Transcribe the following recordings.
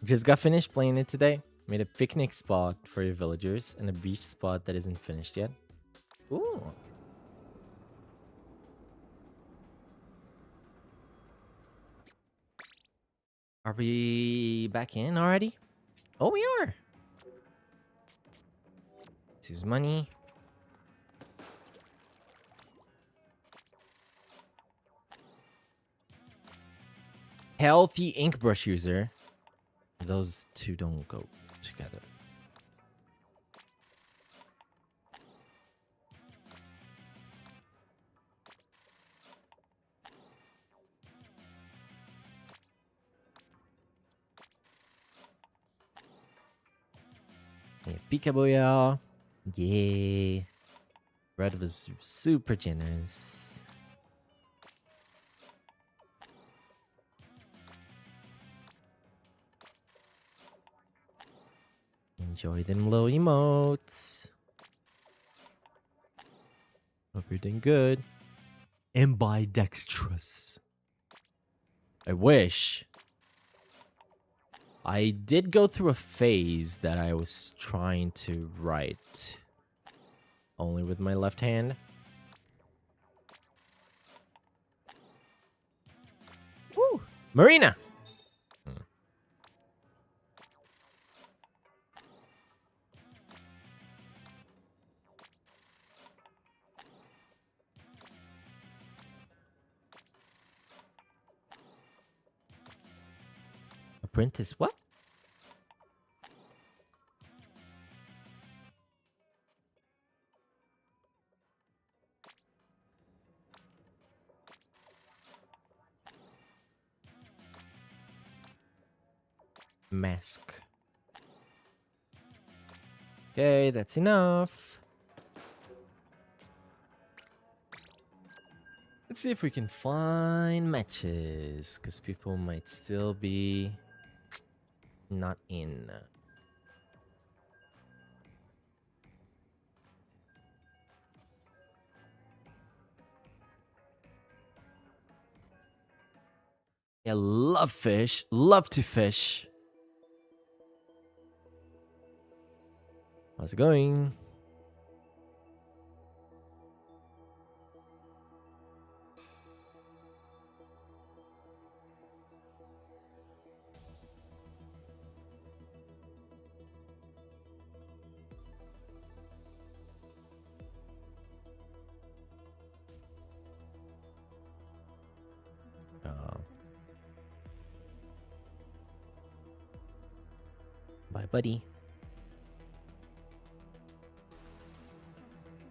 Just got finished playing it today. Made a picnic spot for your villagers and a beach spot that isn't finished yet. Ooh. Are we back in already? Oh, we are. Let's use money. Healthy ink brush user. Those two don't go together. Yeah, peekabooyah. Yeah. Red was super generous. Enjoy them low emotes. Hope you're doing good. Ambidextrous. I wish. I did go through a phase that I was trying to write only with my left hand. Woo! Marina! Apprentice what? Mask. Okay, that's enough. Let's see if we can find matches, because people might still be not in. Yeah, love fish. Love to fish. How's it going? Bye, buddy.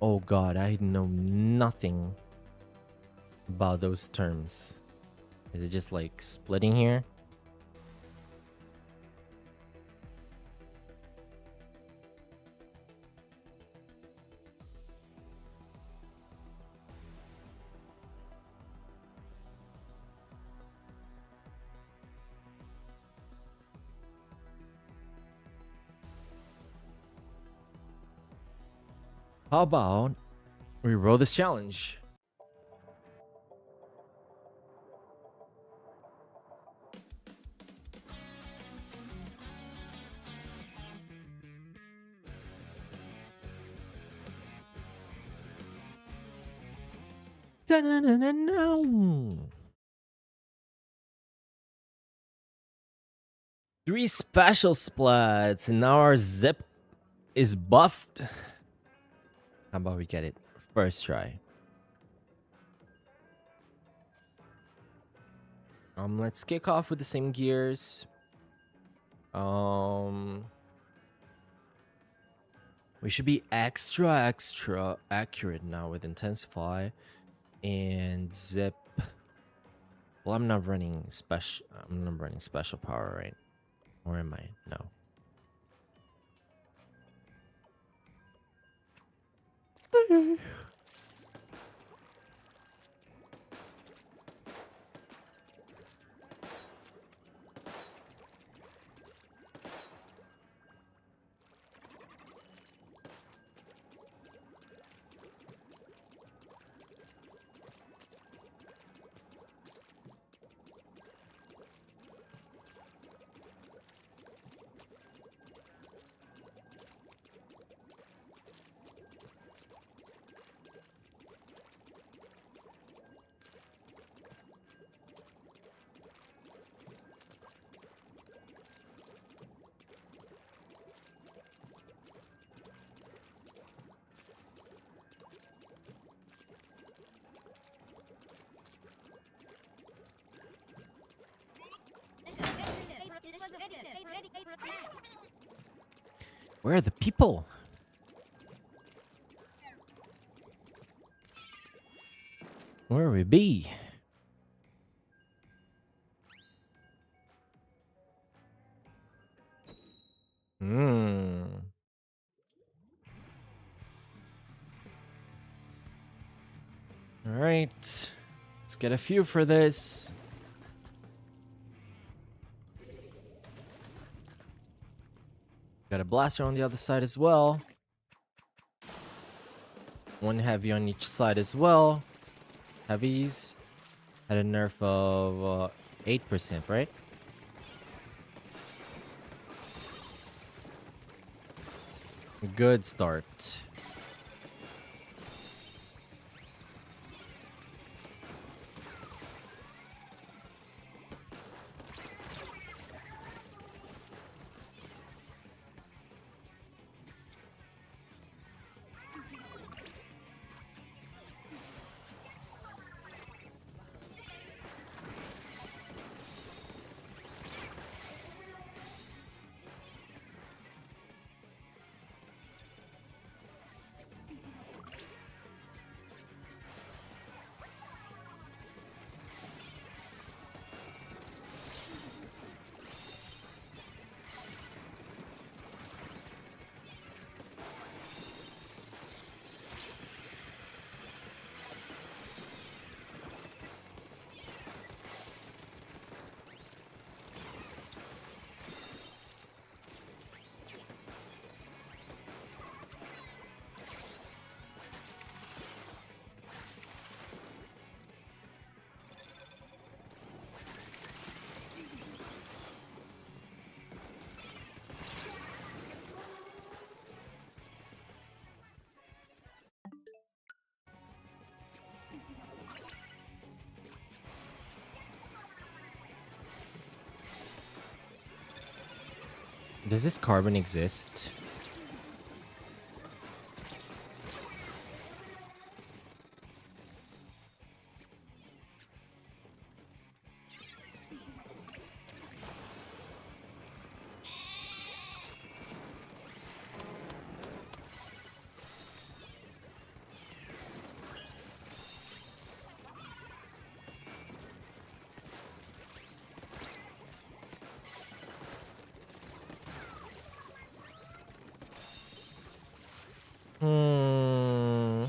Oh god, I know nothing about those terms. Is it just like splitting here? How about we roll this challenge? Da-na-na-na-na. 3 special splats, and now our zip is buffed. How about we get it first try? Let's kick off with the same gears. We should be extra accurate now with intensify and zip. Well, I'm not running special. I'm not running special power, right? Or am I? No. Where are the people? Where we be? Hmm. All right. Let's get a few for this. Got a blaster on the other side as well. One heavy on each side as well. Heavies had a nerf of 8%, right? Good start. Does this carbon exist? Hmm.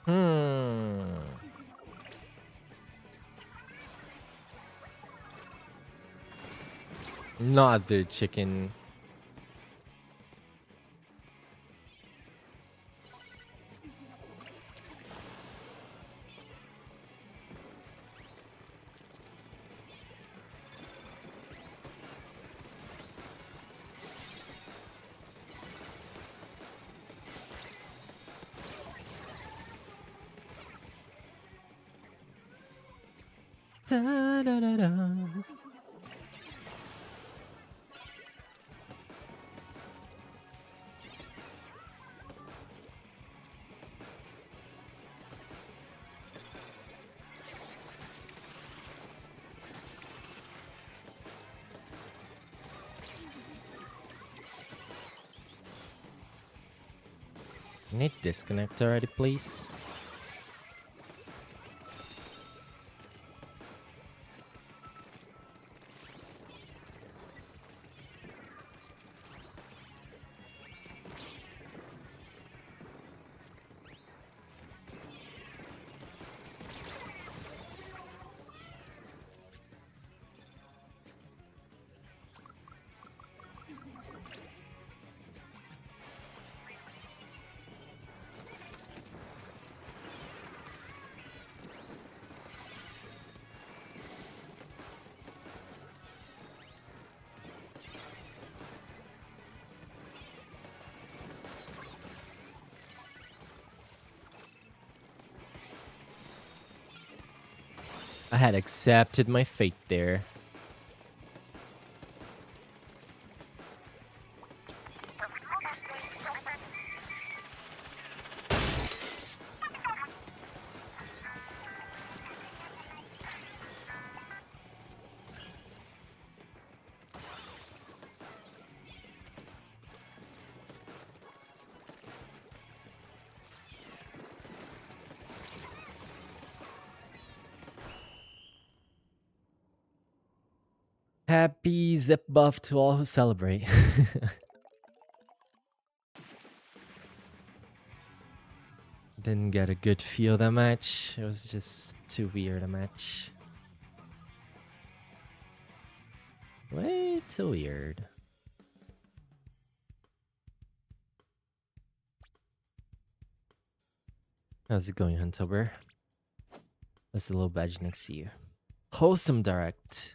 Hmm. Not the chicken. Da, da, da, da. Can it disconnect already, please? I had accepted my fate there. Happy zip buff to all who celebrate. Didn't get a good feel of that match. It was just too weird a match. Way too weird. How's it going, Huntober? That's the little badge next to you. Wholesome Direct.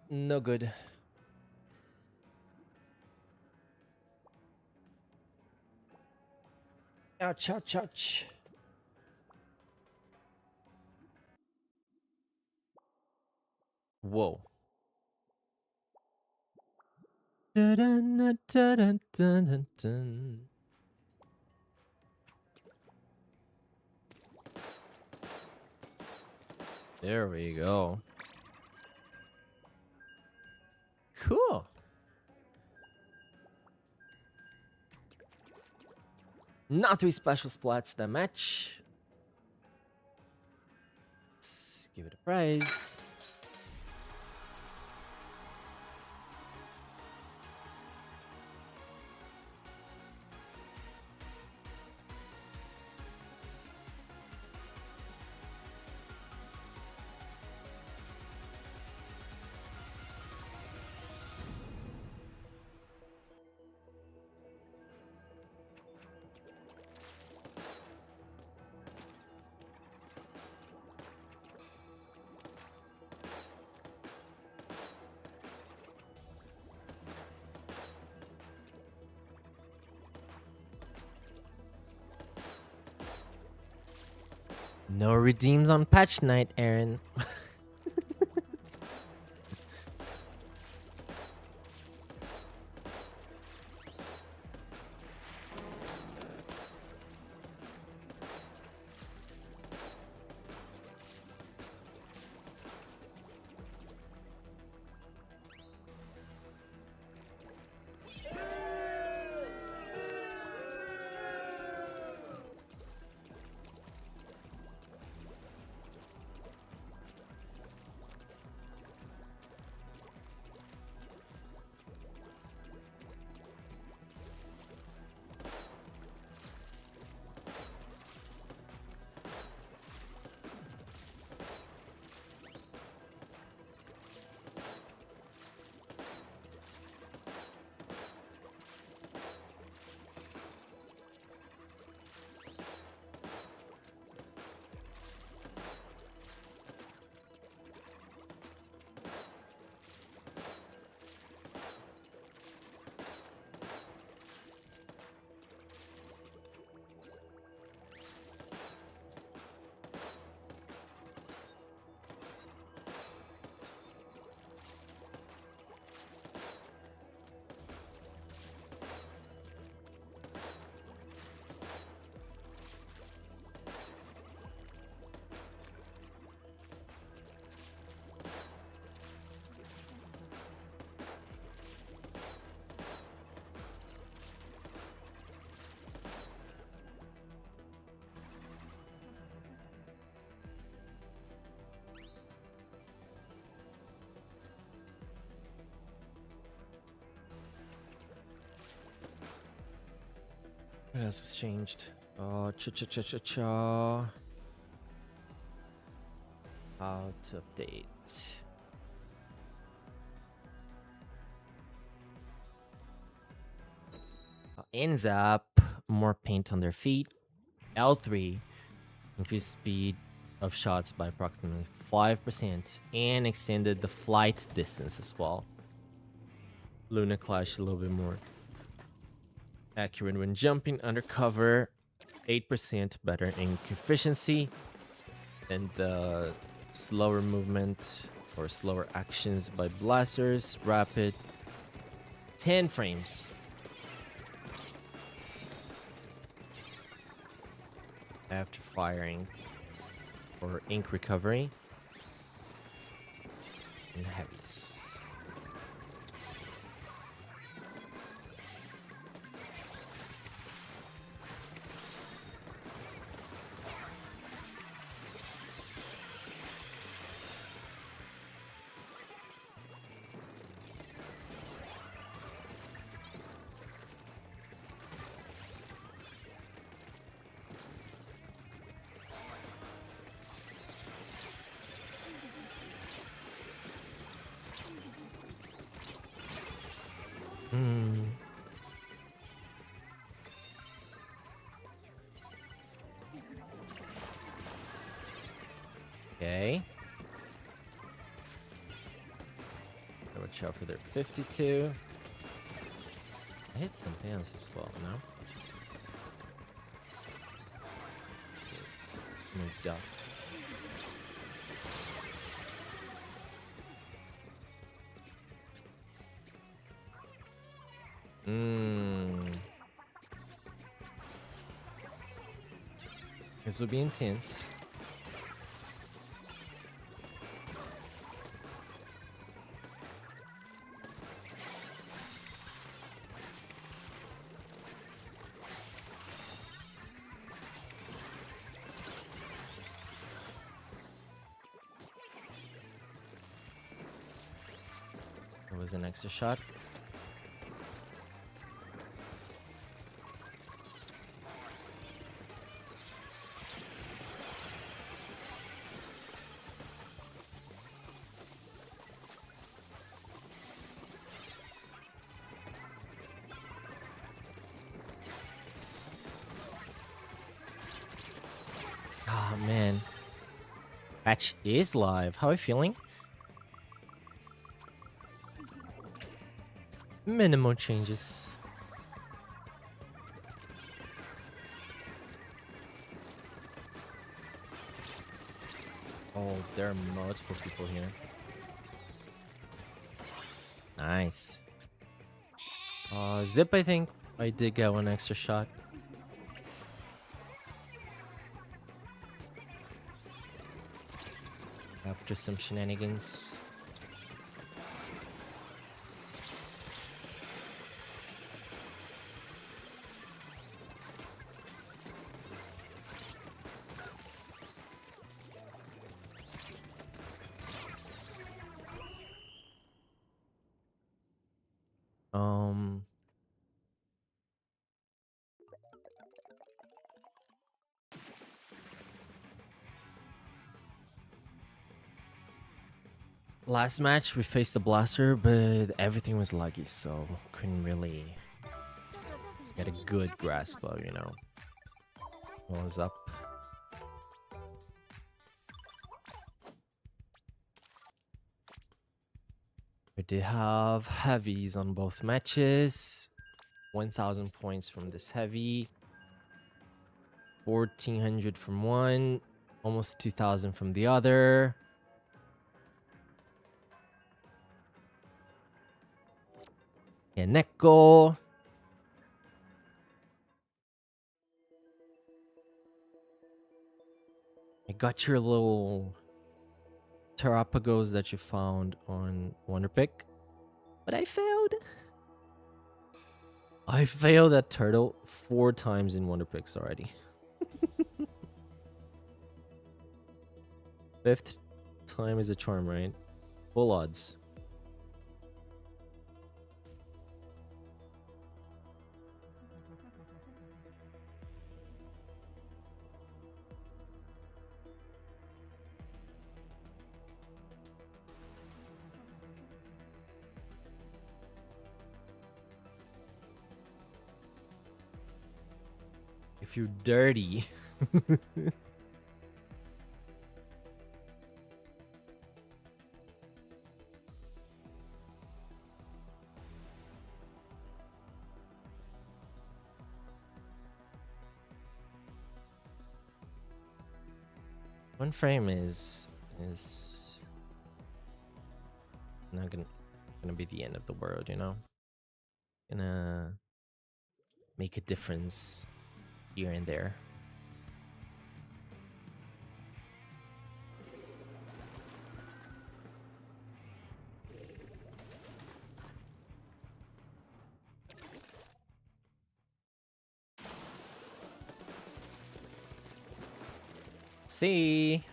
No good. Ouch, ouch, ouch. Whoa. Dun, dun, dun, dun, dun, dun. There we go. Cool. Not 3 special splats that match. Let's give it a prize. No redeems on patch night, Aaron. What else was changed? Cha. How to update. Ends up more paint on their feet. L3 increased speed of shots by approximately 5% and extended the flight distance as well. Luna Clash a little bit more accurate when jumping under cover. 8% better in efficiency than the slower movement or slower actions by blasters. Rapid 10 frames after firing for ink recovery and heavies. Okay. Watch out for their 52. I hit something else as well, no? Moved up. This will be intense. There was an extra shot. Oh man. Patch is live. How are you feeling? Minimal changes. Oh, there are multiple people here. Nice. Zip, I think I did get one extra shot. After some shenanigans. Last match we faced a blaster, but everything was laggy, so couldn't really get a good grasp of, you know, what was up. We did have heavies on both matches. 1,000 points from this heavy. 1,400 from one. Almost 2,000 from the other. And Neko. I got your little Terrapagos that you found on Wonderpick, but I failed. I failed that turtle 4 times in Wonderpicks already. 5th time is a charm, right? Full odds. If you're dirty. One frame is not gonna be the end of the world, you know? Gonna make a difference here and there. See?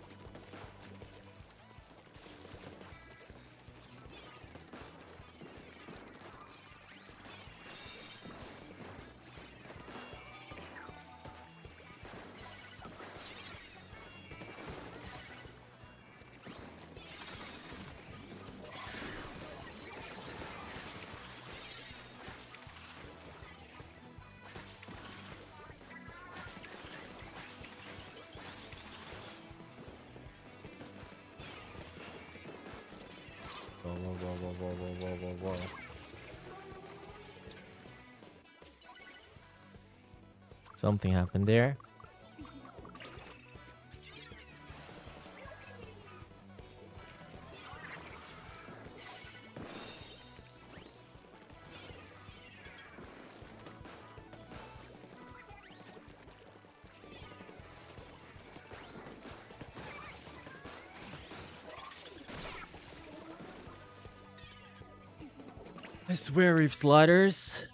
Whoa, whoa, whoa, whoa, whoa, whoa, whoa, whoa. Something happened there. I swear, Reef Sliders.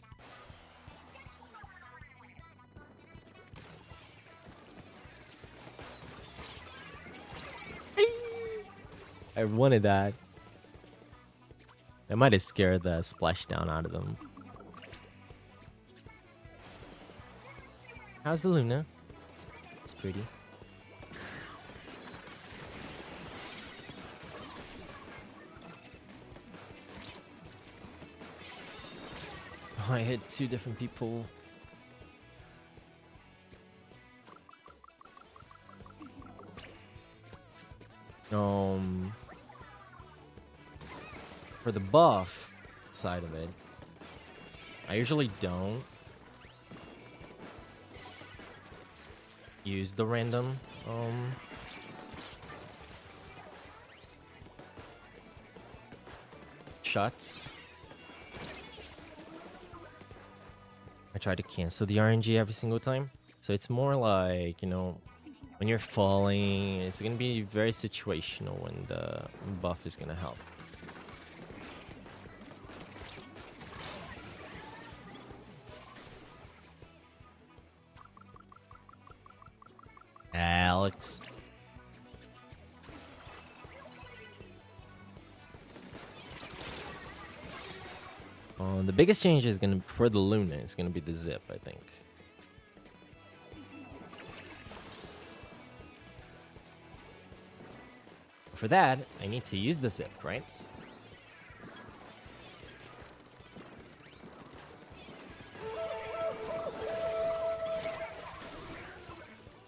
I wanted that. I might have scared the splashdown out of them. How's the Luna? It's pretty. Oh, I hit two different people. For the buff side of it, I usually don't use the random shots. I try to cancel the RNG every single time. So it's more like, you know, when you're falling, it's gonna be very situational when the buff is gonna help. Alex. The biggest change is gonna for the Luna is gonna be the zip, I think. For that, I need to use the zip, right?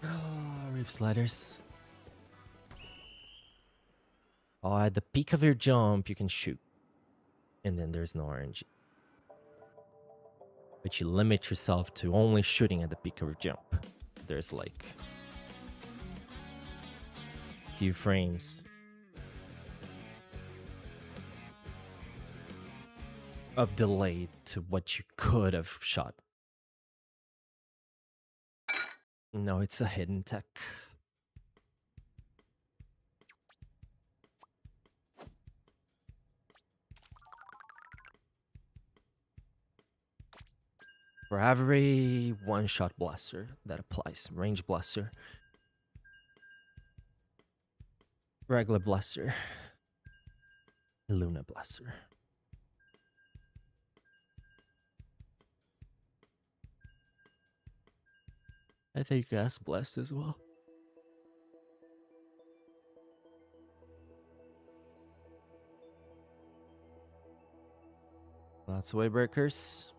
Oh, Reef Sliders. Oh, at the peak of your jump, you can shoot. And then there's no RNG. But you limit yourself to only shooting at the peak of your jump. There's like a few frames of delay to what you could have shot. No, it's a hidden tech. For every one-shot blaster that applies, range blaster, regular blaster, Luna blaster. I think gas blast as well. Lots of way breakers.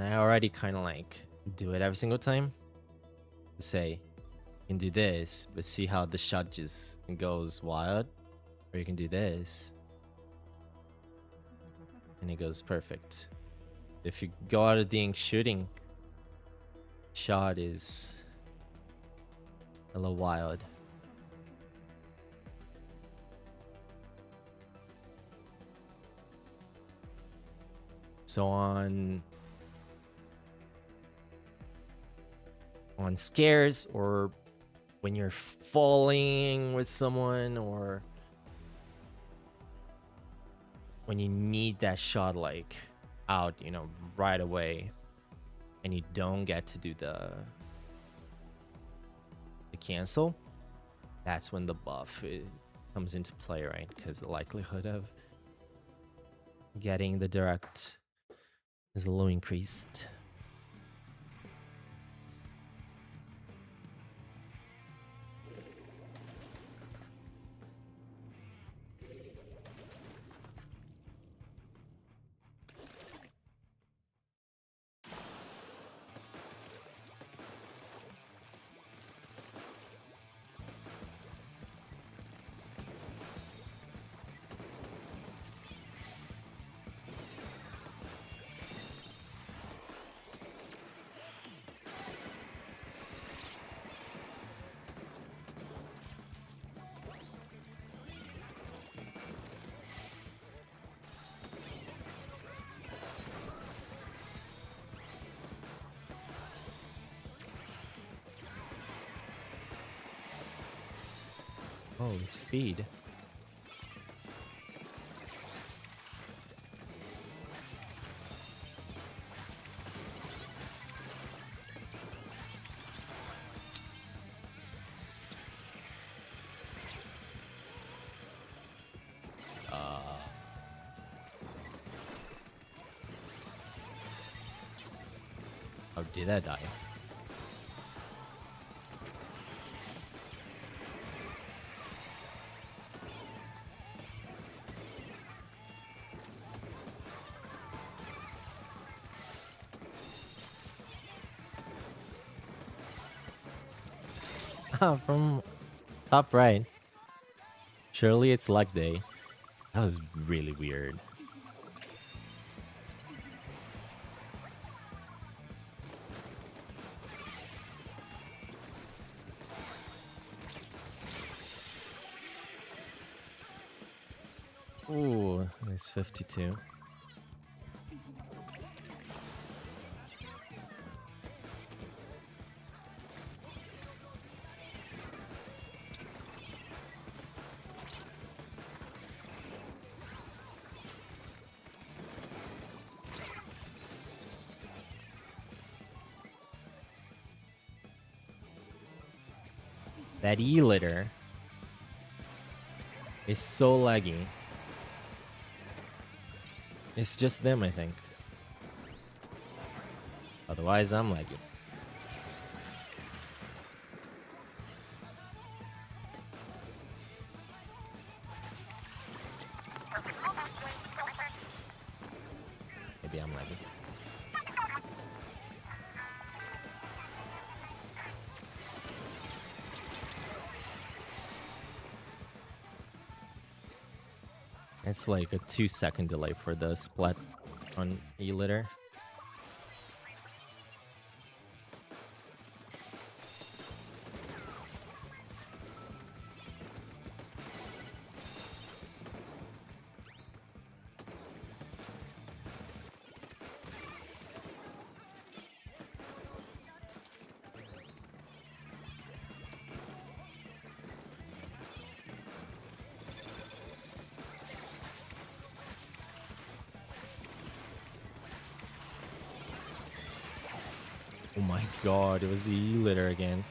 I already kind of like do it every single time. Say, you can do this, but see how the shot just goes wild? Or you can do this, and it goes perfect. If you go out of the ink shooting, shot is a little wild. So on scares, or when you're falling with someone, or when you need that shot like out, you know, right away, and you don't get to do the cancel, that's when the buff comes into play, right? Because the likelihood of getting the direct is a little increased. Holy speed. How did I die? From top right. Surely it's luck day. That was really weird. Ooh, it's 52. That E-litter is so laggy. It's just them, I think. Otherwise, I'm laggy. Maybe I'm laggy. It's like a 2-second delay for the split on E-litter. Oh my god, it was the E-litter again.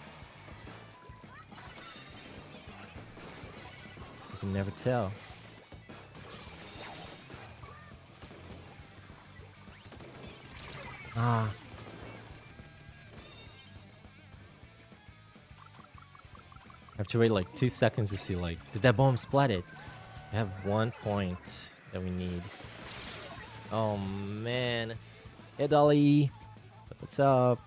You can never tell. Ah. I have to wait like 2 seconds to see, like, did that bomb splat it? I have 1 point that we need. Oh man. Hey, Dolly. What's up?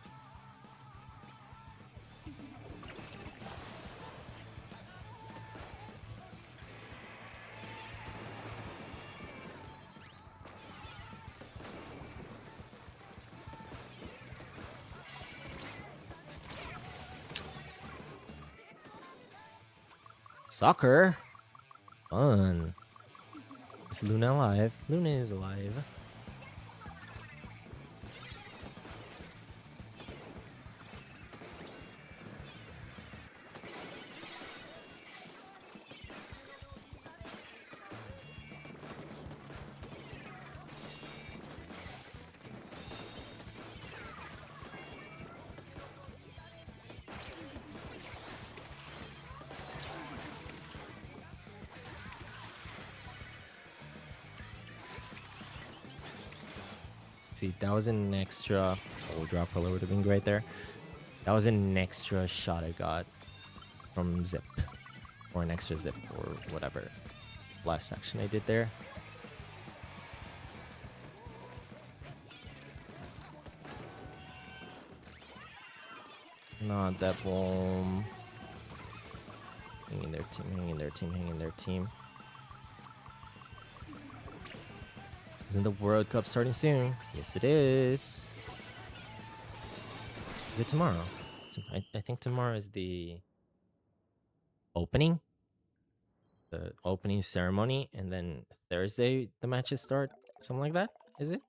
Soccer? Fun. Is Luna alive? Luna is alive. See, that was an extra. Oh, drop roller would have been great there. That was an extra shot I got from Zip. Or an extra Zip or whatever. Last section I did there. Not that bomb. Hang in there, team. Hang in there, team. Hang in there, team. Isn't the World Cup starting soon? Yes, it is. Is it tomorrow? I think tomorrow is the opening. The opening ceremony. And then Thursday the matches start. Something like that, is it?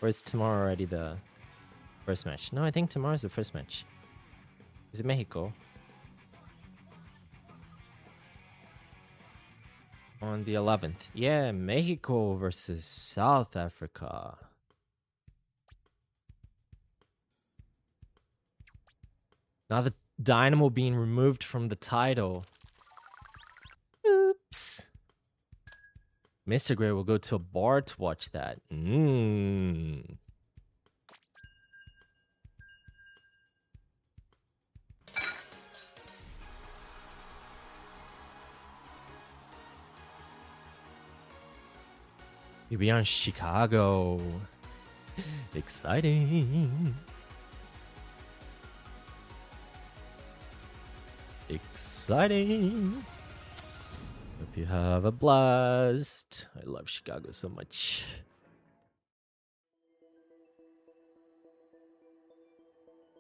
Or is tomorrow already the first match? No, I think tomorrow's the first match. Is it Mexico? On the 11th. Yeah, Mexico versus South Africa. Now the Dynamo being removed from the title. Oops. Mr. Gray will go to a bar to watch that. You'll be on Chicago. Exciting. Exciting. Hope you have a blast. I love Chicago so much.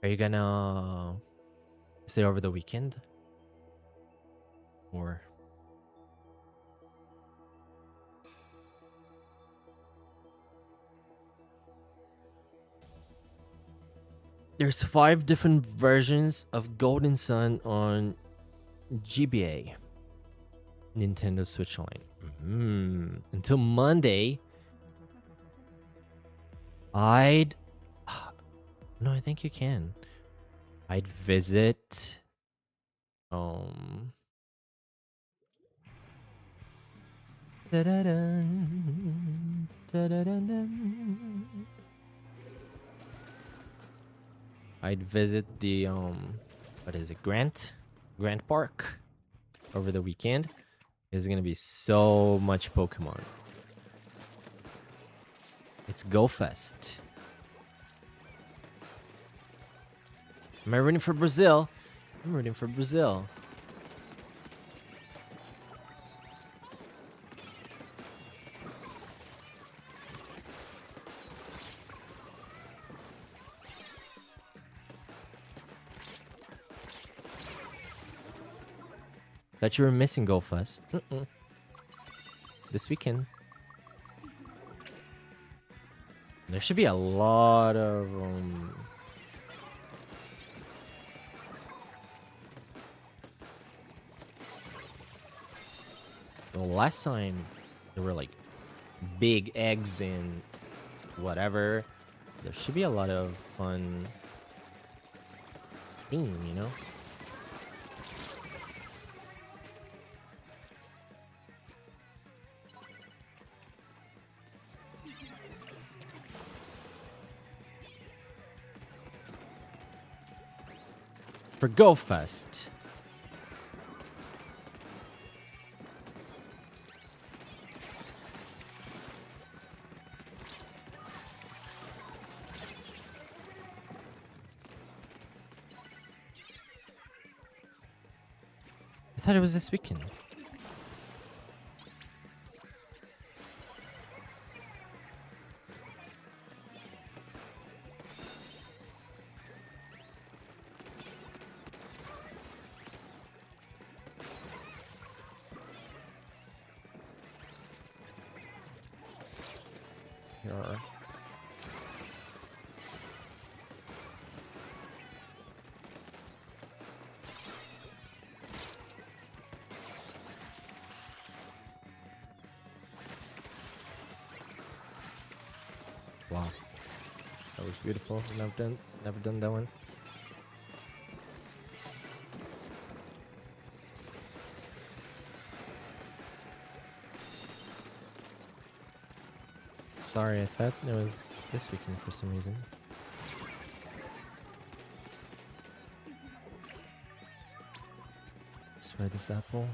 Are you gonna stay over the weekend? Or there's 5 different versions of Golden Sun on GBA. Nintendo Switch Online. Until Monday, I'd... No, I think you can. I'd visit... Da-da-dun, da-da-dun-dun. I'd visit the what is it, Grant Park over the weekend. There's gonna be so much Pokemon. It's Go Fest. Am I rooting for Brazil? I'm rooting for Brazil. Thought you were missing Go Fest. It's this weekend. There should be a lot of the last time there were like big eggs and whatever. There should be a lot of fun theme, you know? For Go Fest. I thought it was this weekend. Here. Wow, that was beautiful. Never done that one. Sorry, I thought it was this weekend for some reason. Spread this apple.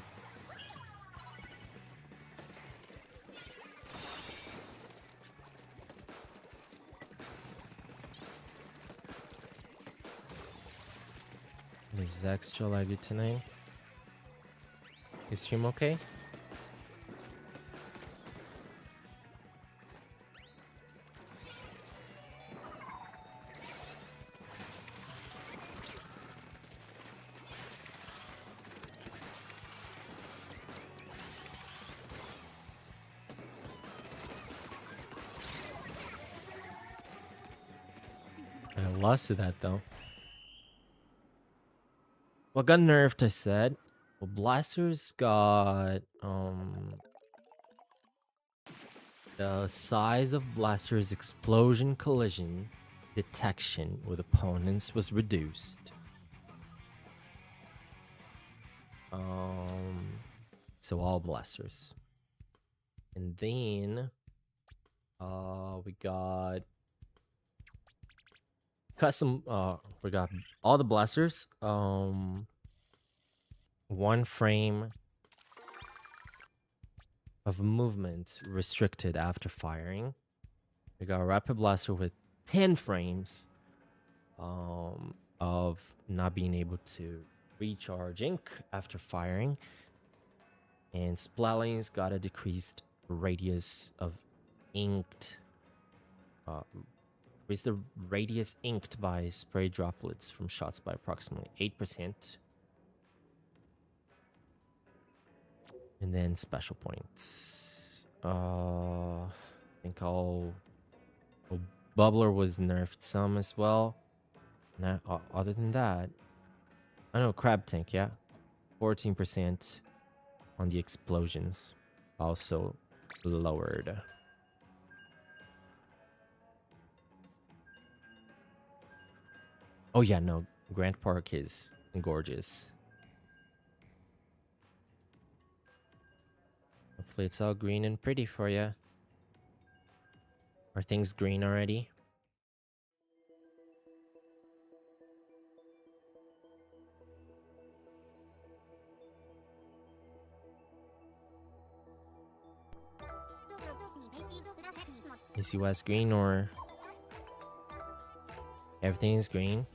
Is extra laggy tonight? Is stream okay? I lost to that though. What got nerfed, I said? Well, blasters got the size of blasters explosion collision detection with opponents was reduced. So all blasters. And then we got custom we got all the blasters 1 frame of movement restricted after firing. We got a rapid blaster with 10 frames of not being able to recharge ink after firing, and Splatterlings got a decreased radius of inked raise the radius inked by spray droplets from shots by approximately 8%. And then special points. I think Bubbler was nerfed some as well. And other than that, I know Crab Tank, yeah. 14% on the explosions. Also lowered. Oh yeah, no, Grant Park is gorgeous. Hopefully it's all green and pretty for you. Are things green already? Is US green or everything is green?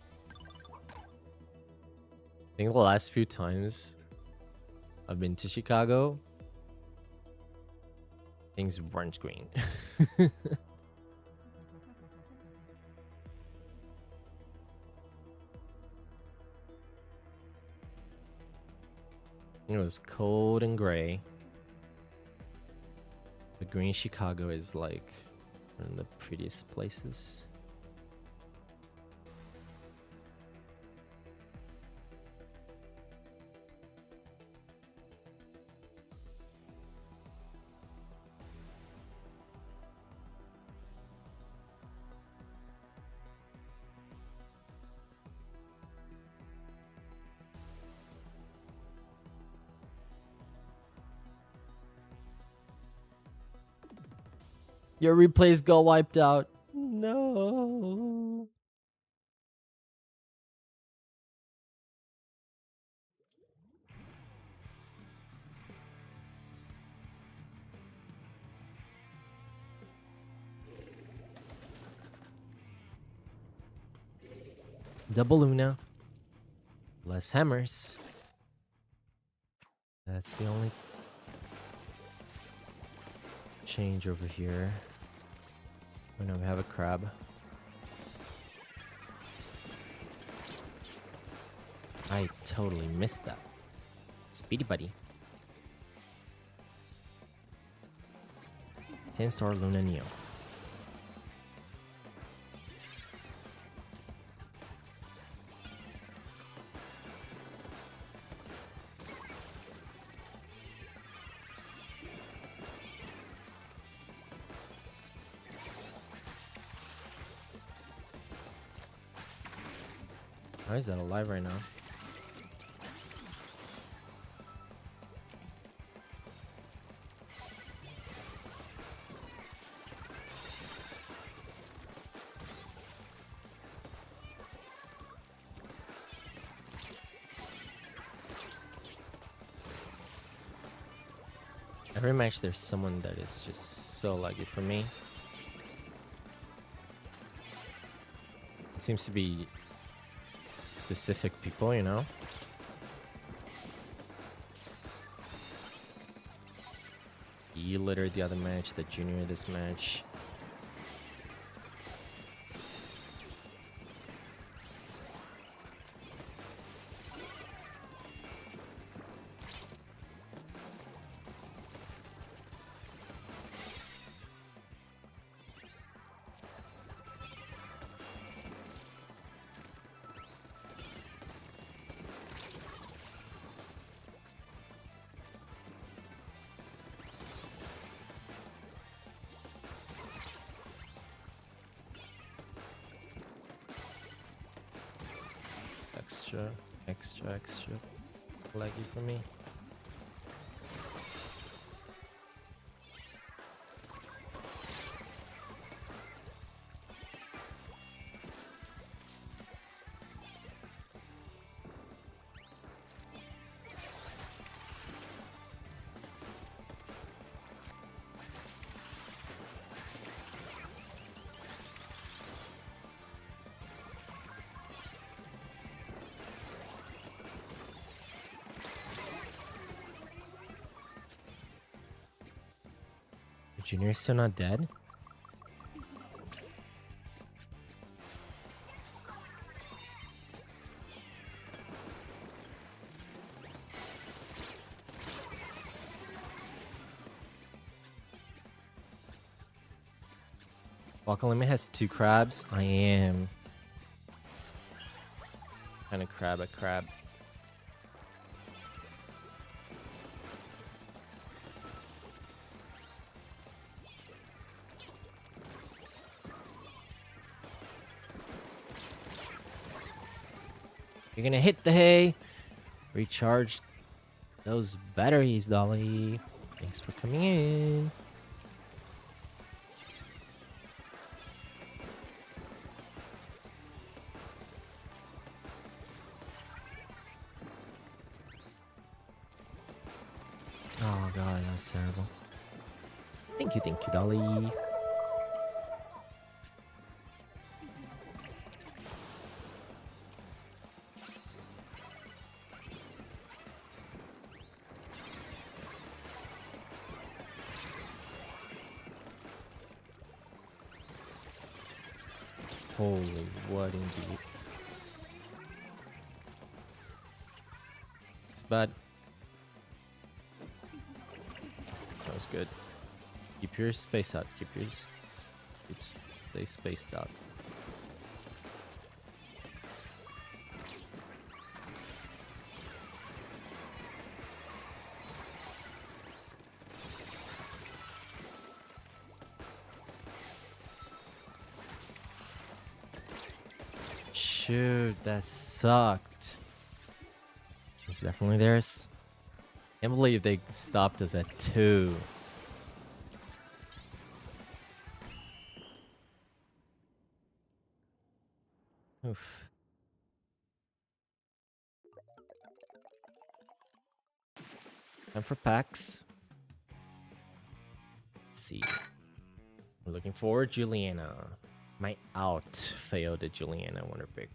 I think the last few times I've been to Chicago, things weren't green. It was cold and gray. But green Chicago is like one of the prettiest places. Your replays got wiped out. No. Double Luna. Less hammers. That's the only change over here. Oh no, we have a crab. I totally missed that. Speedy buddy. 10-star Luna Neo. How is that alive right now? Every match there's someone that is just so lucky for me. It seems to be specific people, you know? The litter the other match, the junior this match. Extra laggy for me. Junior's still not dead? Wakalima has 2 crabs. I am kind of crab. You're gonna hit the hay. Recharge those batteries, Dolly. Thanks for coming in. Oh god, that's terrible. Thank you, Dolly. Holy, what indeed. It's bad. That was good. Keep your space out. Stay spaced out. Shoot, that sucked. It's definitely theirs. Can't believe they stopped us at 2. Oof. Time for packs. Let's see. We're looking for Juliana. My out failed at Juliana Wonder Pick.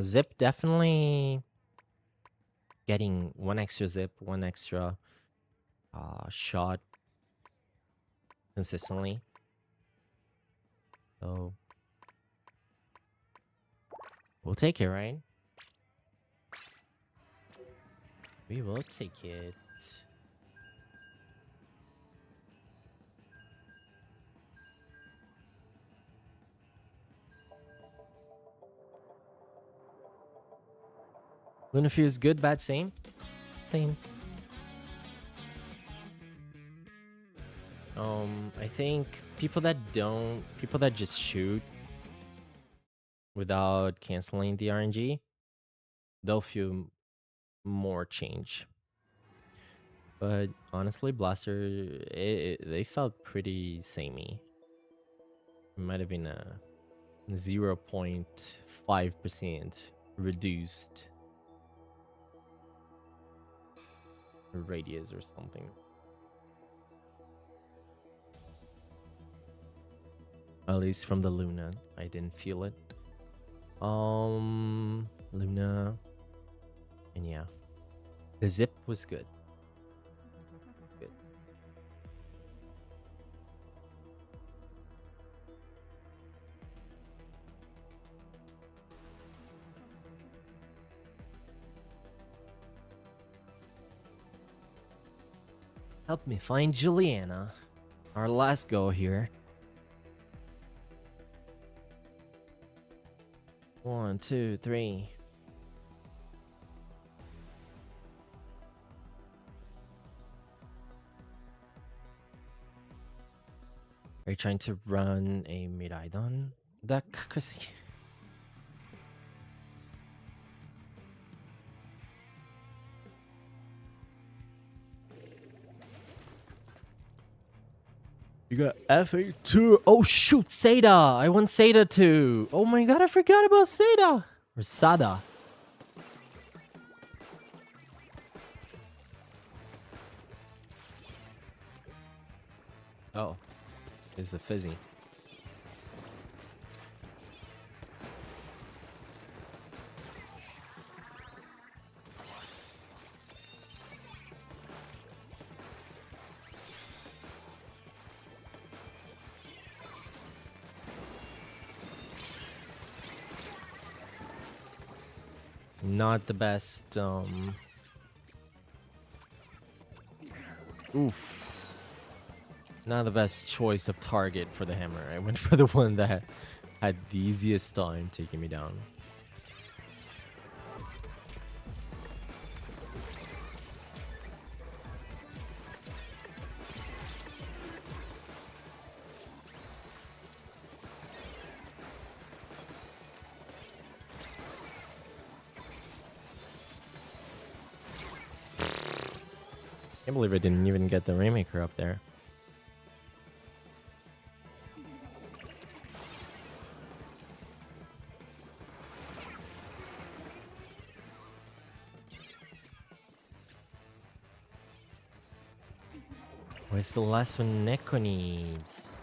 Zip definitely getting one extra zip, one extra shot consistently. So we'll take it, right? We will take it. Luna feels good, bad, same? Same. I think people that just shoot without canceling the RNG, they'll feel more change. But honestly, Blaster, they felt pretty samey. It might have been a 0.5% reduced radius or something. At least from the Luna, I didn't feel it. Luna, and yeah, the zip was good. Good. Help me find Juliana. Our last go here. 1, 2, 3. Are you trying to run a Miraidon deck, Chrissy? You got FA2. Oh shoot, Seda. I want Seda too. Oh my god, I forgot about Seda. Or Sada. Oh, it's a fizzy. Not the best, oof. Not the best choice of target for the hammer. I went for the one that had the easiest time taking me down. Can't believe I didn't even get the Rainmaker up there. What's the last one Neko needs?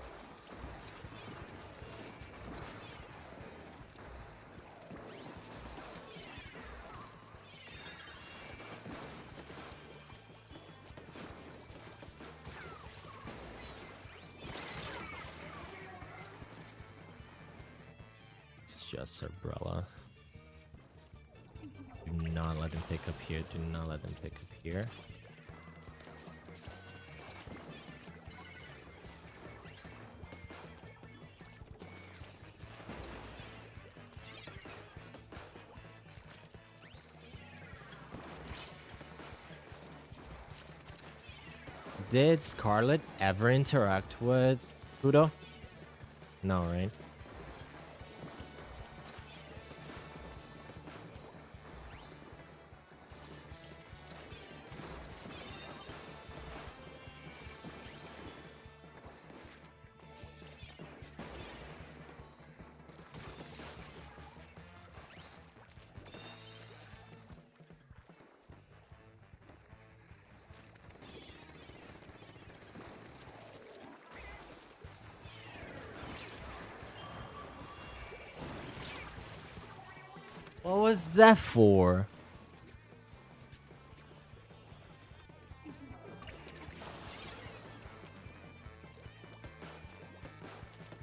It's just Umbrella. Do not let him pick up here. Do not let him pick up here. Did Scarlet ever interact with Udo? No, right? What was that for?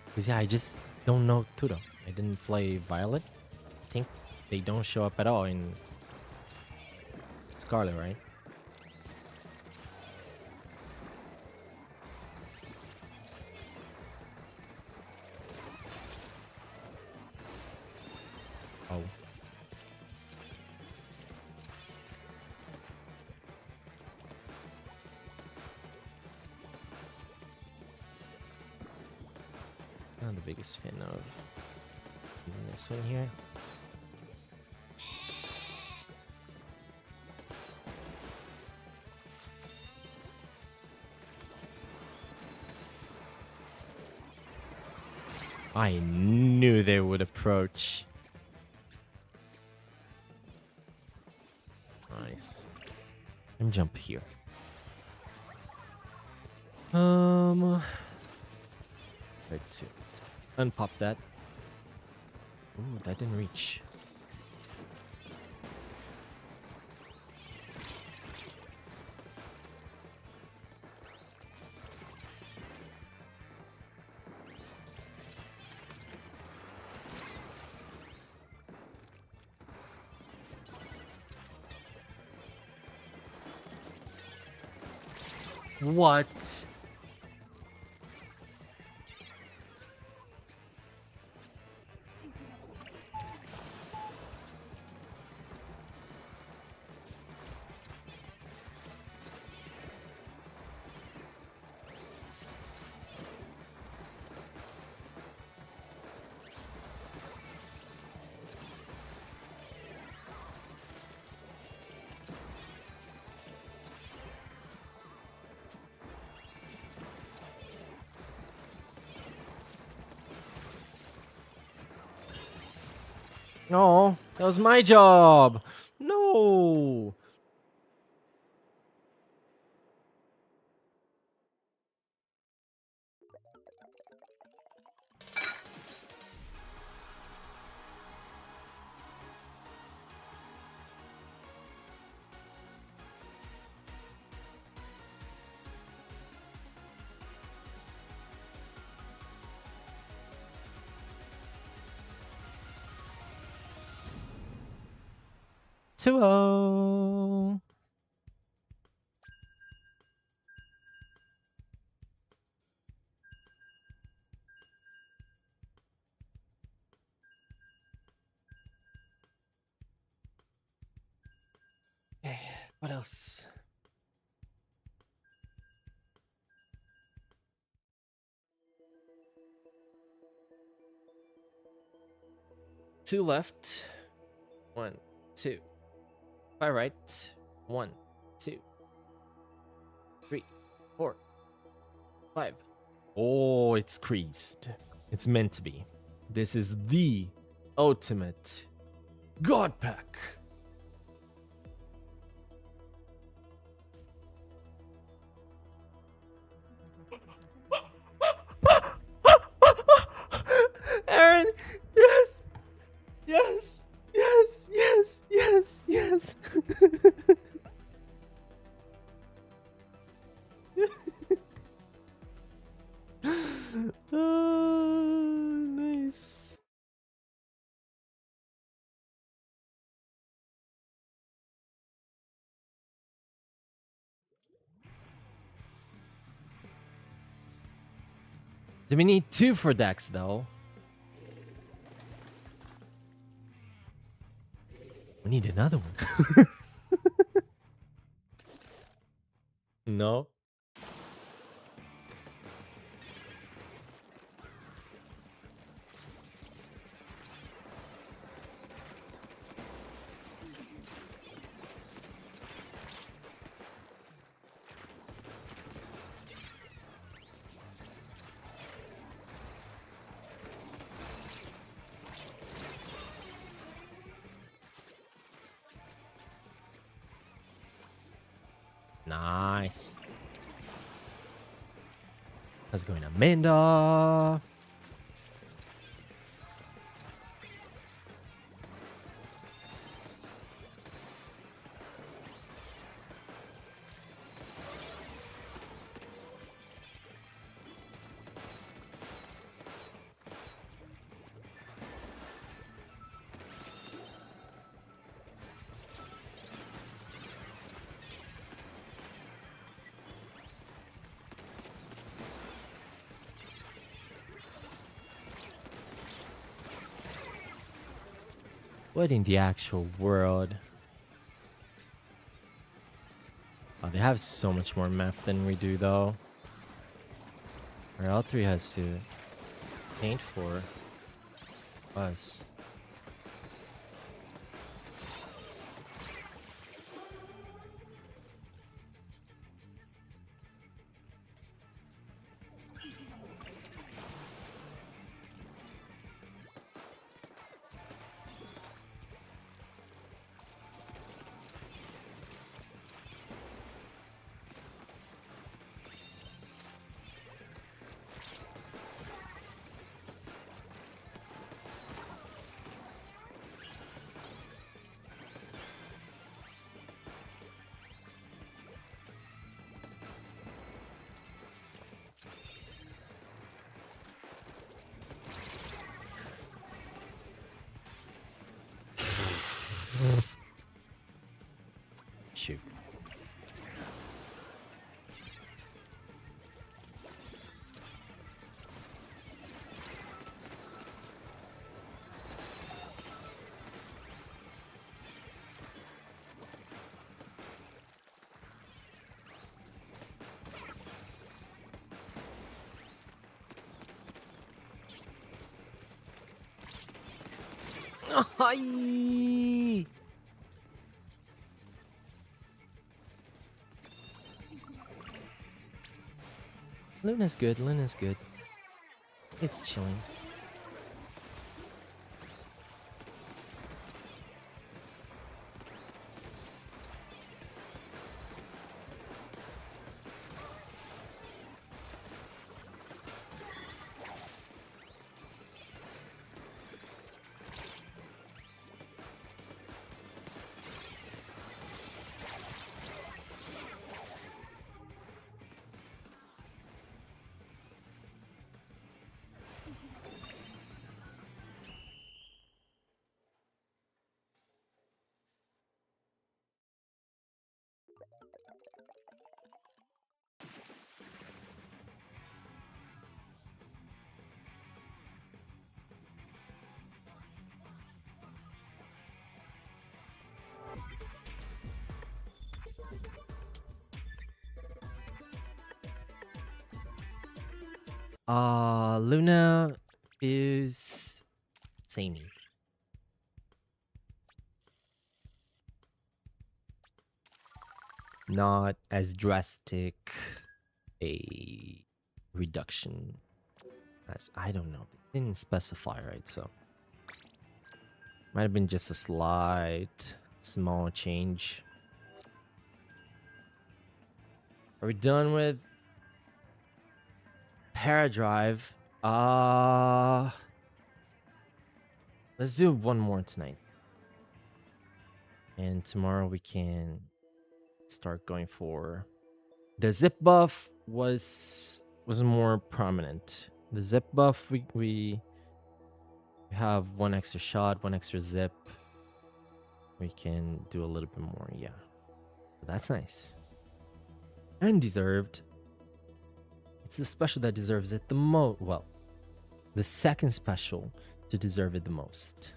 Because yeah, I just don't know Tudo. I didn't play Violet. I think they don't show up at all in Scarlet, right? Oh. Not the biggest fan of this one here. I knew they would approach. Nice. Let me jump here. Right to unpop that. Ooh, that didn't reach. What? No, that was my job. No. Two oh. Okay, what else? Two left. 1, 2. 5 right. 1, 2, 3, 4, 5. Oh, it's creased. It's meant to be. This is the ultimate God Pack. Aaron, yes, yes, yes, yes, yes, yes. Oh, nice. Do we need 2 for Dex though? We need another one. No. Nice. How's it going, Amanda? What in the actual world? Oh, they have so much more map than we do, though. Our L3 has to paint for us. Shoot. Ay! Luna's good, Luna's good. It's chilling. Luna is samey. Not as drastic a reduction as I don't know. They didn't specify, right? So might have been just a slight small change. Are we done with Paradrive? Let's do one more tonight. And tomorrow we can start going for the zip buff was more prominent. The zip buff we have one extra shot, one extra zip. We can do a little bit more, yeah. That's nice. And deserved. It's the special that deserves it the most. Well, the second special to deserve it the most.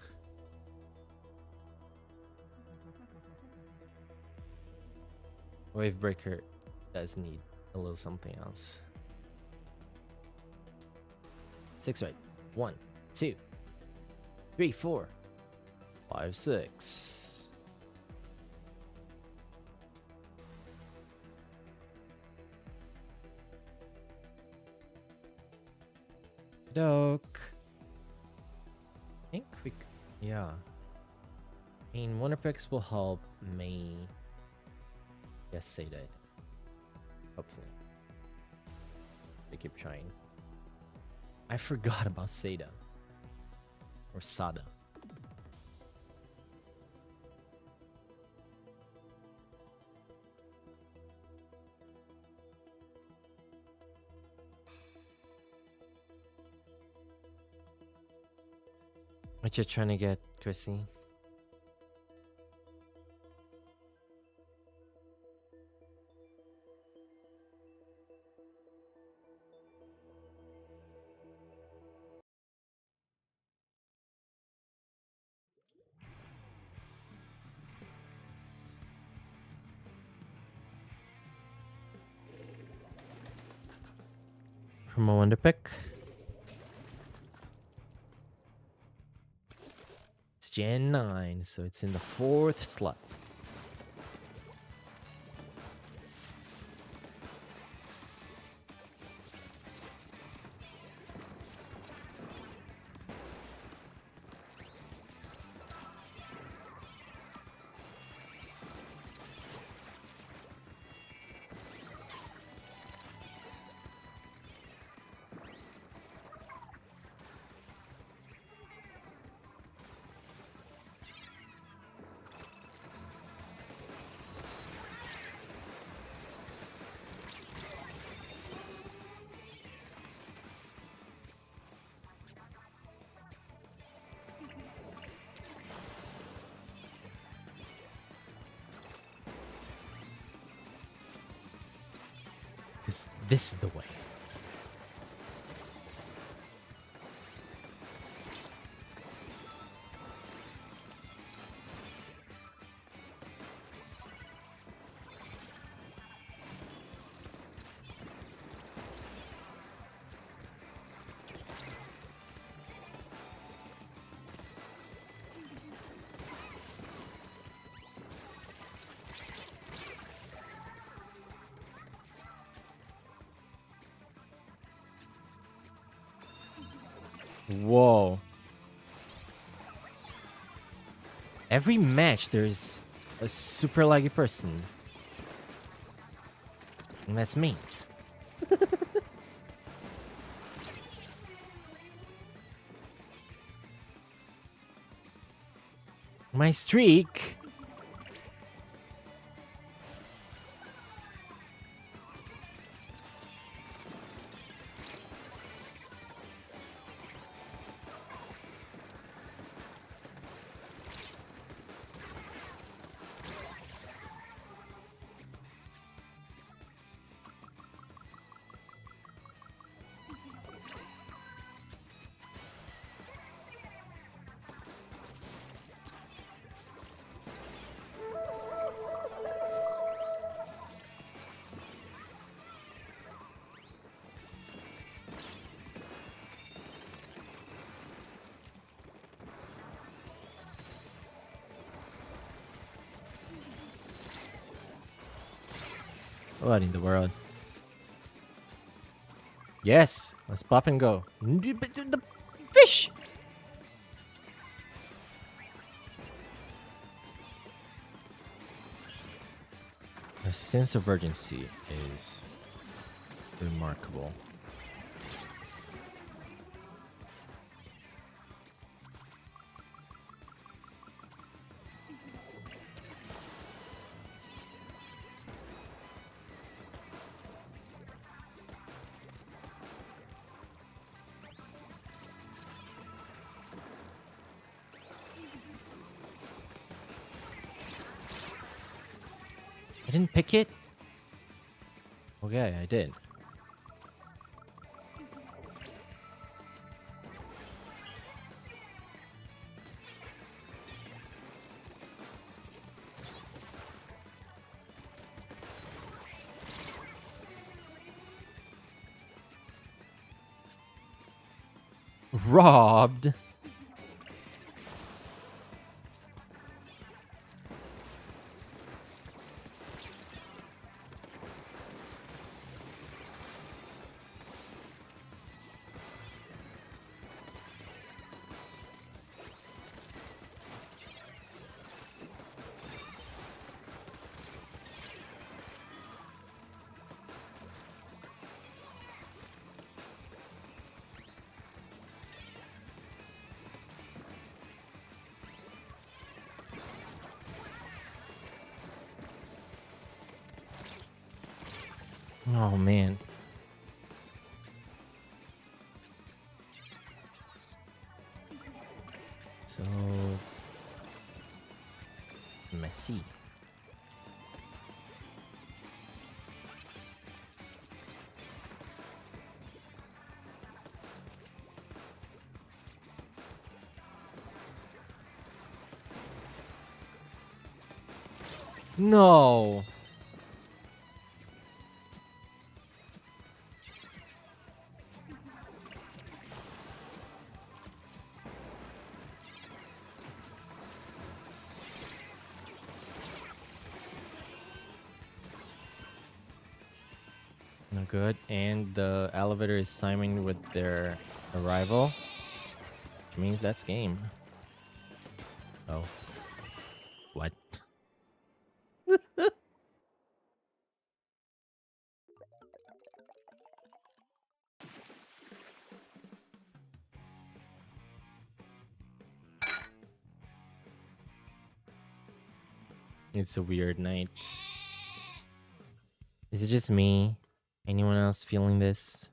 Wavebreaker does need a little something else. 6 right. 1, 2, 3, 4, 5, 6. Doke. I think we, yeah. I mean, Wonder Picks will help me. Yes, say that. Hopefully. They keep trying. I forgot about Seda. Or Sada. What you trying to get, Chrissy? from a wonder pick. It's Gen 9, so it's in the 4th slot. Because this is the way. Whoa. Every match there's a super laggy person. And that's me. My streak. What in the world? Yes, let's pop and go. The fish! Her sense of urgency is remarkable. I didn't pick it? Okay, I did. Robbed? Oh man. So messy. No. Good. And the elevator is timing with their arrival. Which means that's game. Oh. What? It's a weird night. Is it just me? Anyone else feeling this?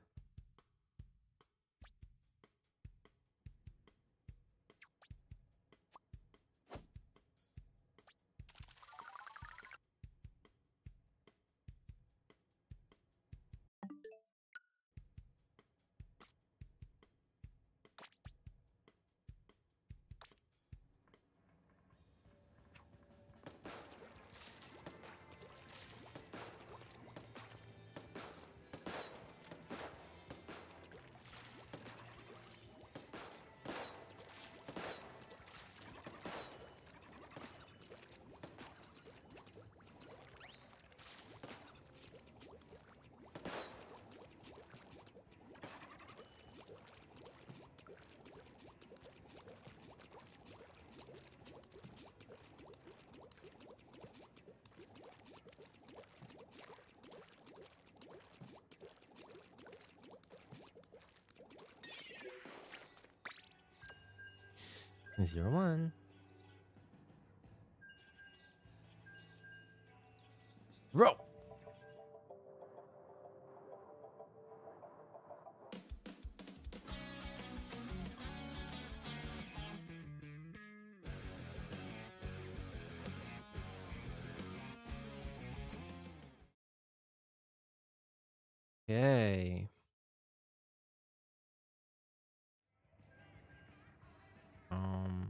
Zero one. Roll. Okay. Um.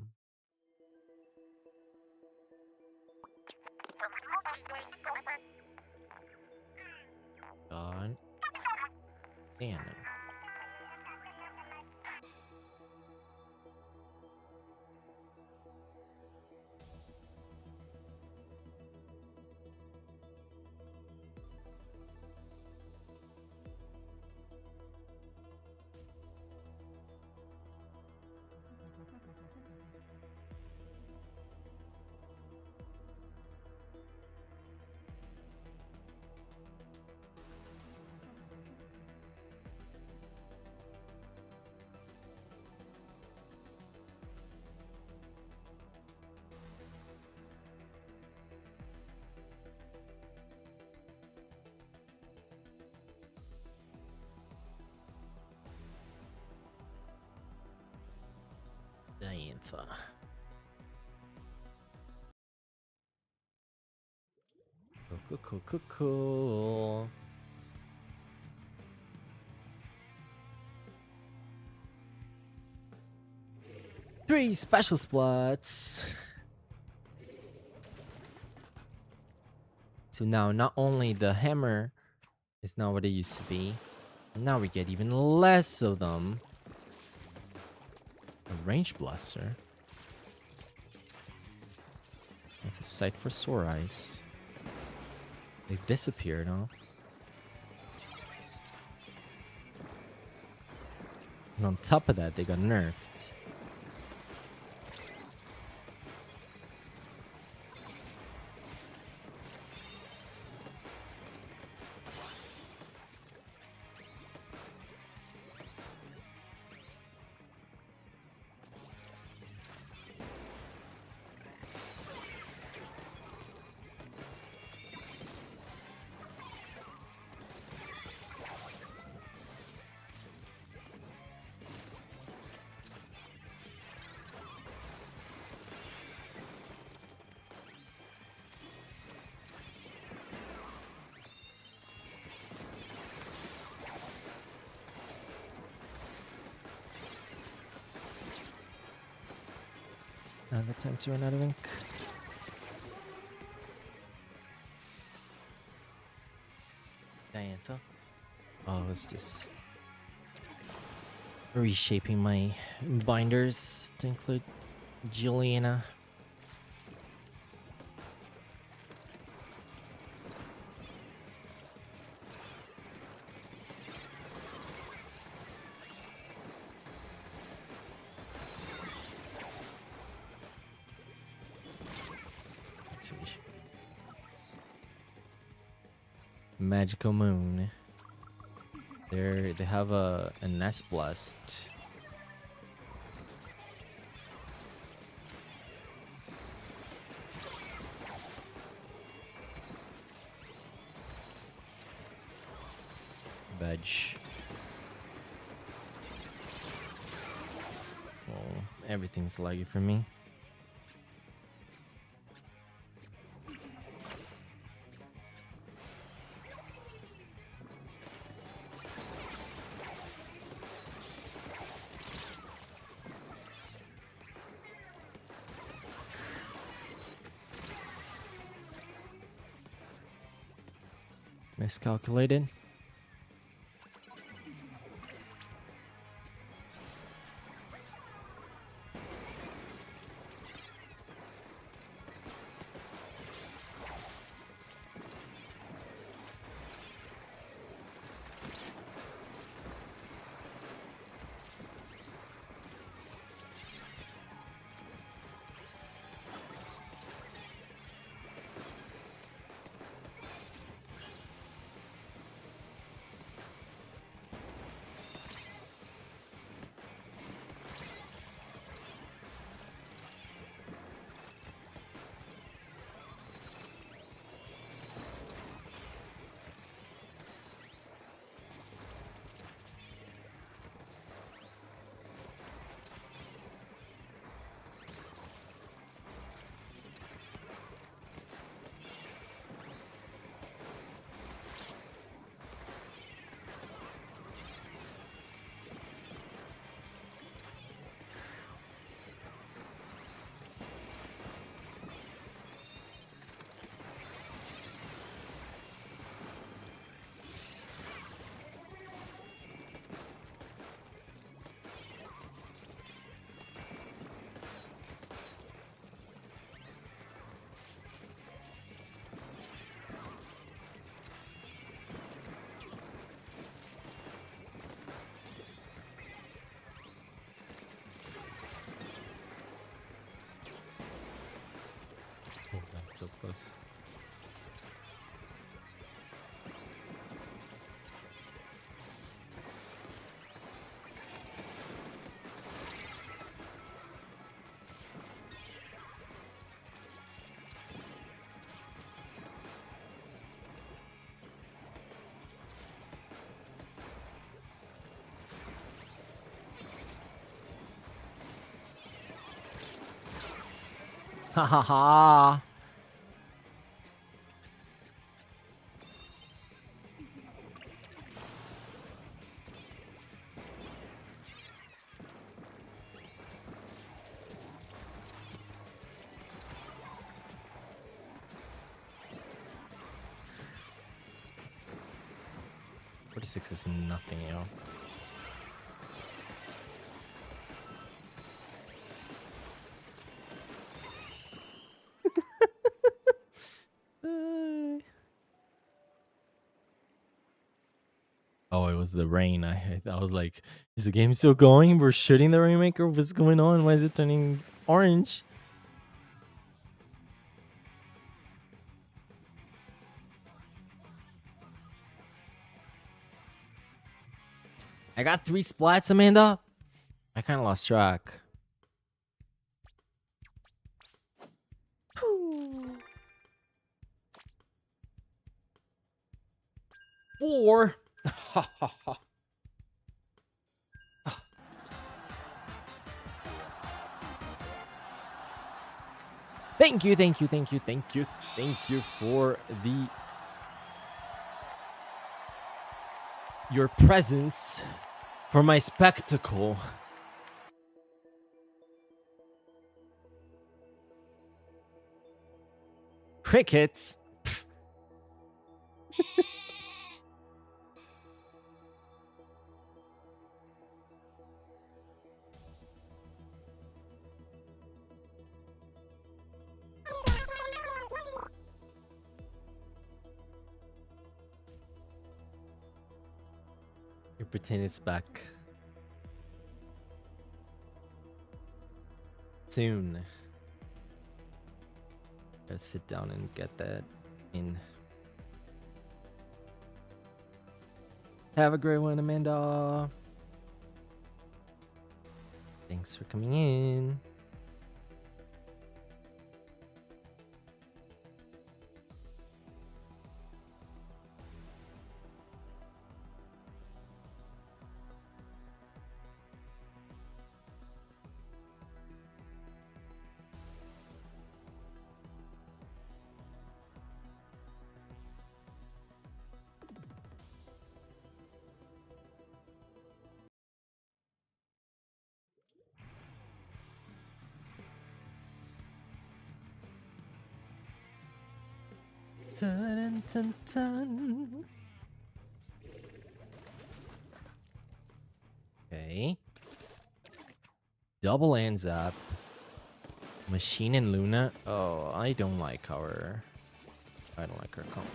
God. Damn it. Diantha. Cool. 3 special spots. So now not only the hammer is not what it used to be, now we get even less of them. A range blaster. That's a sight for sore eyes. They've disappeared, huh? And on top of that, they got nerfed. Another time to run out of ink. Diantha. Oh, it's just reshaping my binders to include Juliana. Magical Moon. They have a nest blessed. Veg. Oh, everything's laggy for me. Miscalculated. Oh, that's so close. Ha ha ha! 46 is nothing, yo. Oh, it was the rain. I was like, is the game still going? We're shooting the Rainmaker? What's going on? Why is it turning orange? I got 3 splats, Amanda. I kind of lost track. Four. Thank you, thank you, thank you, thank you, thank you for your presence, for my spectacle. Crickets. You pretend it's back. Soon. Let's sit down and get that in. Have a great one, Amanda. Thanks for coming in. Dun, dun, dun. Okay. Double ends up. Machine and Luna. Oh, I don't like her. I don't like her comp.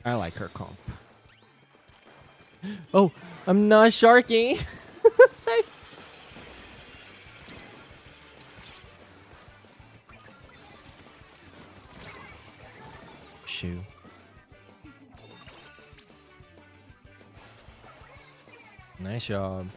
I like her comp. Oh, I'm not sharking. Shoot. Nice job.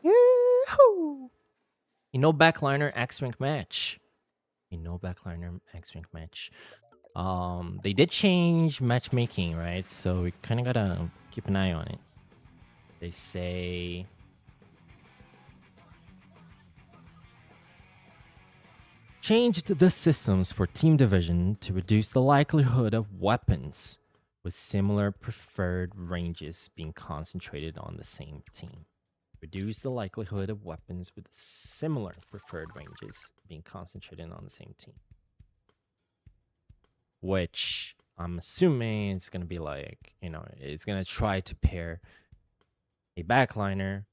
Yahoo! Backliner X-Rank match. Backliner X-Rank match. They did change matchmaking, right? So we kind of gotta keep an eye on it. They say changed the systems for team division to reduce the likelihood of weapons with similar preferred ranges being concentrated on the same team. Reduce the likelihood of weapons with similar preferred ranges being concentrated on the same team. Which I'm assuming it's going to be like, it's going to try to pair a backliner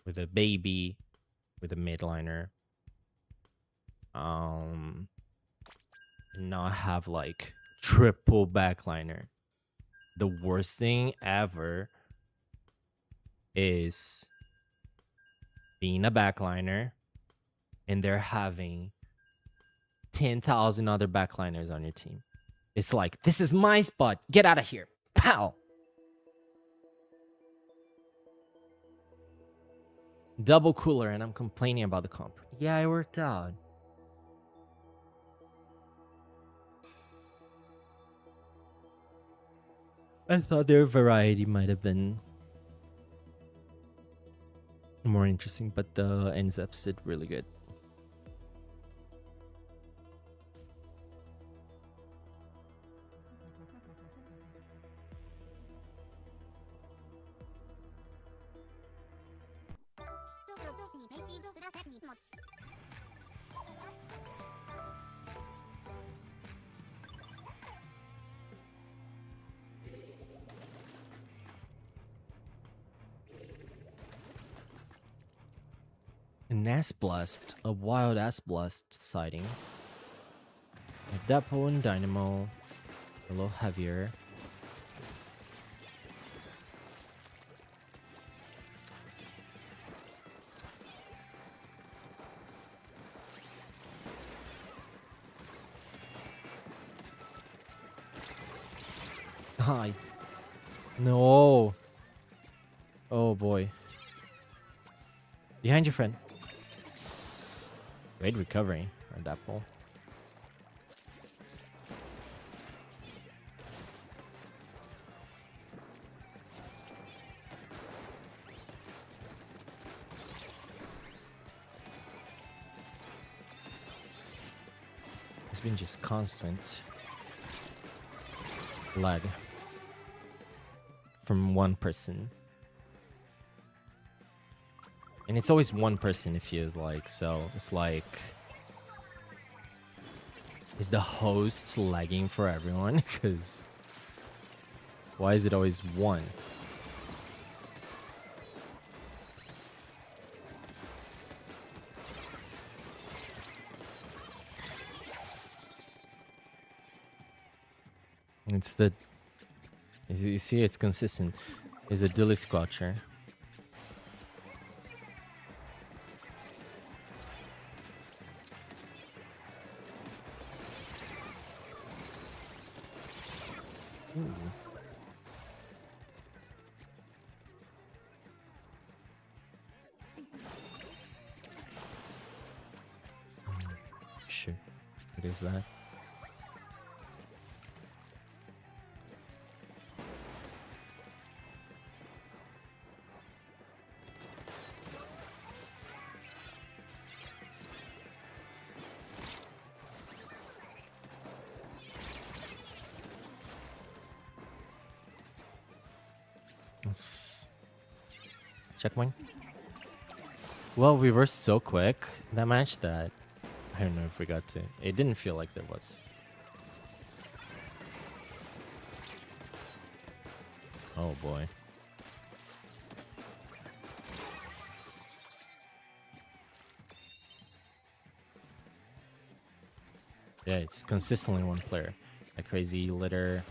with a baby with a midliner. And not have like triple backliner. The worst thing ever is being a backliner and they're having 10,000 other backliners on your team. It's like, this is my spot. Get out of here. Pow. Double cooler and I'm complaining about the comp. Yeah, it worked out. I thought their variety might have been more interesting, but the NZEPs did really good. An S-Blast, a wild S-Blast sighting. A Depo and Dynamo, a little heavier. Hi. No. Oh boy. Behind your friend. Great recovery on that pull. It's been just constant lag from one person. And it's always one person, it feels like. So it's like, is the host lagging for everyone? Because why is it always one? It's the, you see, it's consistent. It's a dilly squatcher. Ooh. Sure. What is that? Let's check one. Well, we were so quick that match that I don't know if we got to. It didn't feel like there was. Oh boy. Yeah, it's consistently one player. A crazy litter.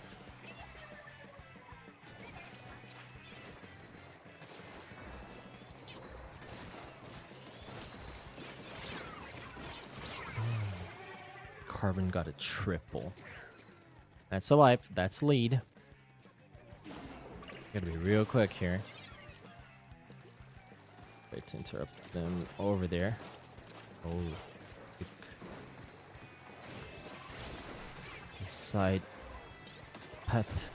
Carbon got a triple. That's a wipe. That's lead. Gotta be real quick here. Wait to interrupt them over there. Oh. Side path.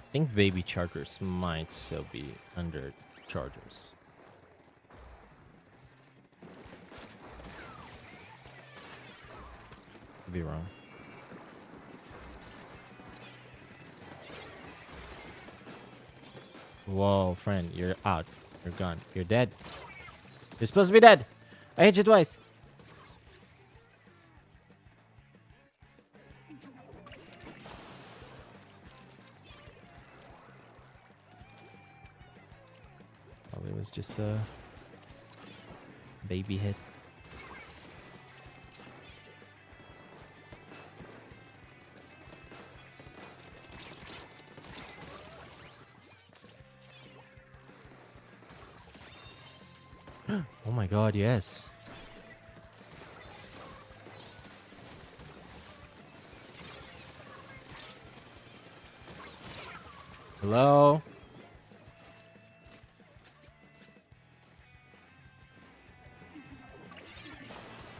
I think baby chargers might still be under chargers. Could be wrong. Whoa, friend, you're out. You're gone. You're dead. You're supposed to be dead. I hit you twice. Probably was just a baby hit. Oh my god, yes. Hello?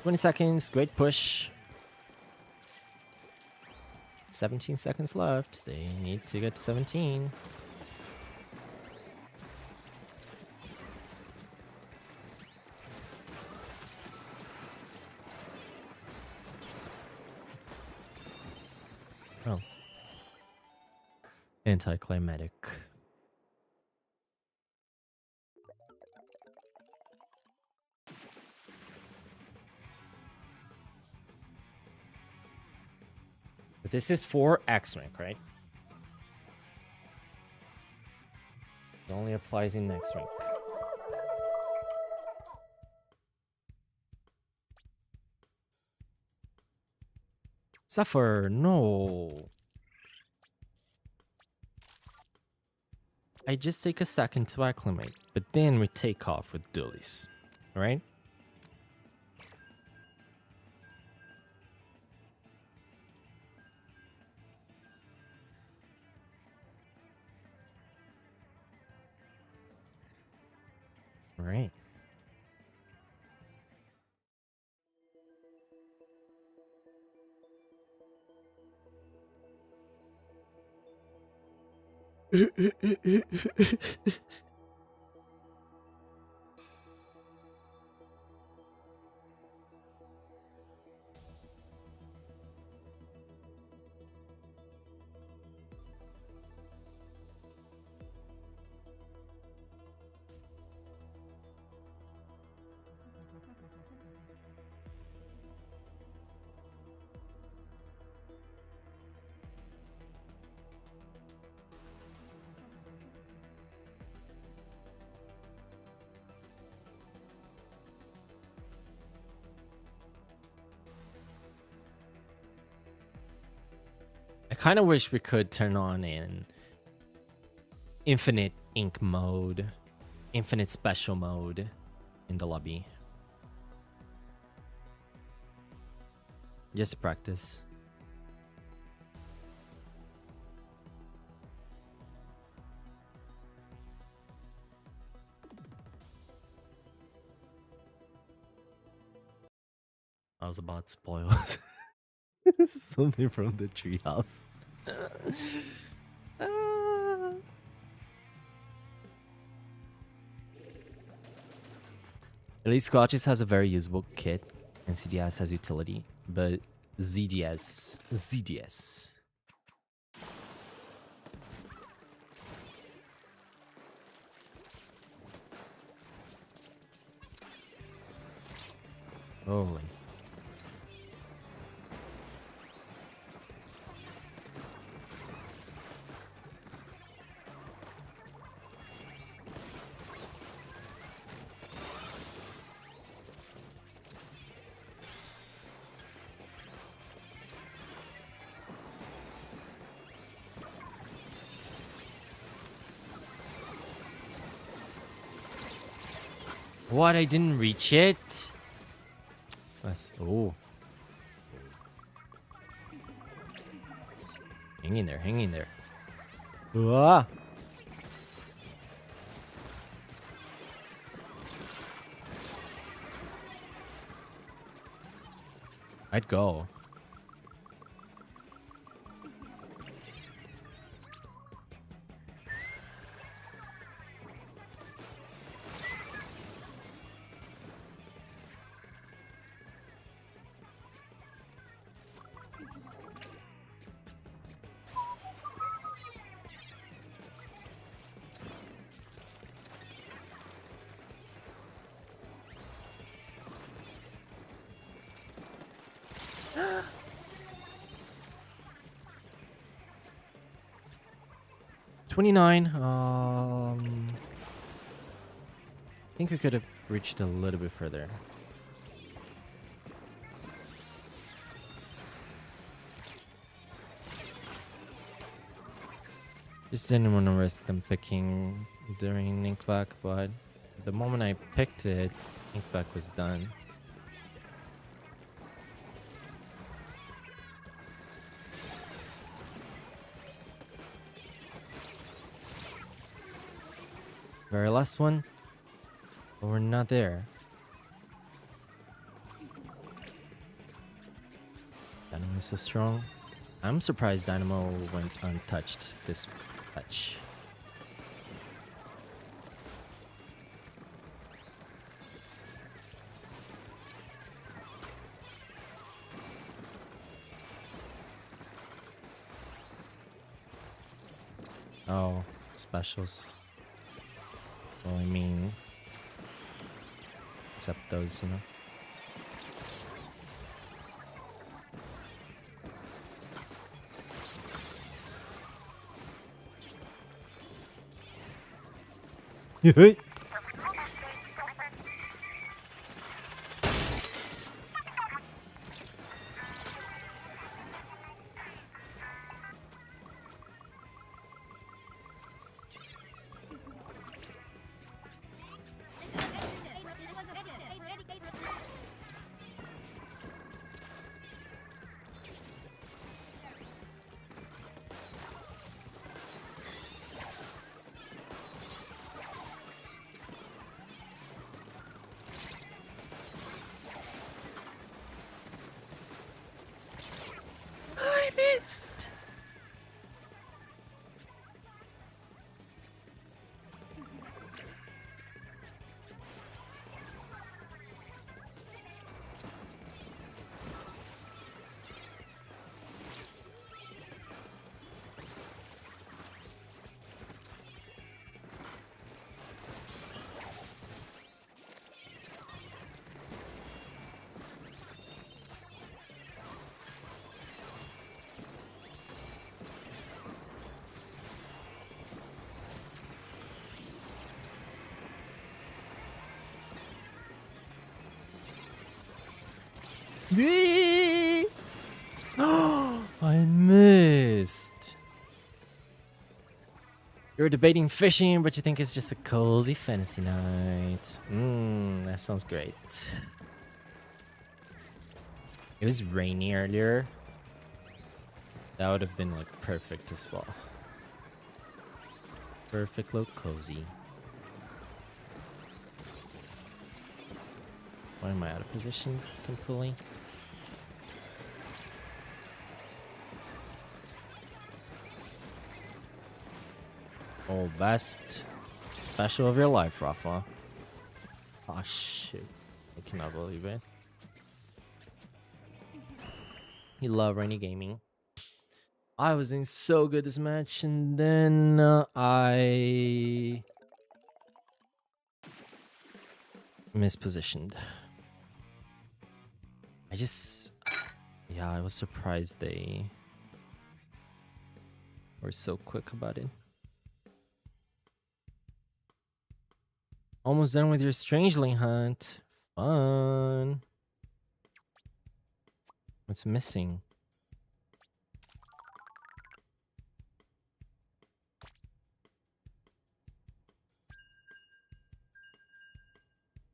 "20 seconds, great push. 17 seconds left. They need to get to 17. Oh. Anticlimactic. But this is for X rank, right? It only applies in X rank. Suffer, no. I just take a second to acclimate, but then we take off with dualies, right? All right. I kind of wish we could turn on an infinite ink mode, infinite special mode in the lobby. Just to practice. I was about to spoil something from the treehouse. At least Squatches has a very usable kit, and CDS has utility, but ZDS. Holy. What? I didn't reach it? That's... Oh. Hang in there, hang in there. Ah! I'd go. $29. I think we could have reached a little bit further. Just didn't want to risk them picking during Inkvac, but the moment I picked it, Inkvac was done. Very last one, but we're not there. Dynamo is so strong. I'm surprised Dynamo went untouched this patch. Oh, specials. Well, I mean, except those, you know. I missed. You're debating fishing, but you think it's just a cozy fantasy night. That sounds great. It was rainy earlier. That would have been like perfect as well. Perfect little cozy. Why am I out of position completely? Oh, best special of your life, Rafa. Oh shit. I cannot believe it. You love rainy gaming. I was doing so good this match, and then I mispositioned. Yeah, I was surprised they were so quick about it. Almost done with your strangeling hunt. Fun. What's missing?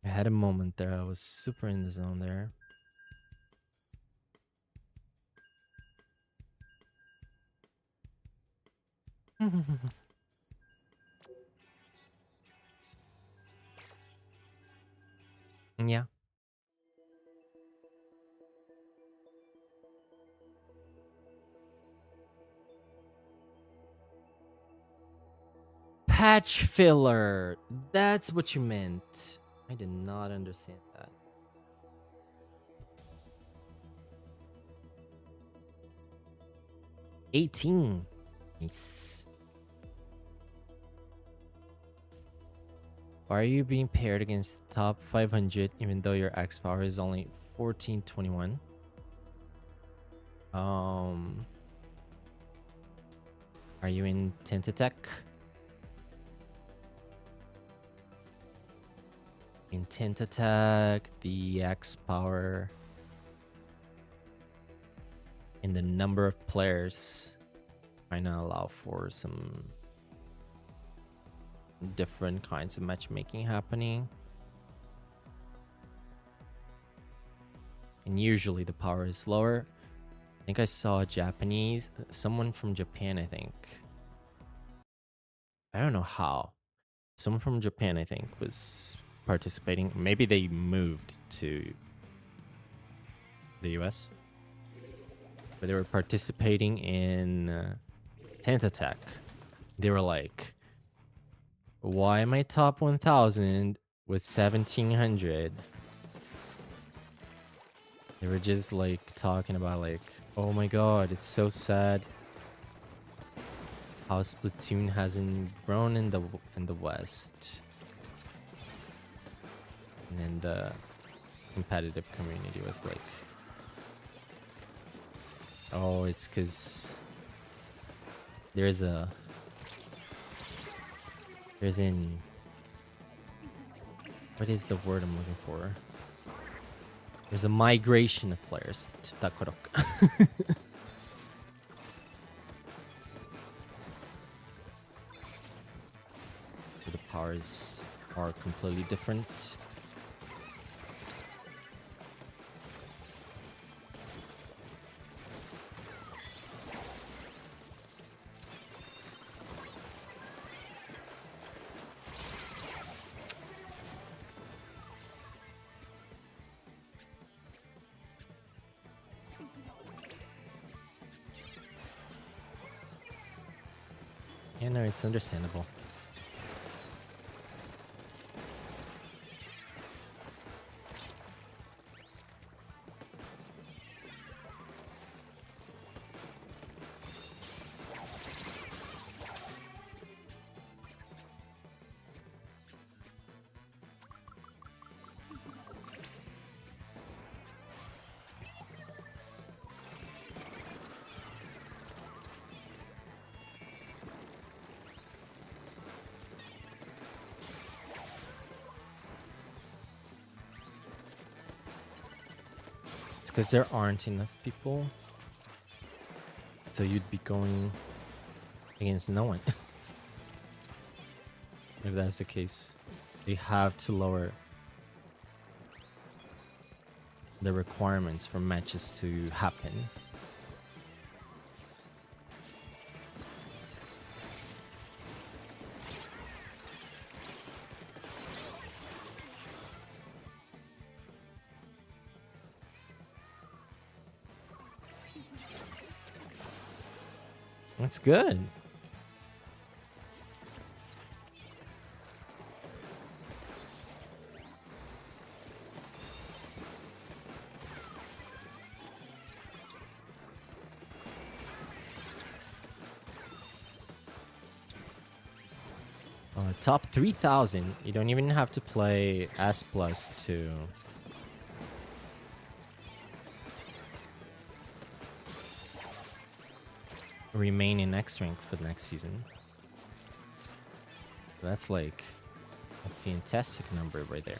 I had a moment there. I was super in the zone there. Yeah. Patch filler. That's what you meant. I did not understand that. 18. Nice. Why are you being paired against top 500 even though your X power is only 1421? Are you in Tentatek? In Tentatek, the X power and the number of players might not allow for some different kinds of matchmaking happening. And usually the power is lower. I think I saw someone from Japan, I think. I don't know how. Someone from Japan, I think, was participating. Maybe they moved to the US. But they were participating in Tentatek. They were like, why am I top 1000 with 1700? They were just like talking about like, oh my god, it's so sad how Splatoon hasn't grown in the West. And then the competitive community was like, oh, it's because there's what is the word I'm looking for? There's a migration of players to Takoroka. The powers are completely different. Yeah, no, it's understandable. It's because there aren't enough people. So you'd be going against no one. If that's the case, they have to lower the requirements for matches to happen. That's good. Top 3,000. You don't even have to play S plus to remain in X rank for the next season. That's like a fantastic number right there.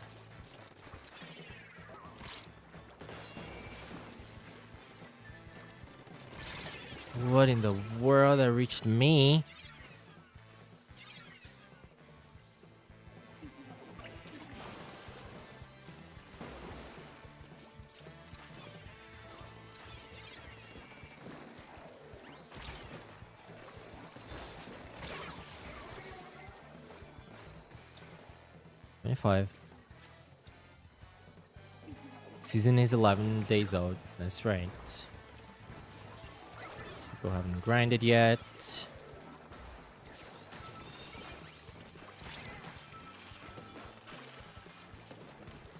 What in the world that reached me? Season is 11 days old. That's right. People haven't grinded yet.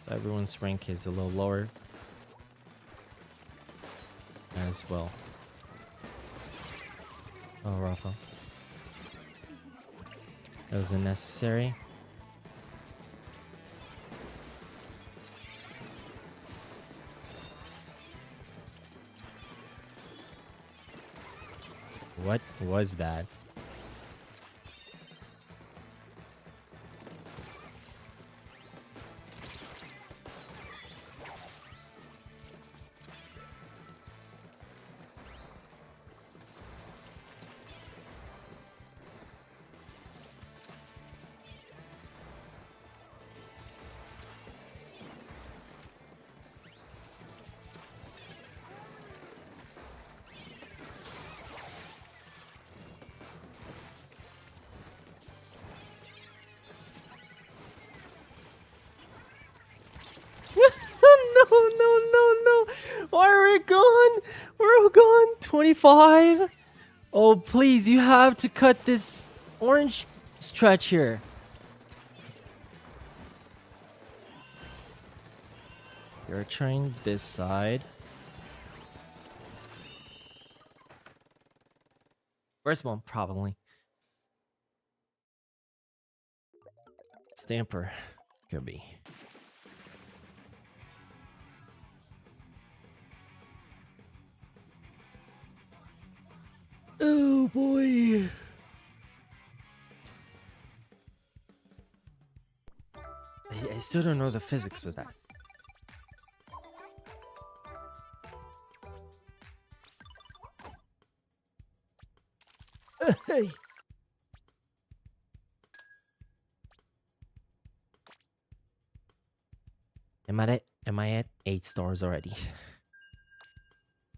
Everyone's rank is a little lower as well. Oh, Rafa. That was unnecessary. What was that? No. Why are we gone? We're all gone. 25? Oh, please, you have to cut this orange stretch here. You're trying this side. First one, probably. Stamper. Could be. Oh boy. I still don't know the physics of that. Hey. Am I at 8 stars already?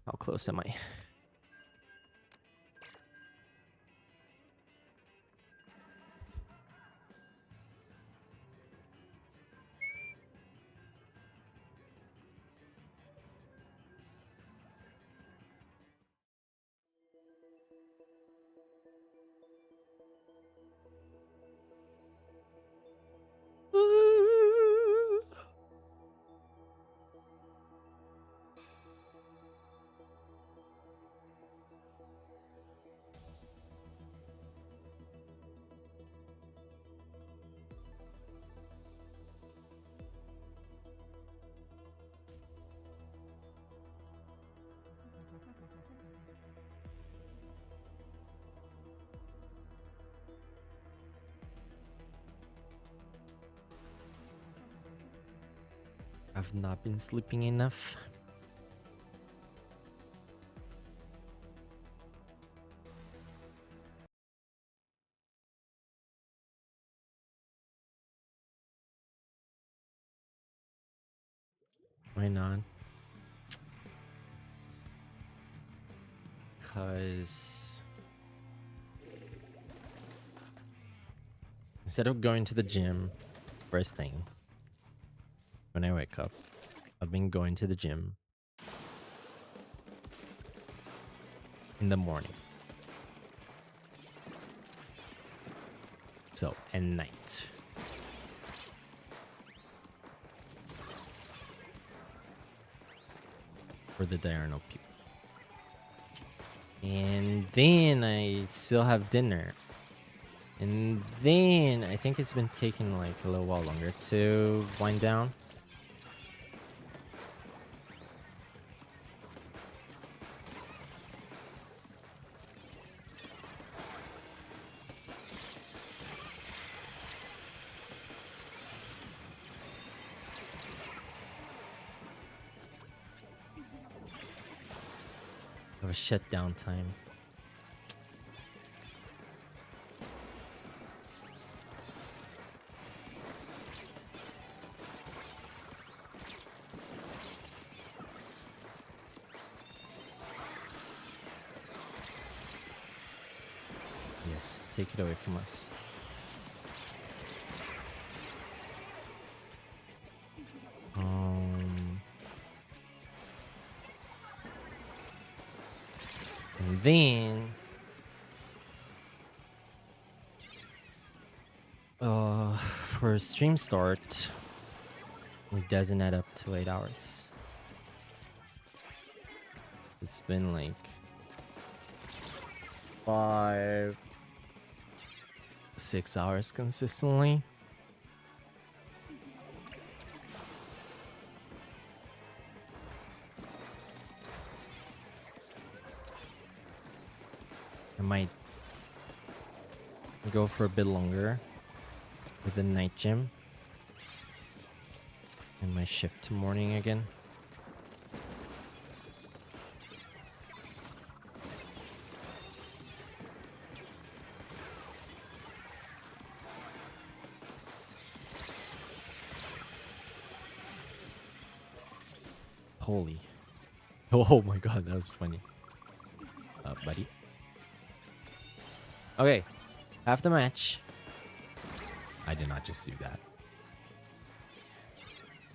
How close am I? I've not been sleeping enough. Why not? Because instead of going to the gym first thing when I wake up, I've been going to the gym in the morning. So, at night. For the diurnal people. And then I still have dinner. And then I think it's been taking like a little while longer to wind down. Have a shutdown time. Yes, take it away from us. And then for stream start, it doesn't add up to 8 hours. It's been like 5, 6 hours consistently. I might go for a bit longer with the night gym and my shift to morning again. Holy. Oh my god, that was funny. Buddy. Okay, half the match. I did not just do that.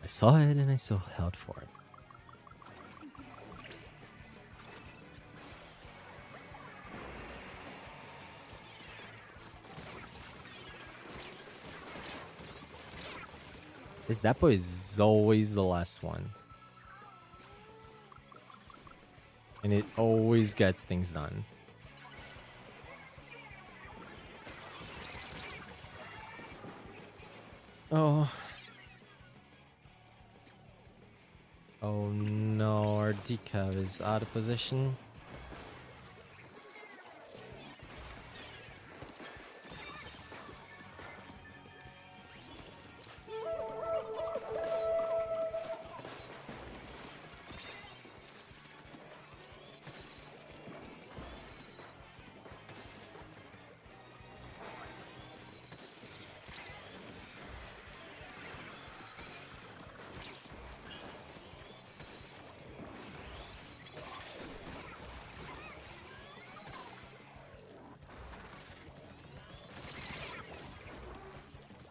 I saw it and I still held for it. That boy is always the last one. And it always gets things done. Oh. Oh no, our decav is out of position.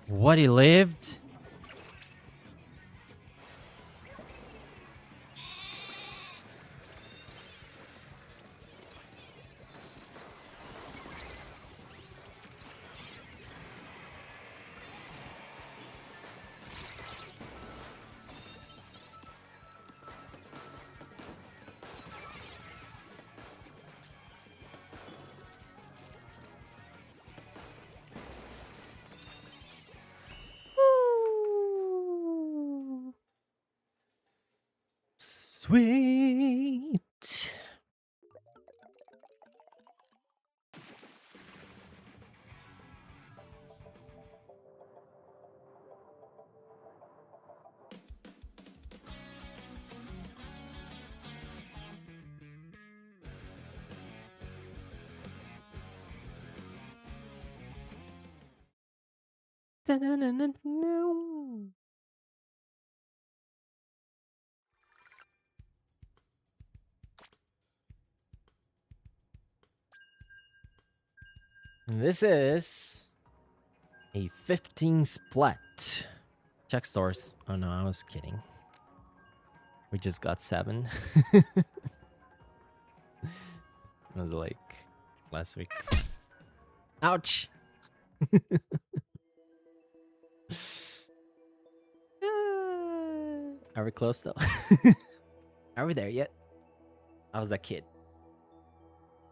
What, he lived? Sweet. This is a 15 split. Check stores. Oh no, I was kidding. We just got 7. It was like last week. Ouch! Are we close though? Are we there yet? I was that kid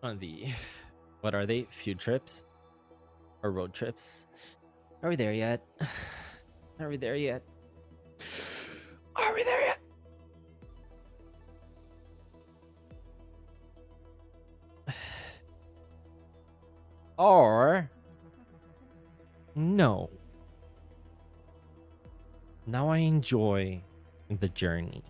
on the, what are they? Few trips or road trips? Are we there yet? Are we there yet? Are we there yet? Or no. Now I enjoy the journey.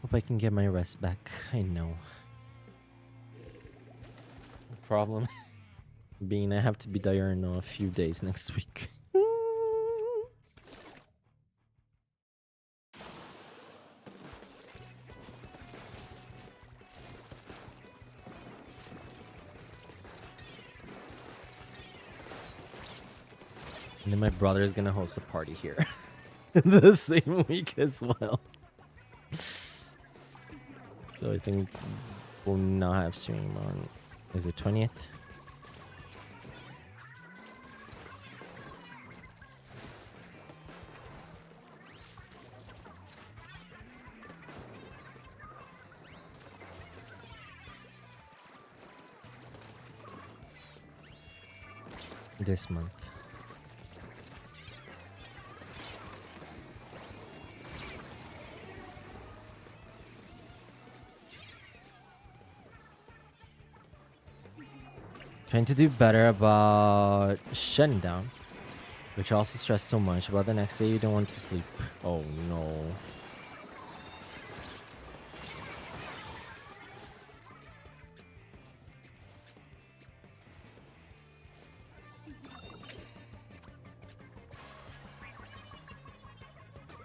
Hope I can get my rest back. I know. The problem being I have to be diurnal a few days next week. And then my brother is gonna host a party here the same week as well. So I think we'll not have stream on, is it 20th? This month. Trying to do better about shutting down, which also stress so much about the next day you don't want to sleep. Oh no.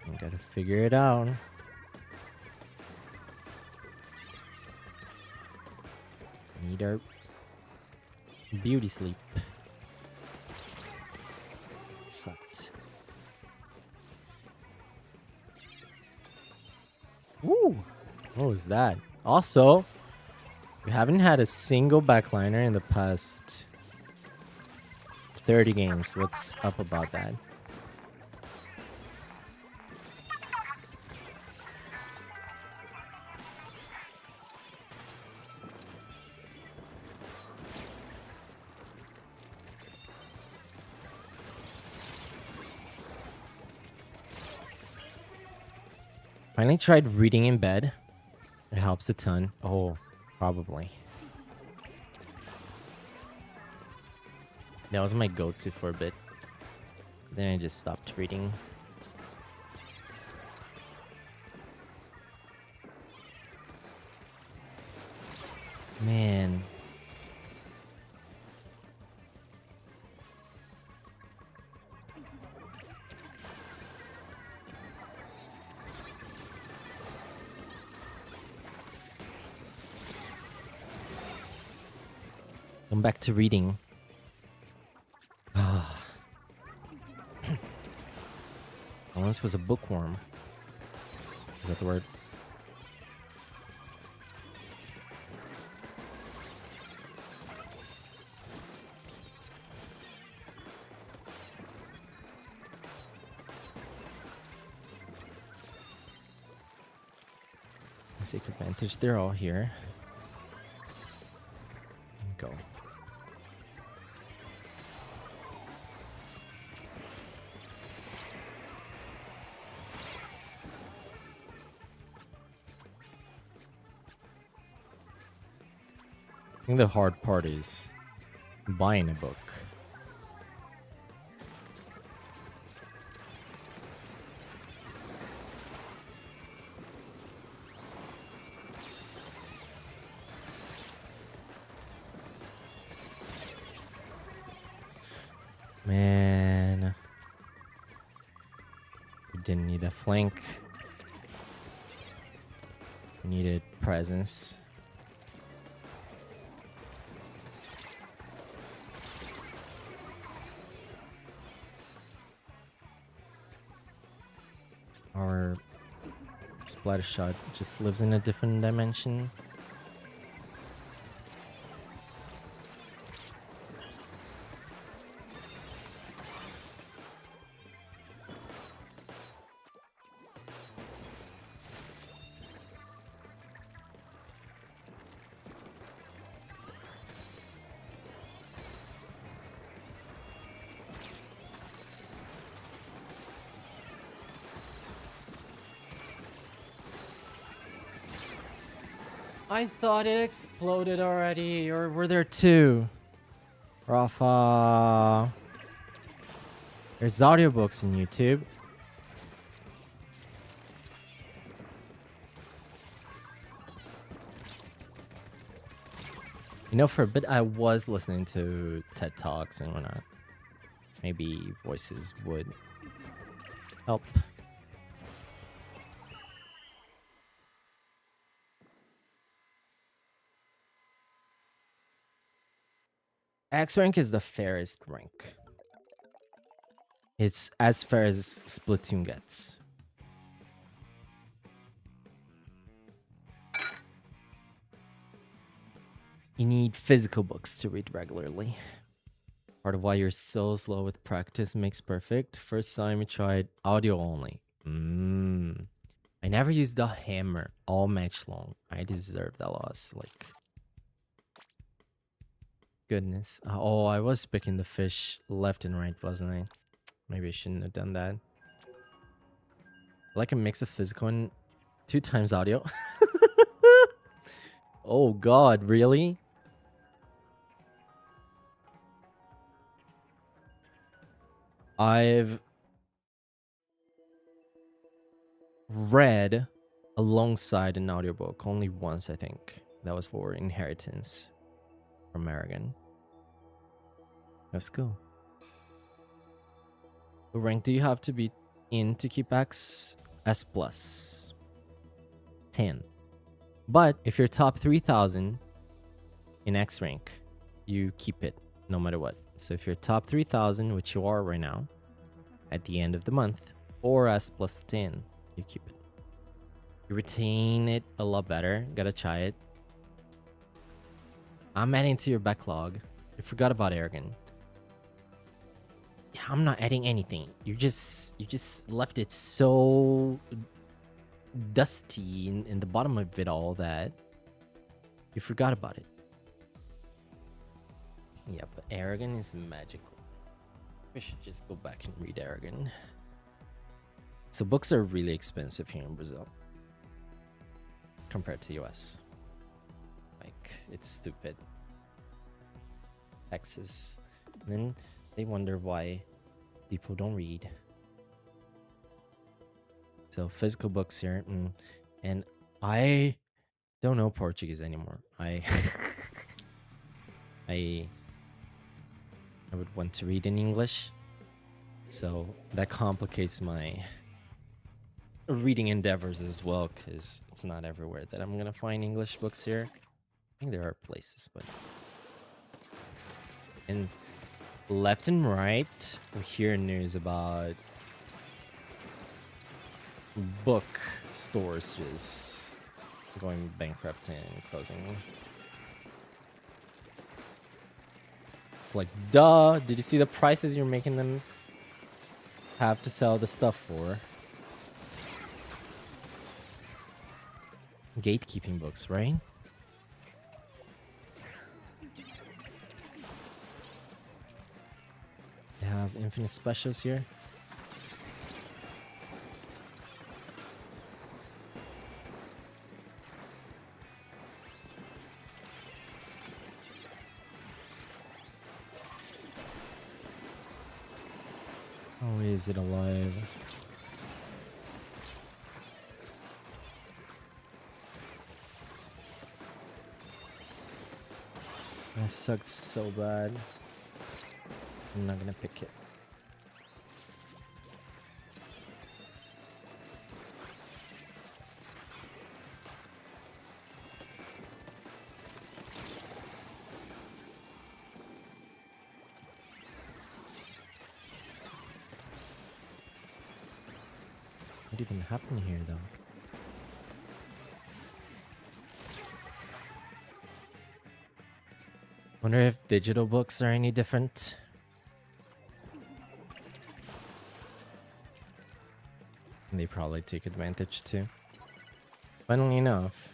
I gotta figure it out. Need our beauty sleep. Sucked. Woo! What was that? Also, we haven't had a single backliner in the past 30 games. What's up about that? Finally tried reading in bed. It helps a ton. Oh, probably. That was my go-to for a bit. Then I just stopped reading. Man. Come back to reading. Oh, this was a bookworm. Is that the word? Sacred Vantage, they're all here. Go. I think the hard part is buying a book. Man, we didn't need a flank. We needed presence. Our splatter shot just lives in a different dimension. I thought it exploded already, or were there two? Rafa. There's audiobooks in YouTube. You know, for a bit I was listening to TED Talks and whatnot. Maybe voices would help. X rank is the fairest rank. It's as fair as Splatoon gets. You need physical books to read regularly. Part of why you're so slow with practice makes perfect. First time we tried audio only. I never used the hammer all match long. I deserve that loss. Like, goodness. Oh, I was picking the fish left and right, wasn't I? Maybe I shouldn't have done that. I like a mix of physical and 2 times audio. Oh god, really? I've read alongside an audiobook only once, I think. That was for Inheritance from Aragon. Let's go. What rank do you have to be in to keep X? S plus 10. But if you're top 3000 in X rank, you keep it no matter what. So if you're top 3000, which you are right now, at the end of the month, or S plus 10, you keep it. You retain it a lot better. Gotta try it. I'm adding to your backlog. You forgot about Aragon. Yeah, I'm not adding anything. You just left it so dusty in the bottom of it all that you forgot about it. Yeah, but Aragon is magical. We should just go back and read Aragon. So books are really expensive here in Brazil compared to US. Like, it's stupid. Taxes. And then they wonder why people don't read. So physical books here. And I don't know Portuguese anymore. I would want to read in English. So that complicates my reading endeavors as well, because it's not everywhere that I'm gonna find English books here. I think there are places, but... And left and right, we hear news about book stores just going bankrupt and closing. It's like, duh, did you see the prices you're making them have to sell the stuff for? Gatekeeping books, right? They have infinite specials here. Why is it alive? That sucked so bad. I'm not gonna pick it. What even happened here, though? Wonder if digital books are any different. They probably take advantage too. Funnily enough.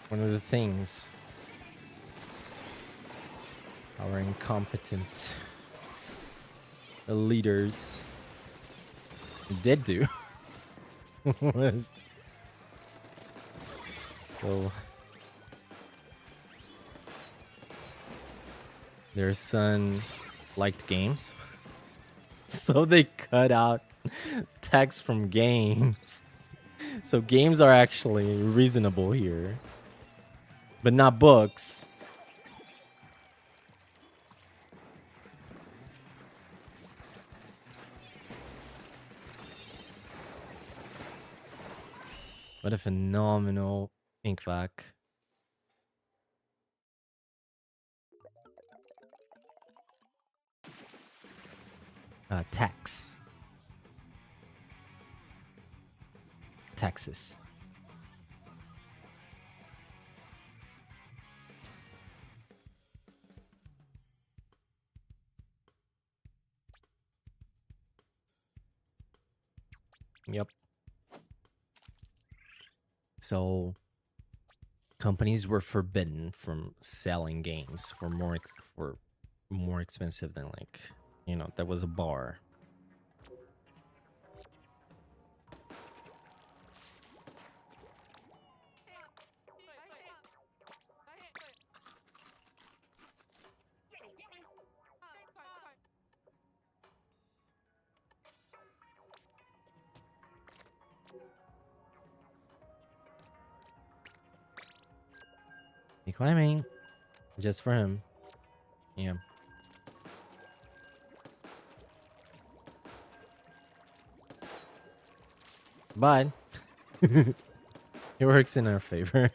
One of the things our incompetent leaders did do was well, their son liked games, so they cut out text from games. So games are actually reasonable here, but not books. What a phenomenal ink vac. Tax. Texas. Yep. So companies were forbidden from selling games for more expensive than, like, you know, there was a bar. He climbing just for him. Yeah. But it works in our favor.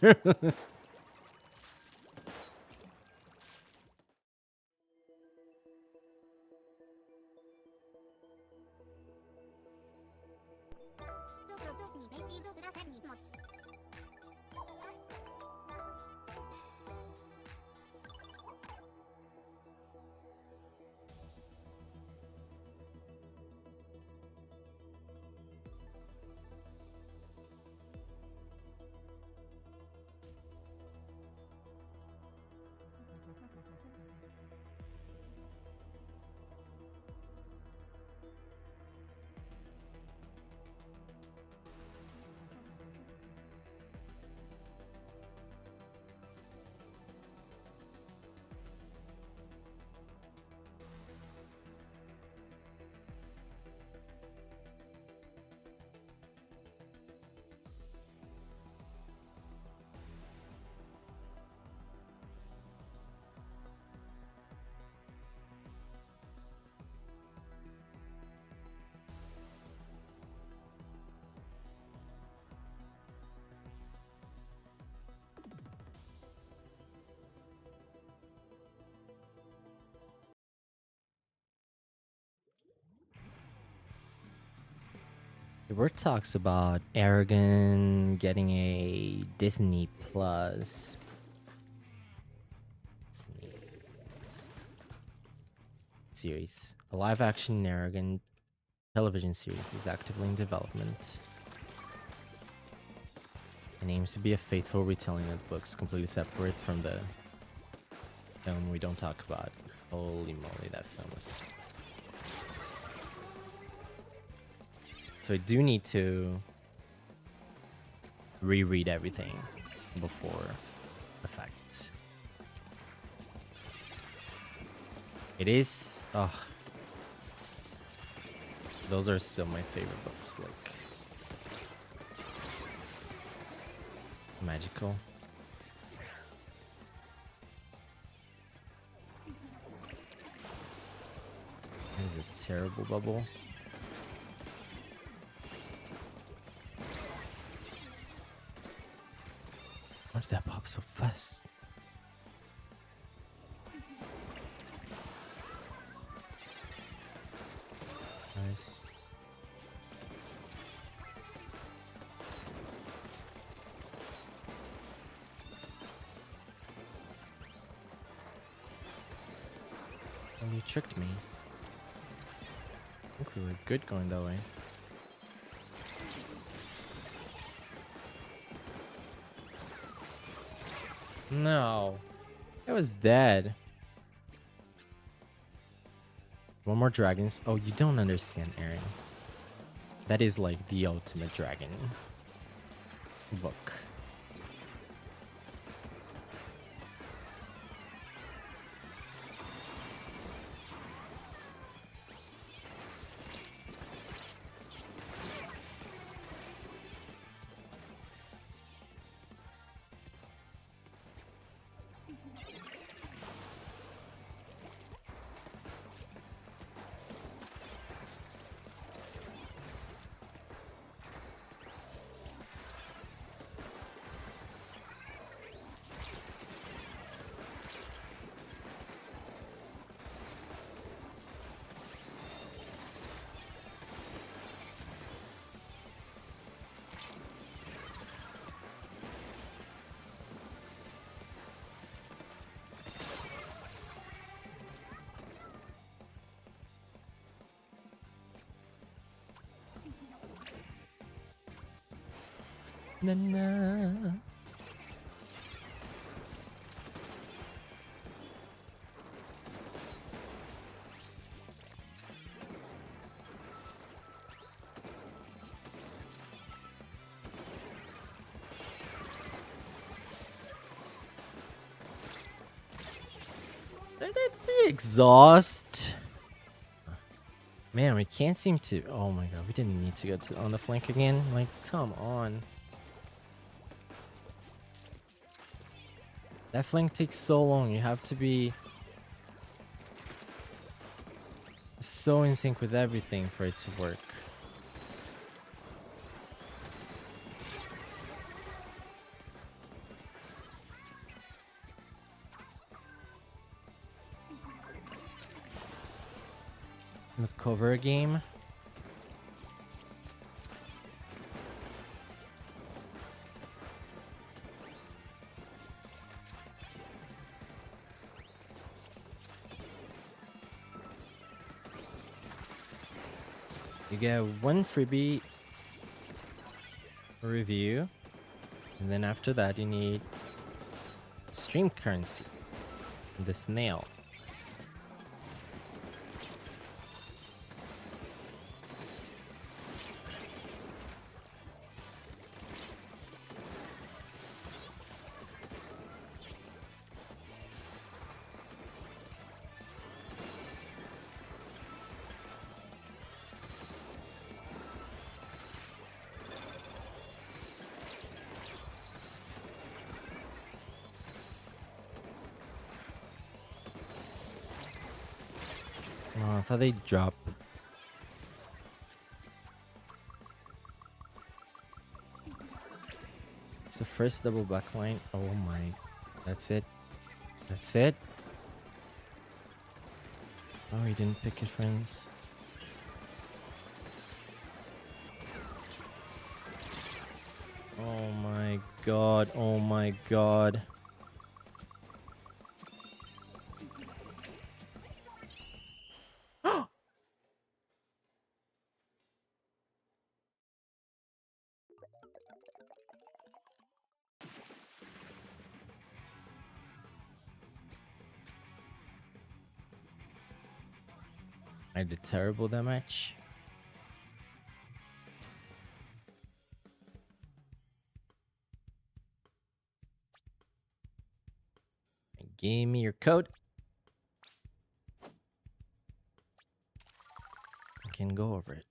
The word talks about Aragon getting a Disney Plus series. A live-action Aragon television series is actively in development and aims to be a faithful retelling of books, completely separate from the film we don't talk about. Holy moly, that film was... So I do need to reread everything before effect. It is. Oh, those are still my favorite books. Like magical. That is a terrible bubble. Why did that pop so fast? Nice. Well, you tricked me. I think we were good going that way. No. It was dead. One more dragons. Oh, you don't understand, Aaron. That is like the ultimate dragon book. Na na. That's the exhaust. Man, we can't seem to. Oh my god, we didn't need to go on the flank again. Like, come on. That flank takes so long. You have to be so in sync with everything for it to work. Cover a game. You get one freebie review, and then after that you need stream currency, the snail. Oh, I thought they'd drop. It's the first double backline. Oh my. That's it. That's it. Oh, he didn't pick it, friends. Oh my god. Oh my god. I did terrible that match. Give me your code. I can go over it.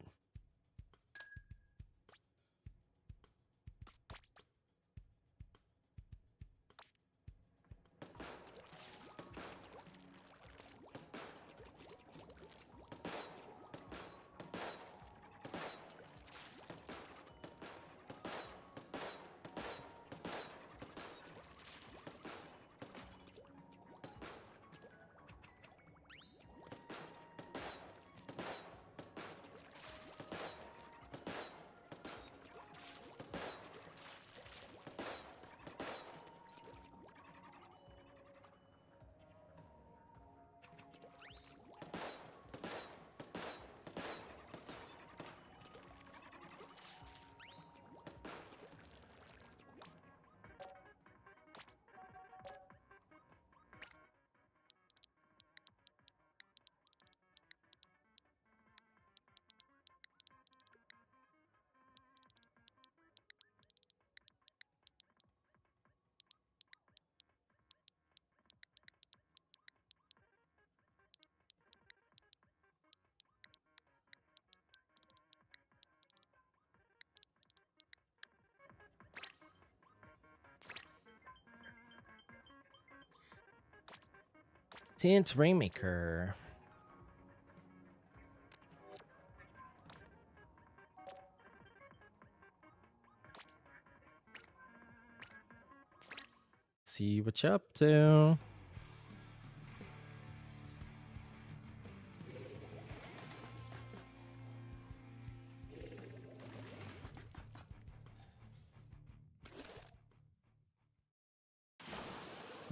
Tint Rainmaker. See what you're up to.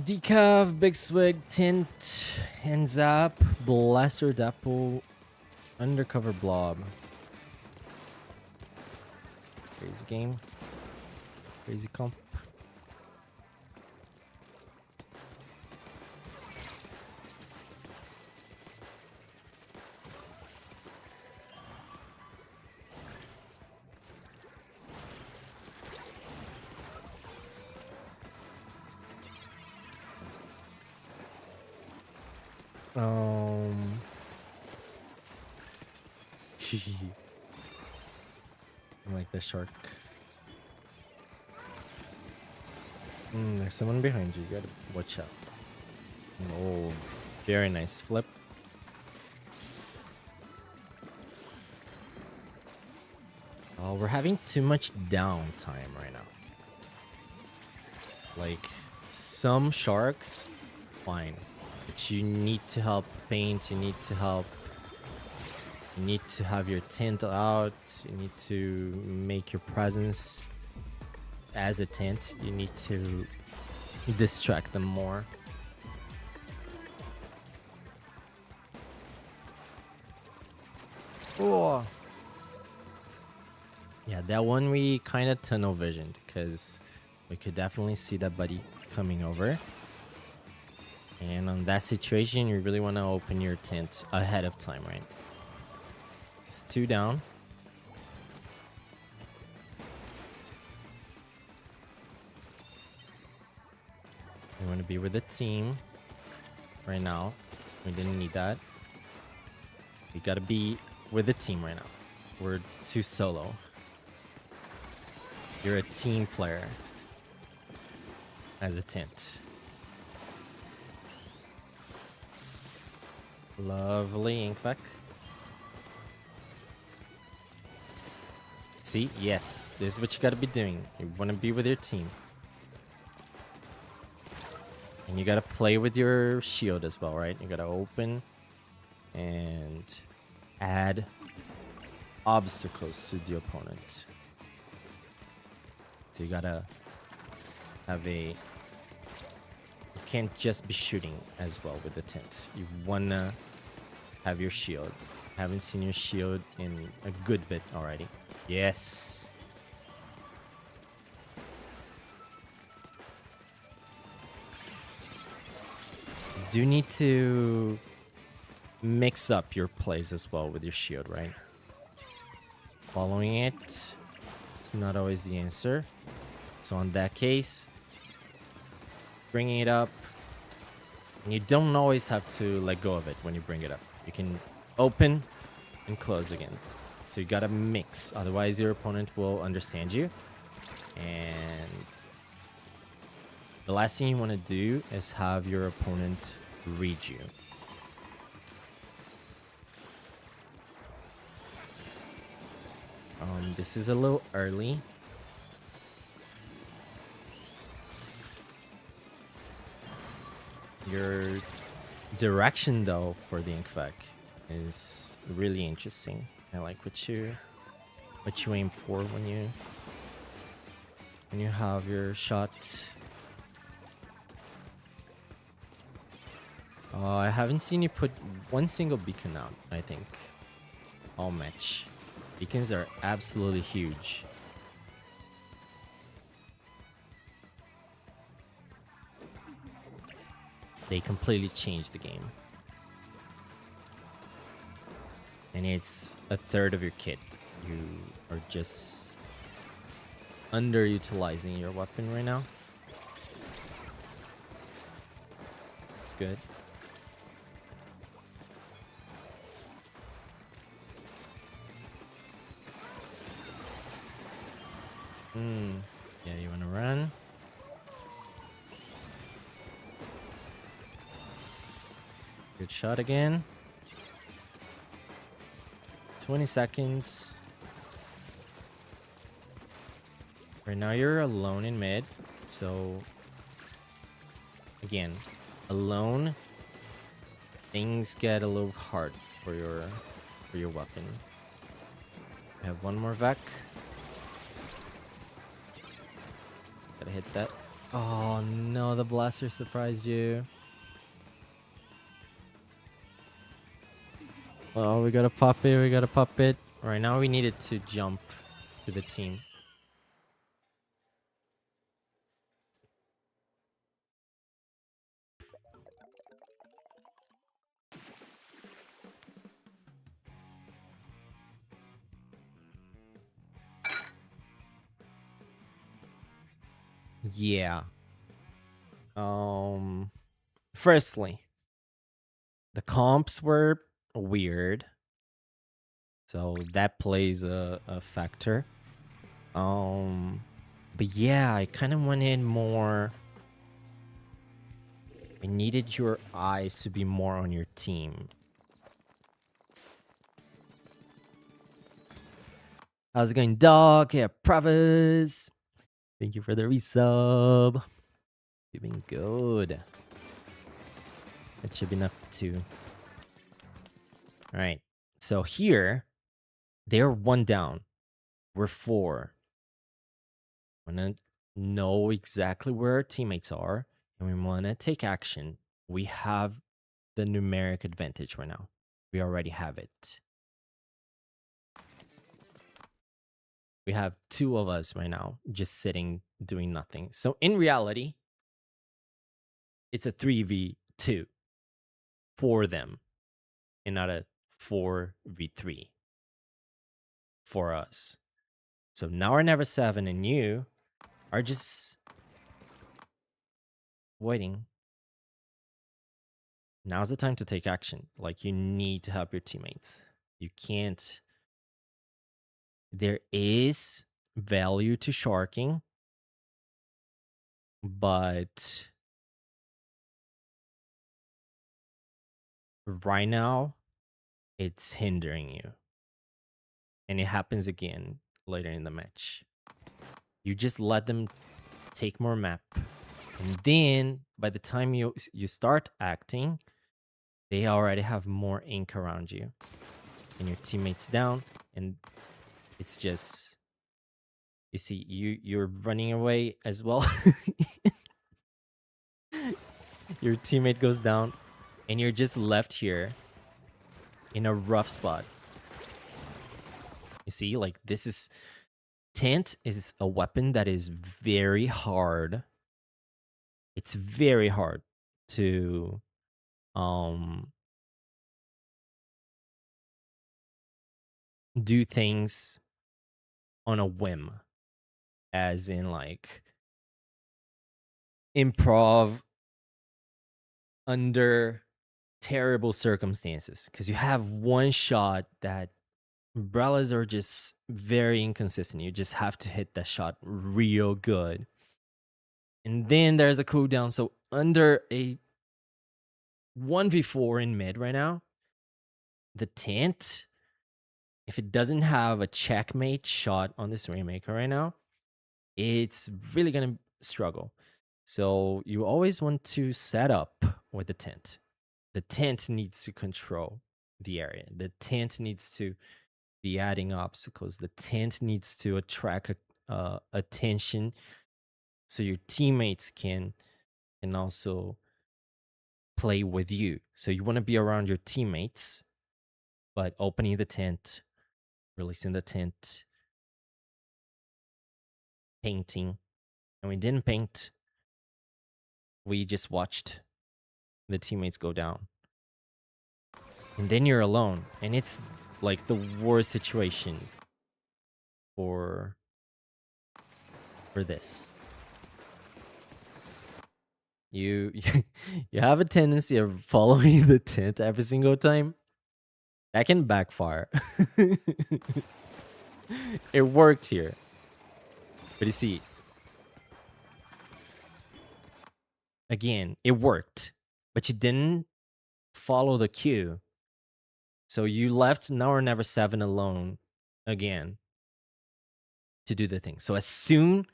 Decaf, Big Swig, Tint, and Zap, Blaster, Dapple, Undercover Blob. Crazy game. Crazy comp. I like the shark. There's someone behind you. You gotta watch out. Oh, very nice flip. Oh, we're having too much downtime right now. Like, some sharks, fine. But you need to help paint, you need to help. You need to have your tint out, you need to make your presence as a tint. You need to distract them more. Oh. Yeah, that one we kind of tunnel visioned because we could definitely see that buddy coming over. And on that situation, you really want to open your tint ahead of time, right? It's 2 down. We want to be with the team right now. We didn't need that. We got to be with the team right now. We're too solo. You're a team player as a tint. Lovely Inkback. See? Yes. This is what you gotta be doing. You wanna be with your team. And you gotta play with your shield as well, right? You gotta open and add obstacles to the opponent. So you gotta have a... You can't just be shooting as well with the tint. You wanna have your shield. Haven't seen your shield in a good bit already. Yes. You do need to mix up your plays as well with your shield, right? Following it, it's not always the answer. So in that case, bringing it up, And you don't always have to let go of it when you bring it up. You can open and close again. So you gotta mix, otherwise your opponent will understand you. And the last thing you want to do is have your opponent read you. This is a little early. Your direction, though, for the Inkvec is really interesting. I like what you aim for when you have your shot. I haven't seen you put one single beacon out, I think, all match. Beacons are absolutely huge. They completely changed the game. And it's a third of your kit. You are just underutilizing your weapon right now. It's good. Yeah, you wanna run? Good shot again. 20 seconds. Right now you're alone in mid, so again, alone, things get a little hard for your weapon. I have one more Vec. Gotta hit that. Oh no, the blaster surprised you. Oh, we gotta pop it, we gotta pop it. Right now we needed to jump to the team. Yeah. Firstly, the comps were weird, so that plays a factor. But yeah, I kind of wanted more. I needed your eyes to be more on your team. How's it going, dog? Yeah, Pravis. Thank you for the resub. You've been good. What you been up to? All right. So here, they're one down. We're four. Want to know exactly where our teammates are, and we want to take action. We have the numeric advantage right now. We already have it. We have two of us right now just sitting, doing nothing. So in reality, it's a 3v2 for them and not a 4v3 for us. So now our Never 7 and you are just waiting. Now's the time to take action. Like, you need to help your teammates. You can't. There is value to sharking, but right now it's hindering you. And it happens again later in the match. You just let them take more map. And then by the time you start acting, they already have more ink around you. And your teammates down, and it's just, you see, you're running away as well. Your teammate goes down, and you're just left here in a rough spot. You see, like, this is, Tint is a weapon that is very hard. It's very hard to do things on a whim, as in like improv under terrible circumstances because you have one shot that umbrellas are just very inconsistent. You just have to hit that shot real good. And then there's a cooldown. So under a 1v4 in mid right now, the tent, if it doesn't have a checkmate shot on this Rainmaker right now, it's really going to struggle. So you always want to set up with the tent. The tent needs to control the area. The tent needs to be adding obstacles. The tent needs to attract attention so your teammates can also play with you. So you want to be around your teammates, but opening the tent, releasing the tent, painting. And we didn't paint. We just watched the teammates go down. And then you're alone. And it's like the worst situation for this. You you have a tendency of following the tent every single time. That can backfire. It worked here. But you see, again, it worked. But you didn't follow the cue. So you left Now or Never 7 alone again to do the thing. So as soon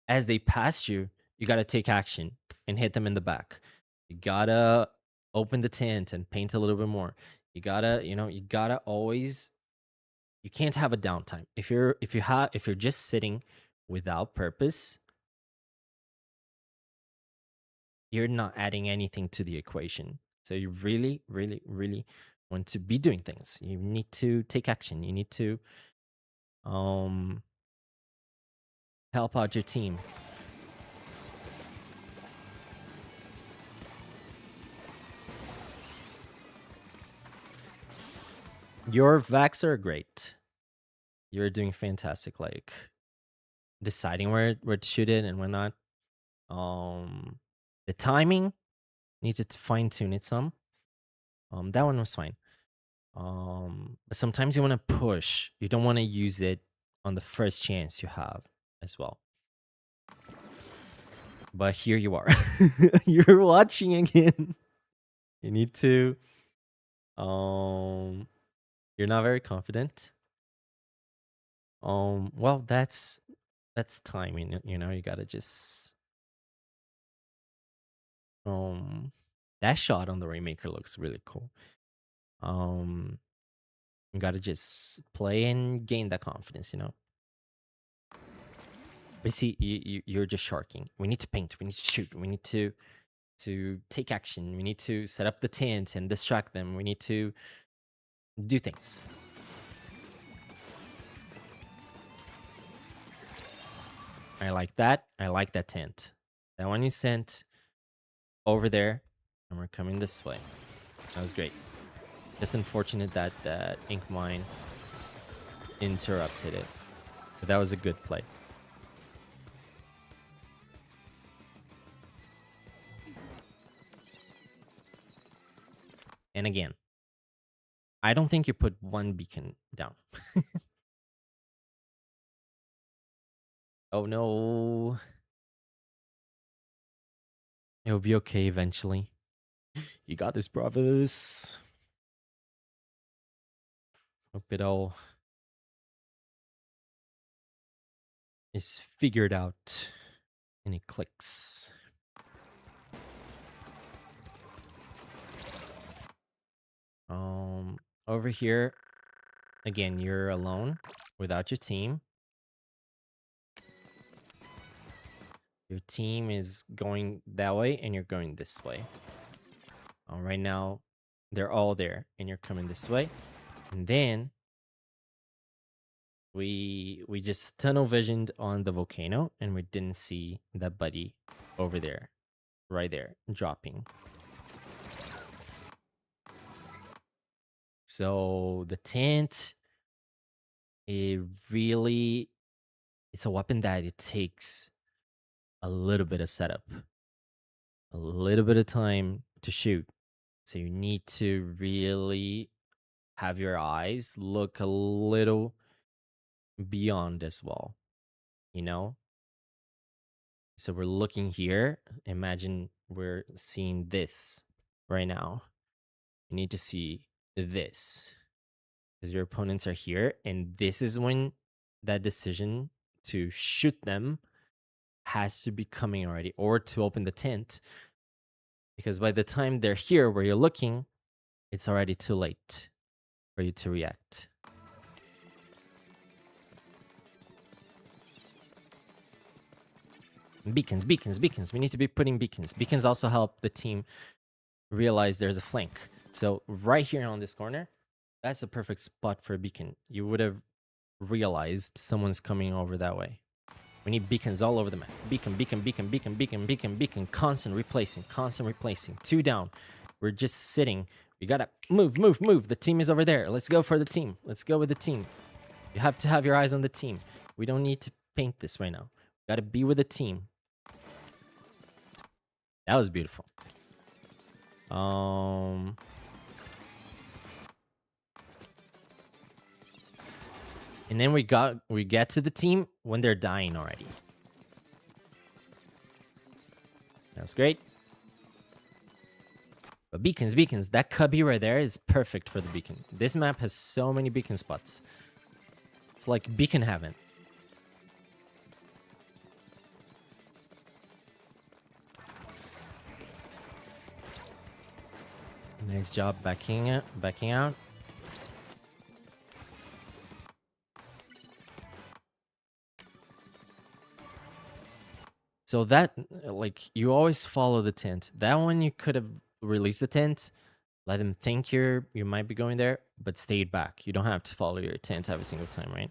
as they passed you, you got to take action and hit them in the back. You got to open the tent and paint a little bit more. You got to, you got to always, you can't have a downtime. If you're just sitting without purpose, you're not adding anything to the equation. So you really, really, really want to be doing things. You need to take action. You need to help out your team. Your vacs are great. You're doing fantastic, like deciding where to shoot it and whatnot. The timing needs to fine tune it some. That one was fine. But sometimes you want to push. You don't want to use it on the first chance you have as well. But here you are. You're watching again. You need to. You're not very confident. Well, that's timing. You gotta just. That shot on the Rainmaker looks really cool. You gotta just play and gain that confidence. But see, you're just sharking. We need to paint. We need to shoot. We need to take action. We need to set up the tent and distract them. We need to do things. I like that. I like that tent. That one you sent over there, and we're coming this way. That was great. It's unfortunate that that ink mine interrupted it, but that was a good play. And again, I don't think you put one beacon down. Oh no. It'll be okay eventually. You got this, brothers. Hope it all is figured out and it clicks. Over here, again, you're alone without your team. Your team is going that way and you're going this way. Right now, they're all there and you're coming this way. And then we just tunnel visioned on the volcano and we didn't see that buddy over there, right there, dropping. So the tent, it's a weapon that it takes a little bit of setup, a little bit of time to shoot. So you need to really have your eyes look a little beyond as well, you know? So we're looking here. Imagine we're seeing this right now. You need to see this because your opponents are here. And this is when that decision to shoot them has to be coming already, or to open the tent. Because by the time they're here where you're looking, it's already too late for you to react. Beacons, beacons, beacons. We need to be putting beacons. Beacons also help the team realize there's a flank. So right here on this corner, that's a perfect spot for a beacon. You would have realized someone's coming over that way. We need beacons all over the map. Beacon, beacon, beacon, beacon, beacon, beacon, beacon. Constant replacing, constant replacing. 2 down. We're just sitting. We gotta move, move, move. The team is over there. Let's go for the team. Let's go with the team. You have to have your eyes on the team. We don't need to paint this right now. We gotta be with the team. That was beautiful. And then we get to the team when they're dying already. That's great. But beacons, beacons. That cubby right there is perfect for the beacon. This map has so many beacon spots. It's like beacon heaven. Nice job backing out. So that, like, you always follow the tent. That one you could have released the tent, let them think you might be going there, but stayed back. You don't have to follow your tent every single time, right?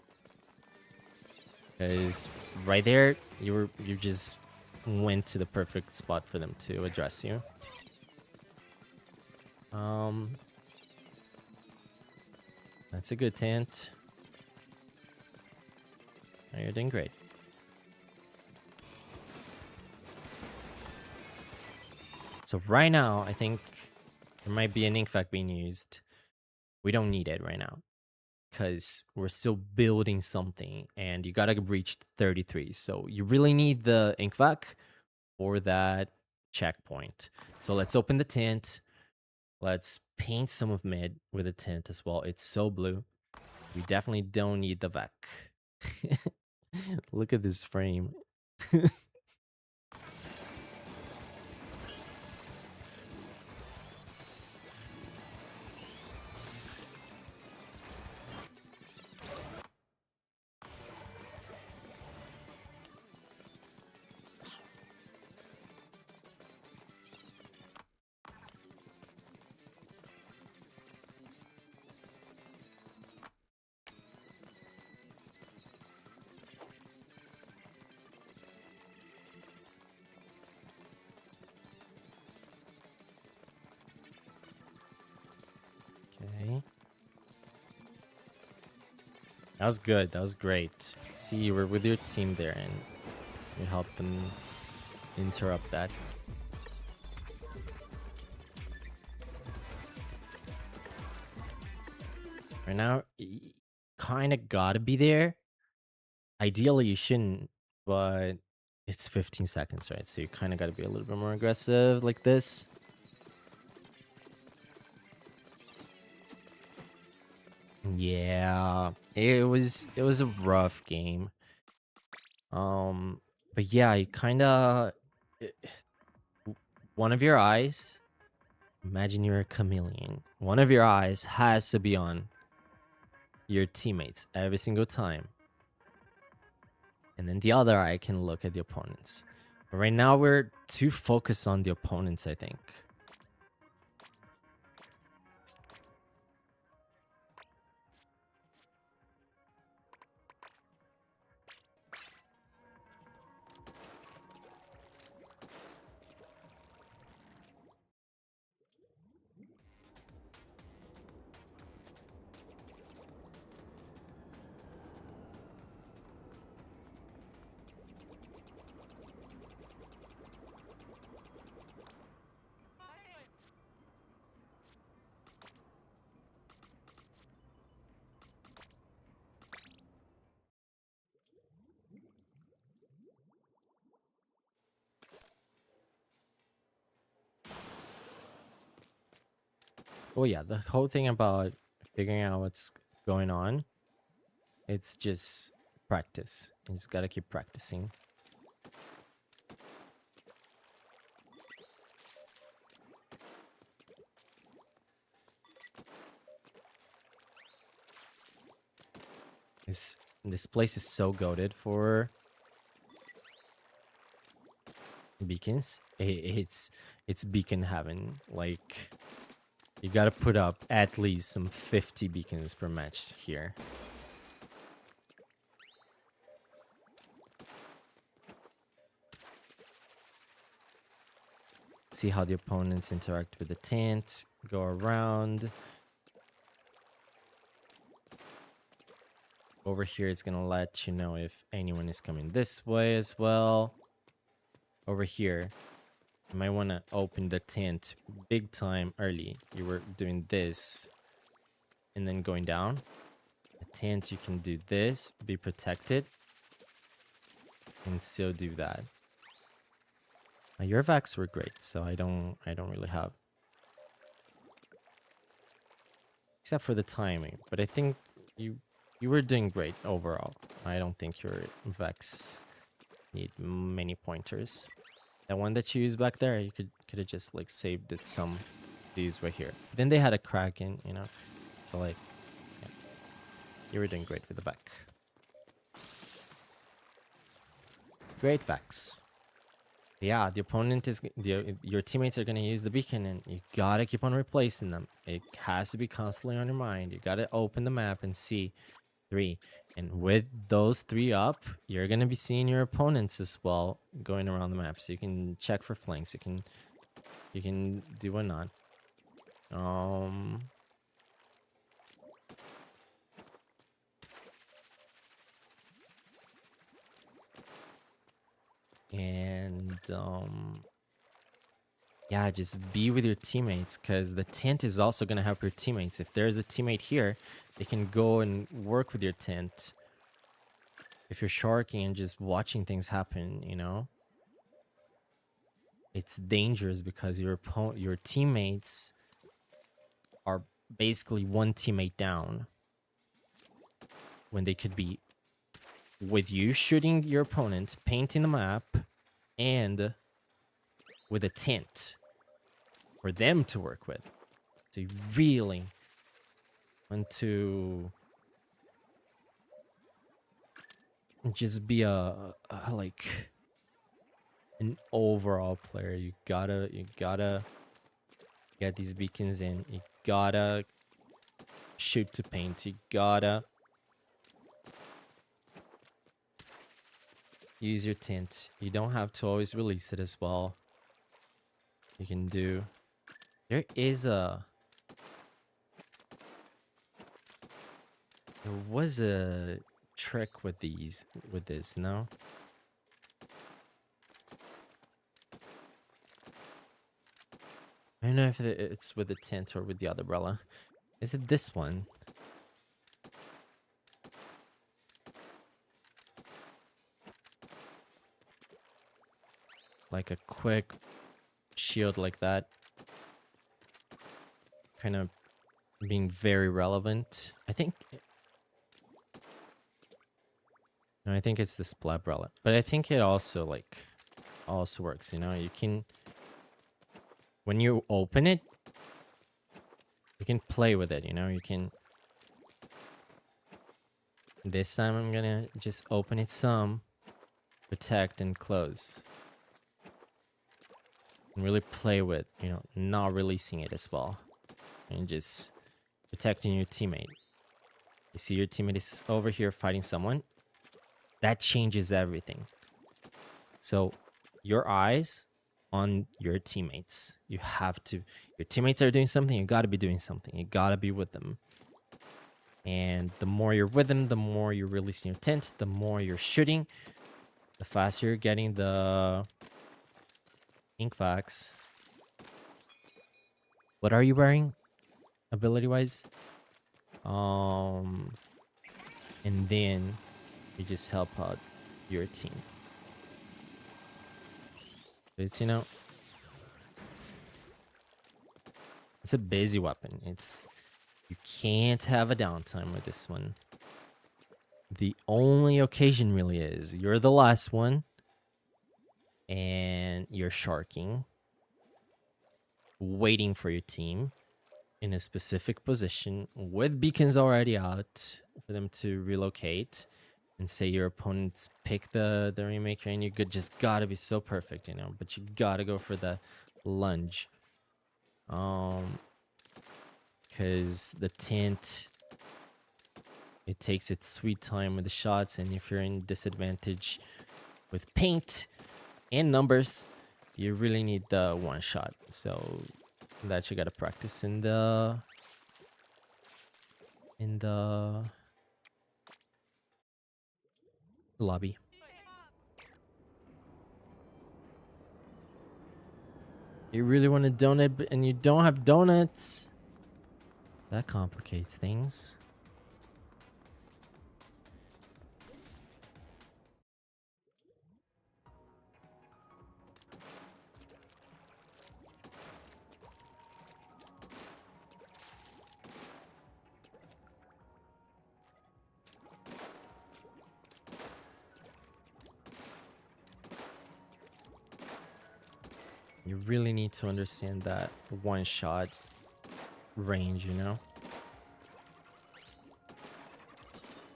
Because right there, you just went to the perfect spot for them to address you. That's a good tent. Oh, you're doing great. So right now, I think there might be an ink vac being used. We don't need it right now because we're still building something, and you gotta reach 33. So you really need the ink vac for that checkpoint. So let's open the tent. Let's paint some of mid with a tint as well. It's so blue. We definitely don't need the vac. Look at this frame. Okay. That was good. That was great. See, you were with your team there and you helped them interrupt that. Right now, you kind of gotta be there. Ideally, you shouldn't, but it's 15 seconds, right? So you kind of gotta be a little bit more aggressive like this. Yeah, it was a rough game. But yeah, you kind of one of your eyes. Imagine you're a chameleon. One of your eyes has to be on your teammates every single time, and then the other eye can look at the opponents. But right now, we're too focused on the opponents, I think. Oh yeah, the whole thing about figuring out what's going on, it's just practice. You just gotta keep practicing. This place is so goated for beacons. It's beacon heaven. Like, you gotta put up at least some 50 beacons per match here. See how the opponents interact with the tent, go around. Over here, it's gonna let you know if anyone is coming this way as well. Over here, you might want to open the tent big time early. You were doing this and then going down. The tent, you can do this, be protected, and still do that. Your vacs were great, so I don't really have, except for the timing. But I think you were doing great overall. I don't think your vacs need many pointers. That one that you used back there, you could have just like saved it some to use right here. Then they had a crack in, you know. So like, yeah, you were doing great with the vac. Great vacs. Yeah, the opponent is your teammates are gonna use the beacon, and you gotta keep on replacing them. It has to be constantly on your mind. You gotta open the map and see 3, and with those 3 up, you're gonna be seeing your opponents as well going around the map, so you can check for flanks. You can do whatnot. And yeah, just be with your teammates, because the tent is also going to help your teammates. If there's a teammate here, they can go and work with your tent. If you're sharking and just watching things happen, you know, it's dangerous because your teammates are basically one teammate down when they could be with you shooting your opponent, painting the map, and with a tent for them to work with. So you really want to just be a like an overall player. You gotta get these beacons in. You gotta shoot to paint. You gotta use your tint. You don't have to always release it as well. You can do. There was a trick with this, no? I don't know if it's with the tent or with the other umbrella. Is it this one? Like a quick shield like that. Kind of being very relevant. I think... No, I think it's the splat umbrella. But I think it also, like, also works, you know? You can... When you open it, you can play with it, you know? You can... This time I'm gonna just open it some, protect, and close. And really play with, you know, not releasing it as well. And just protecting your teammate. You see your teammate is over here fighting someone. That changes everything. So your eyes on your teammates. You have to, your teammates are doing something, you gotta be doing something. You gotta be with them. And the more you're with them, the more you're releasing your tent, the more you're shooting, the faster you're getting the ink vacs. What are you wearing, ability-wise? And then you just help out your team. It's, you know, It's a busy weapon. You can't have a downtime with this one. The only occasion really is you're the last one and you're sharking, waiting for your team in a specific position with beacons already out for them to relocate, and say your opponents pick the Rainmaker and you just gotta be so perfect, you know, but you gotta go for the lunge. Because the tint, it takes its sweet time with the shots, and if you're in disadvantage with paint and numbers, you really need the one shot. So that you gotta practice in the lobby. You really want to donate and you don't have donuts. That complicates things. You really need to understand that one shot range, you know?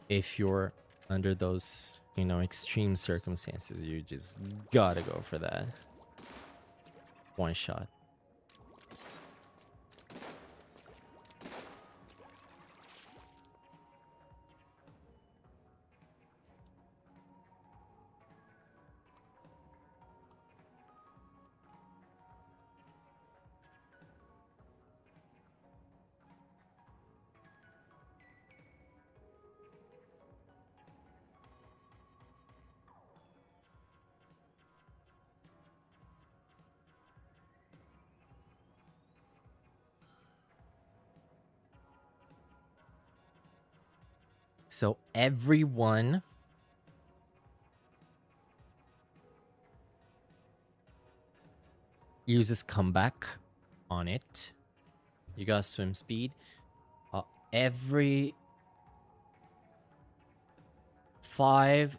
If you're under those, you know, extreme circumstances, you just gotta go for that one shot. So everyone uses comeback on it. You got swim speed. Every 5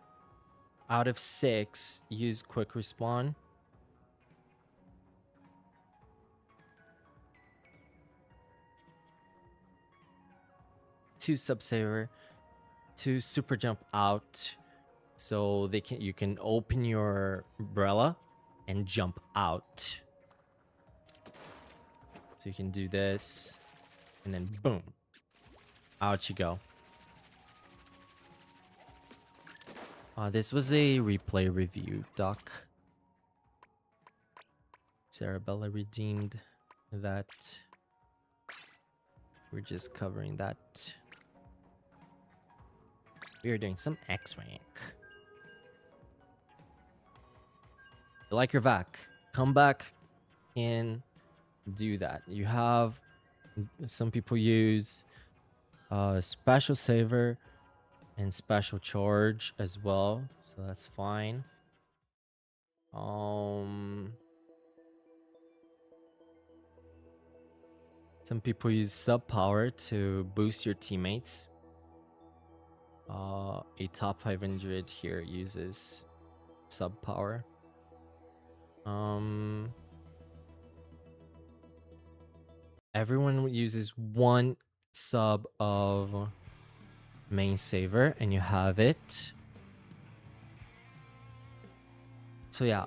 out of 6 use quick respawn. Two subsaver, 2 super jump out, so you can open your umbrella and jump out. So you can do this, and then boom, out you go. This was a replay review, Doc. Sarabella redeemed that. We're just covering that. We are doing some X rank. You like your vac? Come back and do that. You have some people use special saver and special charge as well, so that's fine. Some people use sub power to boost your teammates. A top 500 here uses sub power. Everyone uses one sub of main saver, and you have it. So yeah.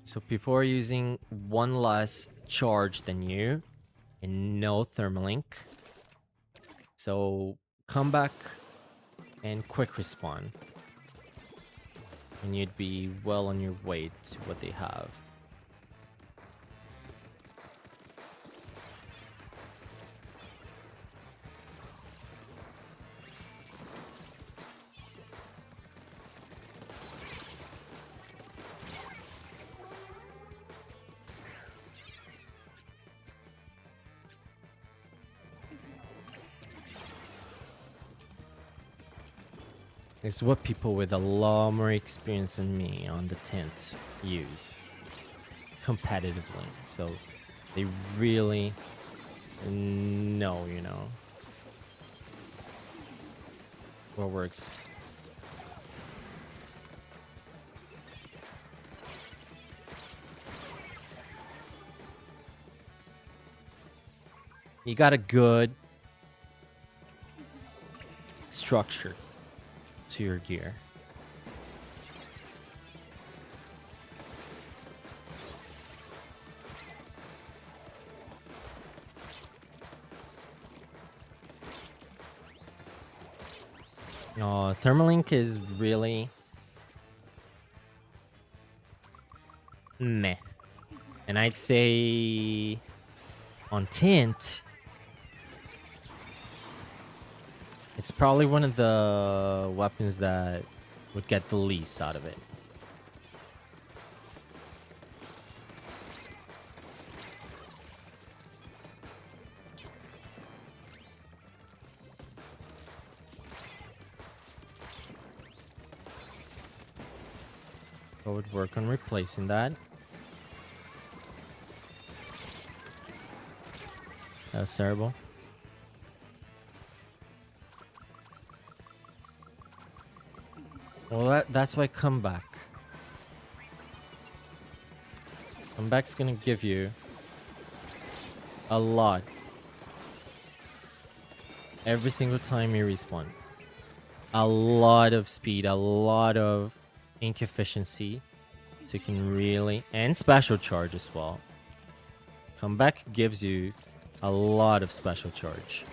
So people are using one less charge than you and no thermalink. So come back and quick respawn, and you'd be well on your way to what they have. It's what people with a lot more experience than me on the tent use competitively. So They really know, you know, what works. You got a good structure to your gear. Thermalink is really meh. And I'd say on tint, it's probably one of the weapons that would get the least out of it. I would work on replacing that. That's terrible. Well, that's why comeback. Comeback's gonna give you a lot every single time you respawn. A lot of speed, a lot of ink efficiency, so you can really, and special charge as well. Comeback gives you a lot of special charge.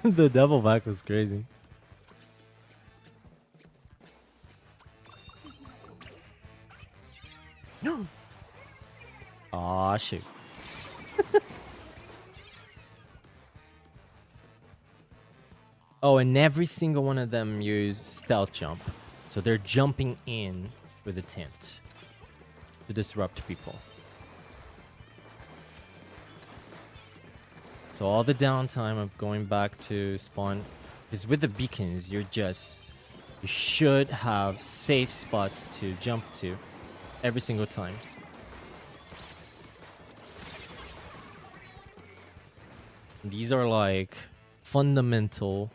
The double back was crazy. No. Aw, shoot. Oh, and every single one of them use stealth jump. So they're jumping in with a tint to disrupt people. So all the downtime of going back to spawn is with the beacons. You should have safe spots to jump to every single time. These are like fundamental.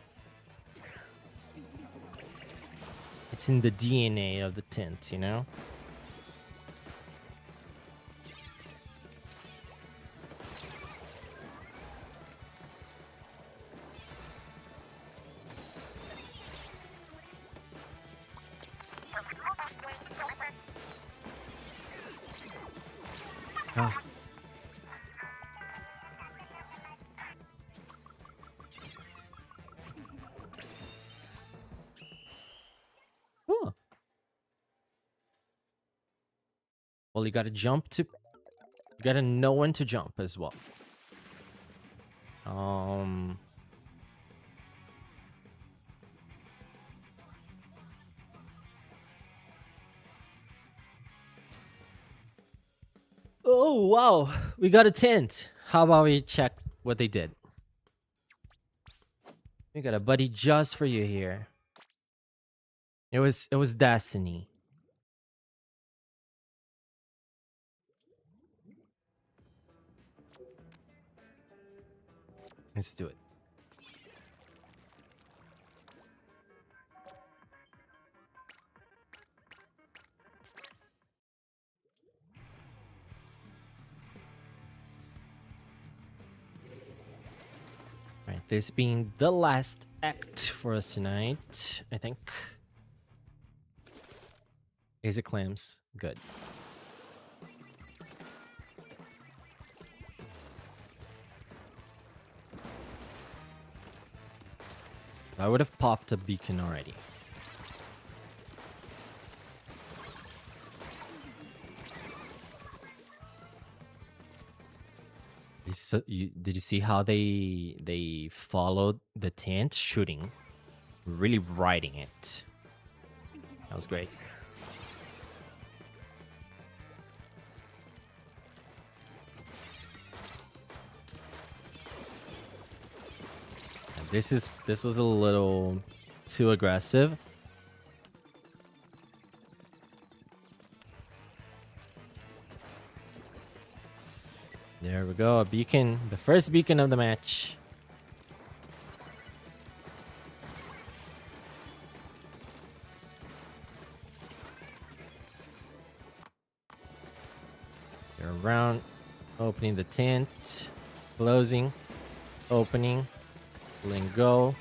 It's in the DNA of the tint, you know? Ah. Oh. Well, you gotta jump to... You gotta know when to jump as well. Oh, wow. We got a tint. How about we check what they did? We got a buddy just for you here. It was Destiny. Let's do it. Right, this being the last act for us tonight, I think. Is it clams? Good. I would have popped a beacon already. Did you see how they followed the tent shooting, really riding it? That was great. And this was a little too aggressive. There we go, a beacon, the first beacon of the match. They're around, opening the tent, closing, opening, letting go.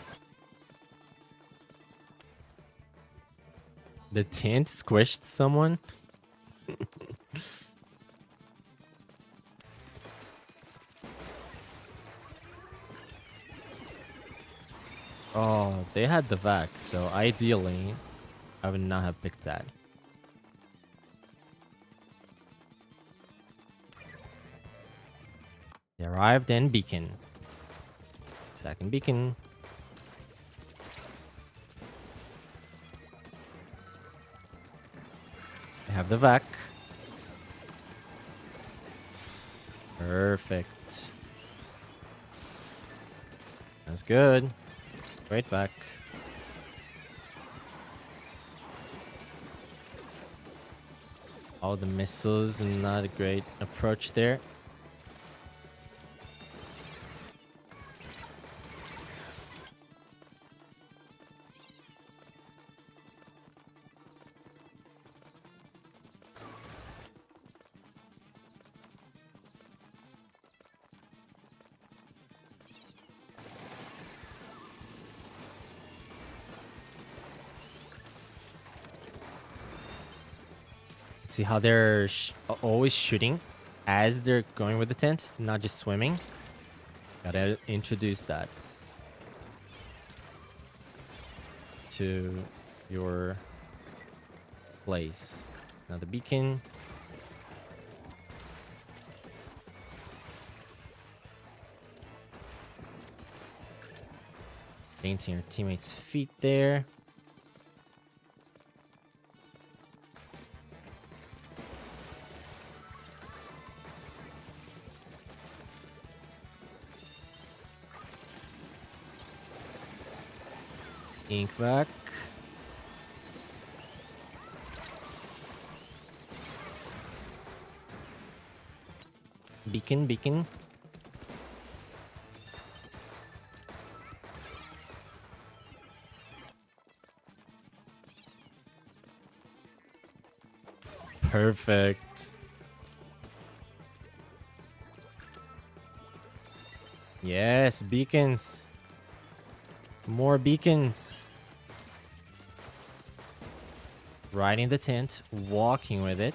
The tent squished someone. Oh, they had the vac, so ideally, I would not have picked that. They arrived and beacon. Second beacon. They have the vac. Perfect. That's good. Great vac. All the missiles, not a great approach there. See how they're always shooting as they're going with the tent, not just swimming. Gotta introduce that to your place. Now the beacon. Painting your teammates' feet there. Ink back. Beacon, beacon. Perfect. Yes, beacons. More beacons. Riding the tent, walking with it,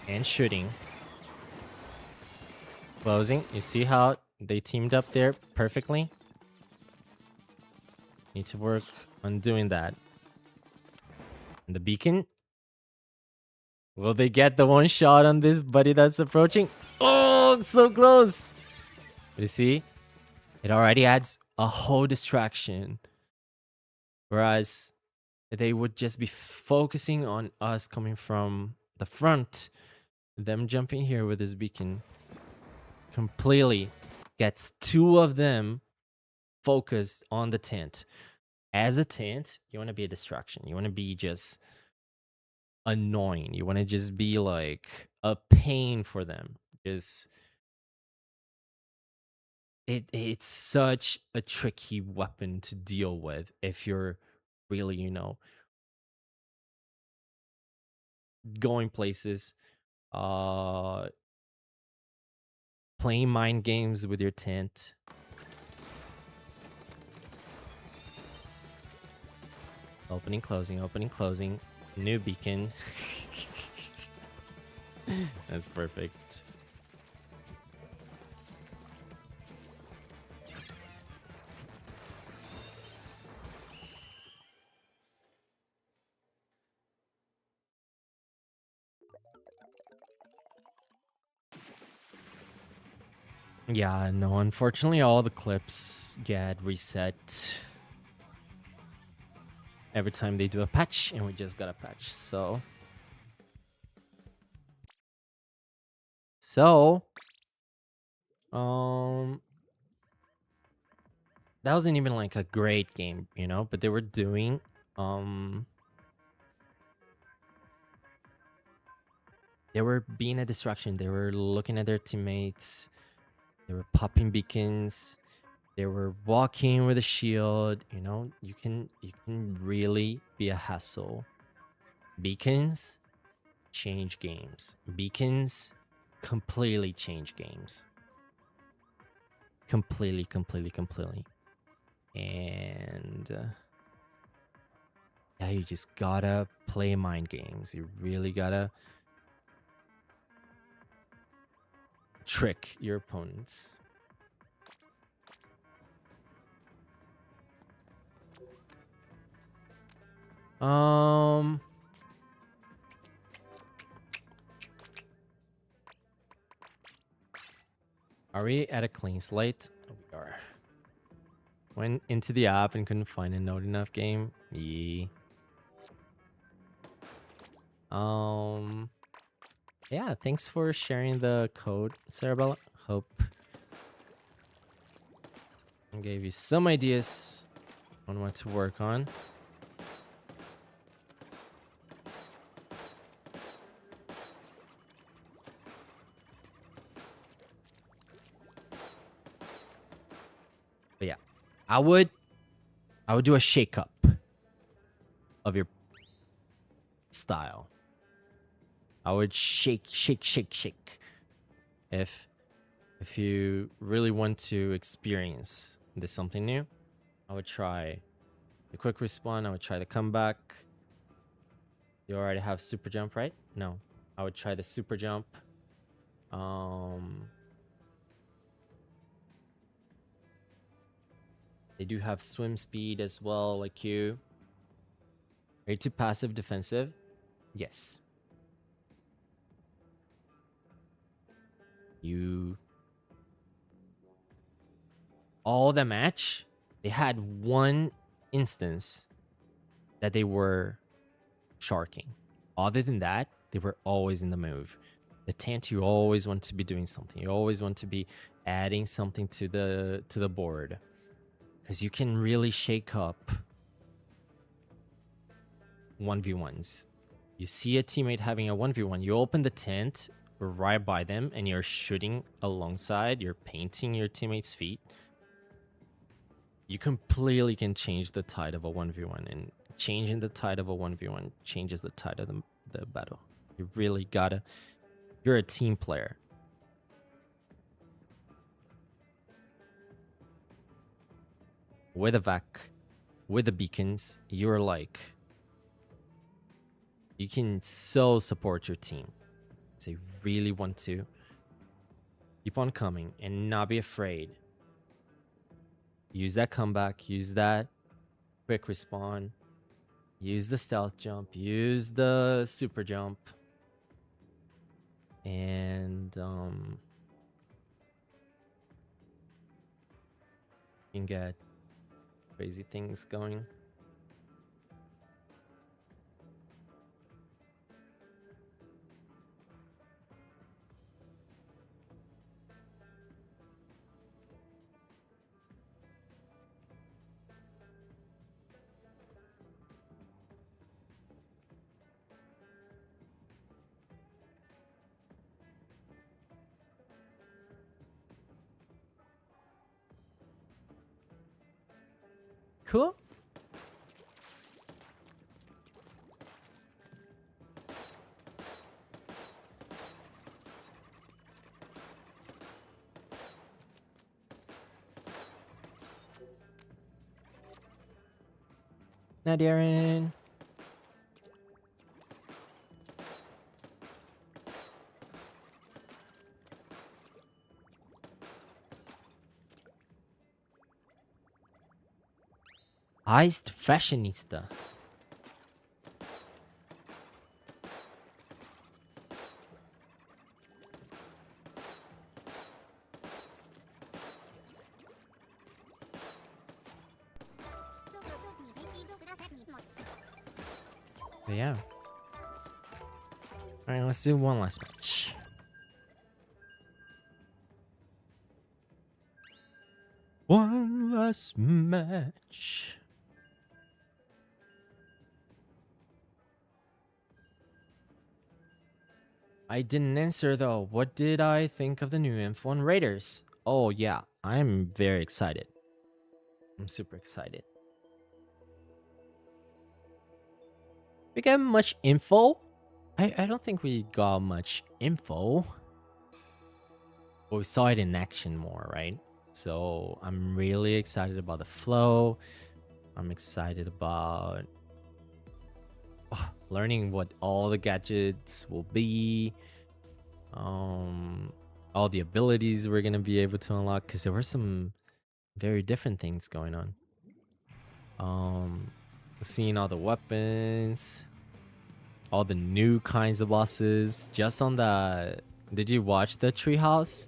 and shooting. Closing. You see how they teamed up there perfectly? Need to work on doing that. And the beacon. Will they get the one shot on this buddy that's approaching? Oh, so close. But you see, it already adds a whole distraction. Whereas they would just be focusing on us coming from the front. Them jumping here with this beacon completely gets two of them focused on the tent. As a tent, you want to be a distraction. You want to be just annoying. You want to just be like a pain for them. Just it's such a tricky weapon to deal with if you're really, going places, uh playing mind games with your tent. Opening, closing, opening, closing. New beacon. That's perfect. Yeah, no, unfortunately all the clips get reset every time they do a patch, and we just got a patch. So um that wasn't even like a great game, but they were doing they were being a distraction. They were looking at their teammates. They were popping beacons. They were walking with a shield. You can really be a hassle. Beacons change games. Beacons completely change games. Completely, completely, completely. And yeah, you just gotta play mind games. You really gotta trick your opponents. Um, are we at a clean slate? Oh, we are. Went into the app and couldn't find a Node Enough game. Yeah. Yeah, thanks for sharing the code, Sarabella. Hope I gave you some ideas on what to work on. But yeah, I would do a shake-up of your style. I would shake, shake, shake, shake. If you really want to experience this something new, I would try the quick respawn. I would try the comeback. You already have super jump, right? No, I would try the super jump. They do have swim speed as well, like you. Are you too passive defensive? Yes. You all the match, they had one instance that they were sharking. Other than that, they were always in the move. The tant, you always want to be doing something. You always want to be adding something to the board, because you can really shake up 1v1s. You see a teammate having a 1v1, you open the tent right by them and you're shooting alongside, you're painting your teammate's feet. You completely can change the tide of a 1v1, and changing the tide of a 1v1 changes the tide of the battle. You really gotta, you're a team player. With a vac, with the beacons, you're like, you can so support your team. So you really want to keep on coming and not be afraid. Use that comeback, use that quick respawn, use the stealth jump, use the super jump, and you can get crazy things going. cool. Now, Darren. Iced fashionista. But yeah. Alright, let's do one last match. One last match. I didn't answer though. What did I think of the new info on Raiders? Oh yeah, I'm very excited. I'm super excited. We got much info? I don't think we got much info. But we saw it in action more, right? So I'm really excited about the flow. I'm excited about learning what all the gadgets will be. All the abilities we're gonna be able to unlock, because there were some very different things going on. Seeing all the weapons, all the new kinds of bosses. Just on the, did you watch the treehouse?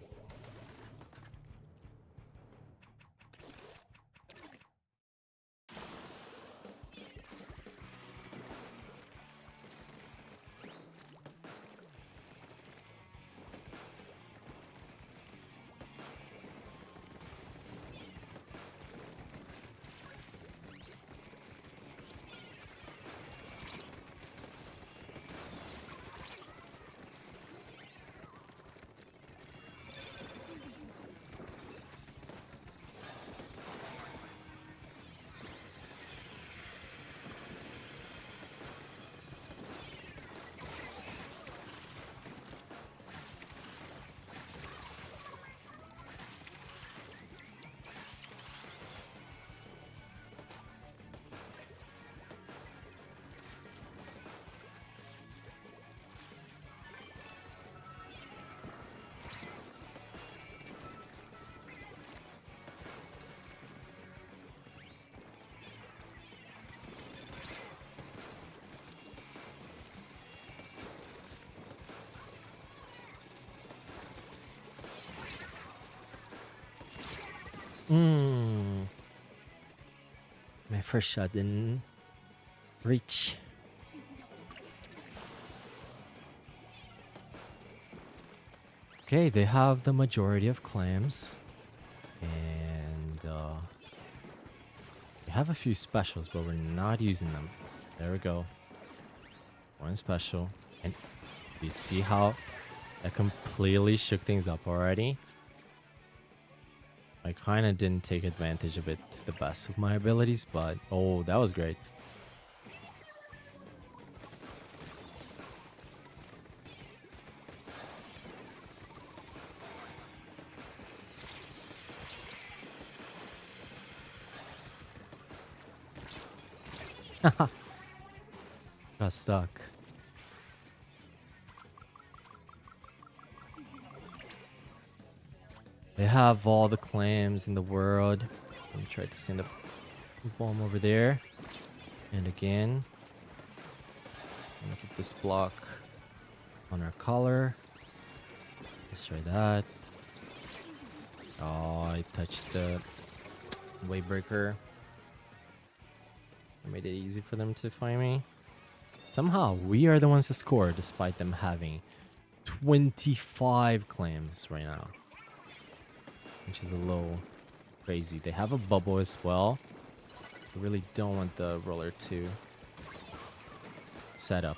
My first shot didn't reach. Okay, they have the majority of clams. And we have a few specials, but we're not using them. There we go. One special. And you see how that completely shook things up already? I kind of didn't take advantage of it to the best of my abilities, but oh, that was great. Got stuck. They have all the clams in the world. Let me try to send a bomb over there. And again. I'm gonna put this block on our collar. Let's try that. Oh, I touched the wave breaker. I made it easy for them to find me. Somehow, we are the ones to score despite them having 25 clams right now. Which is a little crazy. They have a bubble as well. I really don't want the roller to set up.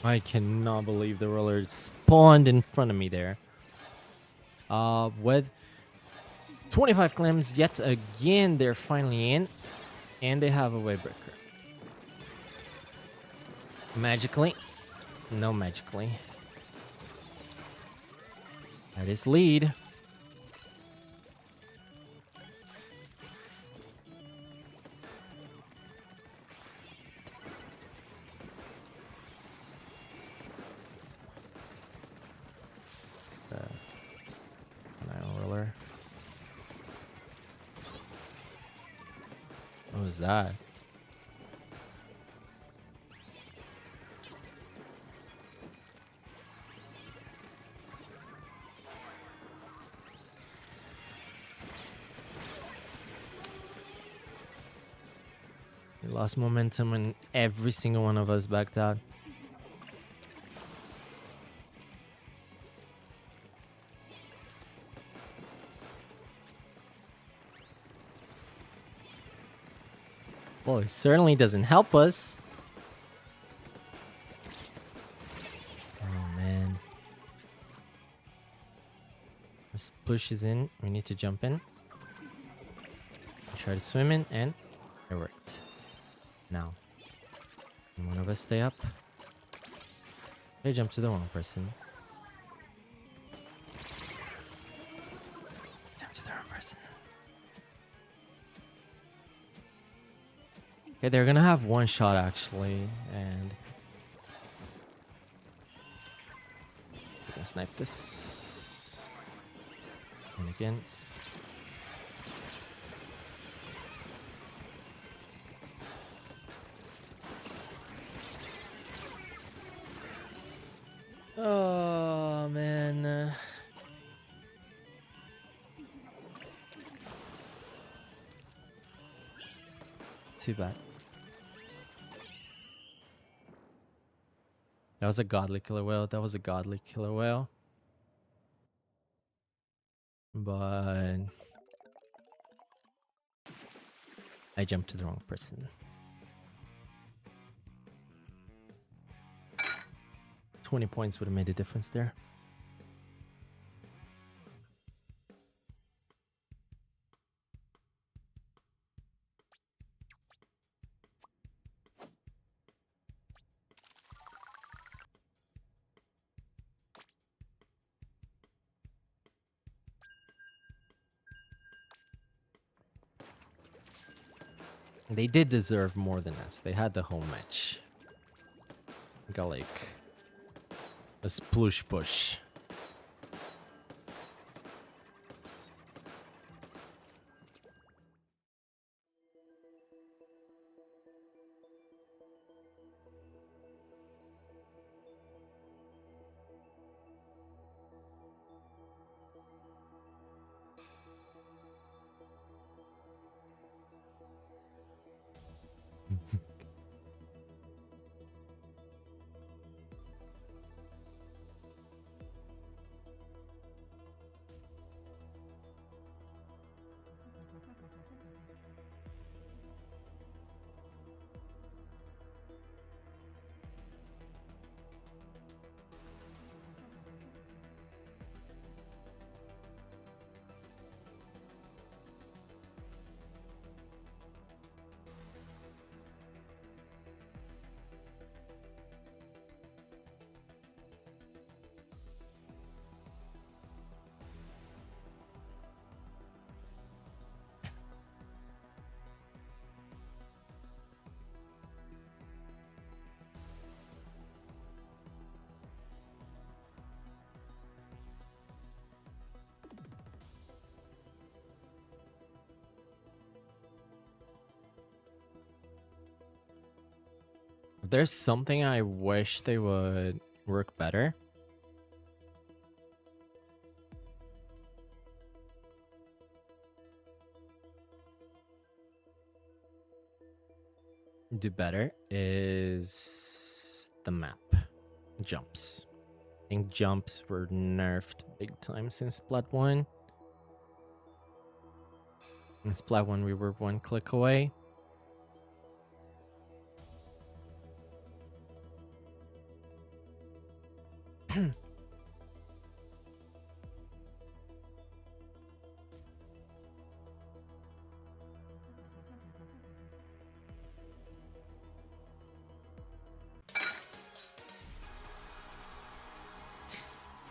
I cannot believe the roller spawned in front of me there. With 25 clams, yet again, they're finally in. And they have a wavebreaker. Magically. No, magically. That is lead. Roller. What was that? We lost momentum and every single one of us backed out. Well, it certainly doesn't help us. Oh, man. This push is in. We need to jump in. Try to swim in, and it worked. Now, can one of us stay up? They jumped to the wrong person. Jump to the wrong person. Okay, they're gonna have one shot actually, and we can snipe this. And again. Oh man. Too bad. That was a godly killer whale. That was a godly killer whale. But I jumped to the wrong person. 20 points would have made a difference there. They did deserve more than us. They had the home match. Got like a sploosh push. There's something I wish they would work better. Do better is the map. Jumps. I think jumps were nerfed big time since Splat 1. In Splat 1 we were one click away.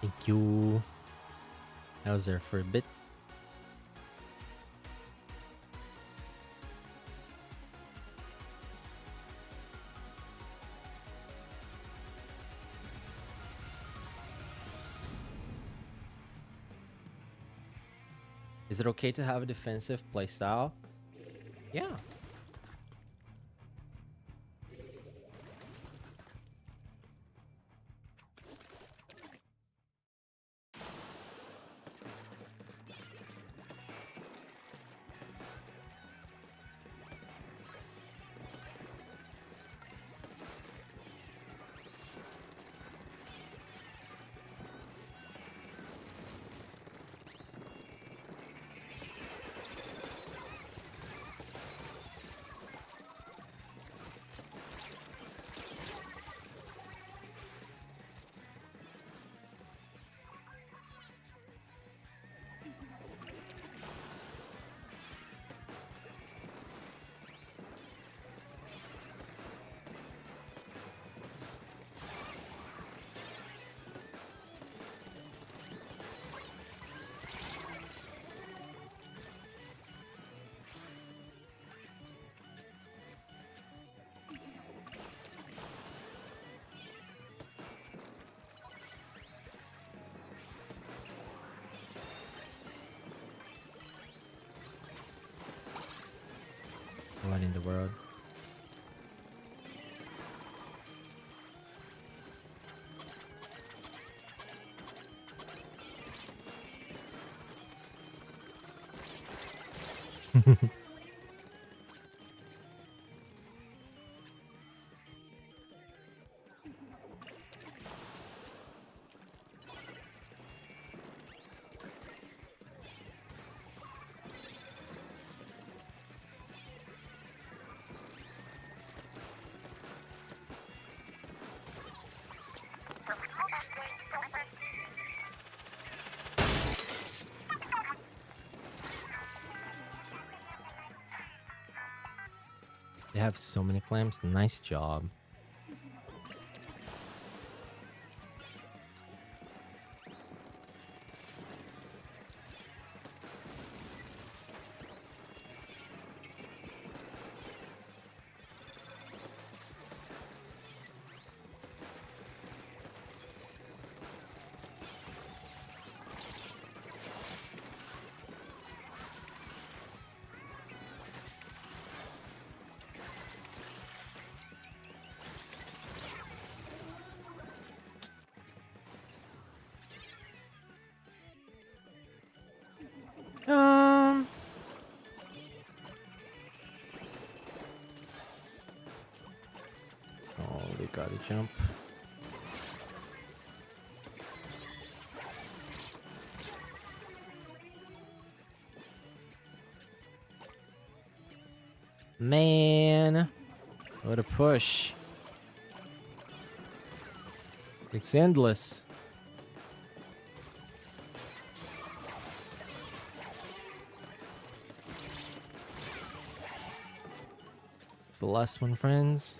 Thank you. I was there for a bit. Is it okay to have a defensive playstyle? Yeah. What in the world? They have so many clams. Nice job. Um. Oh, they gotta jump. Man, what a push. It's endless. It's the last one, friends.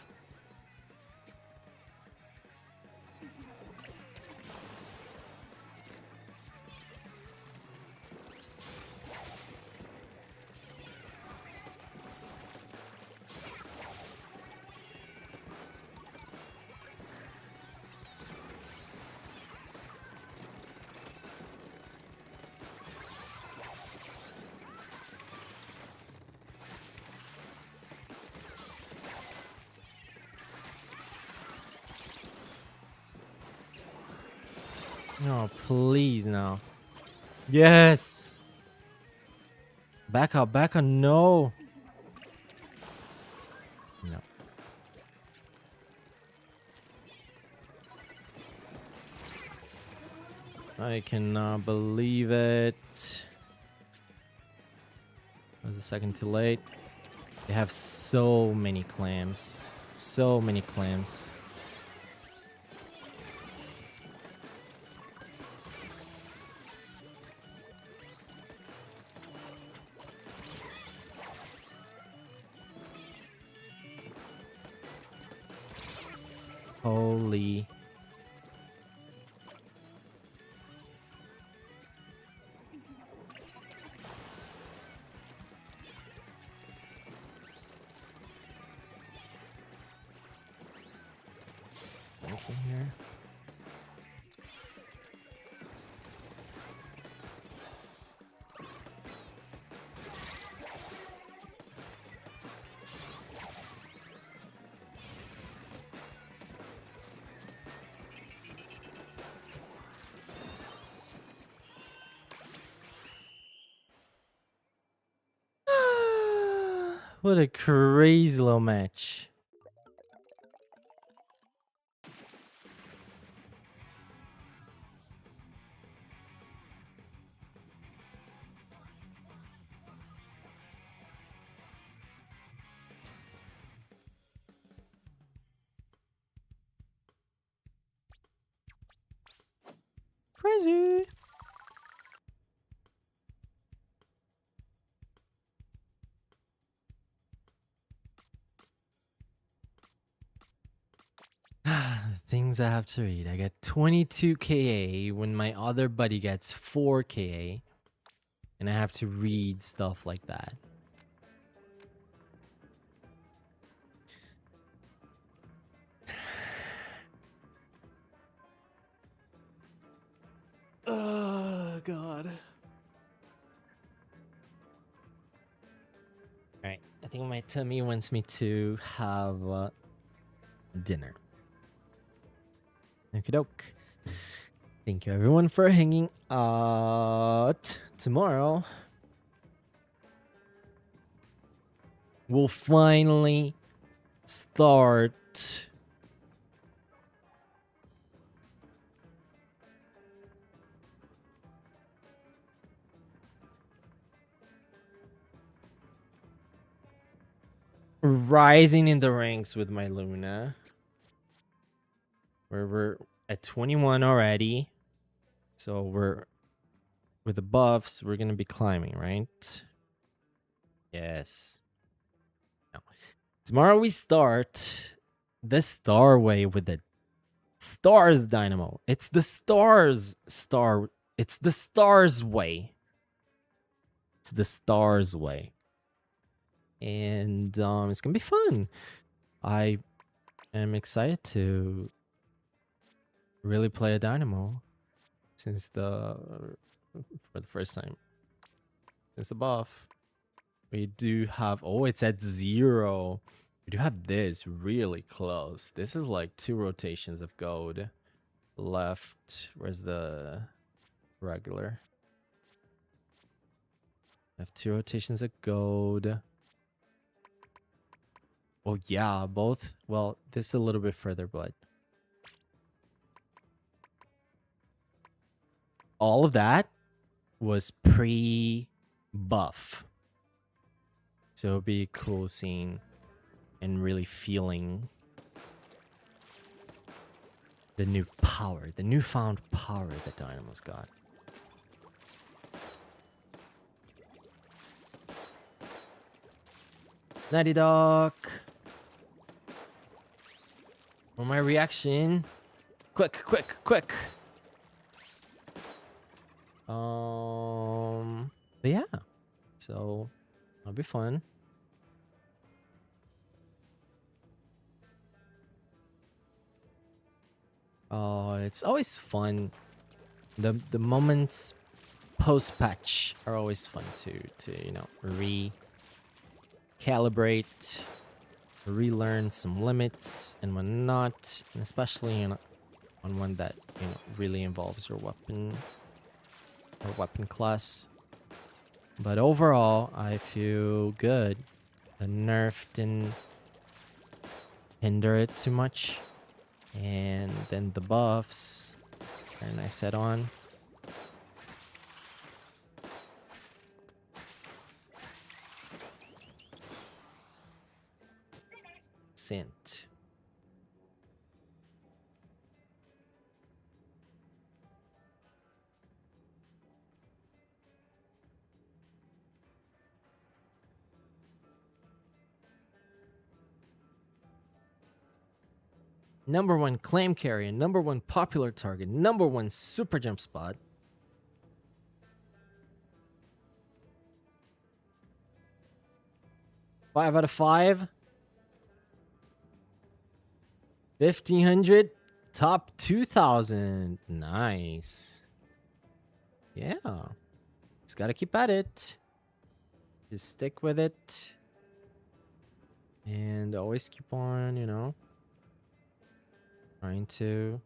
No, please now. Yes. Back up, no. No. I cannot believe it. I was a second too late. They have so many clams. So many clams. Holy. in here. What a crazy little match. Crazy. Things I have to read. I get 22 KA when my other buddy gets 4 KA. And I have to read stuff like that. Oh, God. Alright, I think my tummy wants me to have dinner. Okie doke. Thank you everyone for hanging out. Tomorrow, we'll finally start rising in the ranks with my Luna. Where we're at 21 already. So we're with the buffs, we're gonna be climbing, right? Yes. Now, tomorrow we start the Star Way with the Stars Dynamo. It's the Stars Star. It's the Stars Way. It's the Stars Way. And it's gonna be fun. I am excited to really play a Dynamo since for the first time. Since the buff. We do have, oh, it's at 0. We do have this really close. This is like 2 rotations of gold left. Where's the regular? I have 2 rotations of gold. Oh yeah, both. Well, this is a little bit further, but all of that was pre-buff. So it'll be cool seeing and really feeling the new power, the newfound power that Dynamo's got. Nighty Dog. For my reaction. Quick, quick, quick. But yeah. So that'll be fun. Oh, it's always fun. The moments post patch are always fun to you know, recalibrate, relearn some limits and whatnot, and especially on one that, you know, really involves your weapon or weapon class. But overall, I feel good. The nerf didn't hinder it too much. And then the buffs, very nice head on. Sent. Number 1 claim carrier, number 1 popular target, number 1 super jump spot. Five out of 5. 1500. Top 2000. Nice. Yeah. Just gotta keep at it. Just stick with it. And always keep on, you know, trying to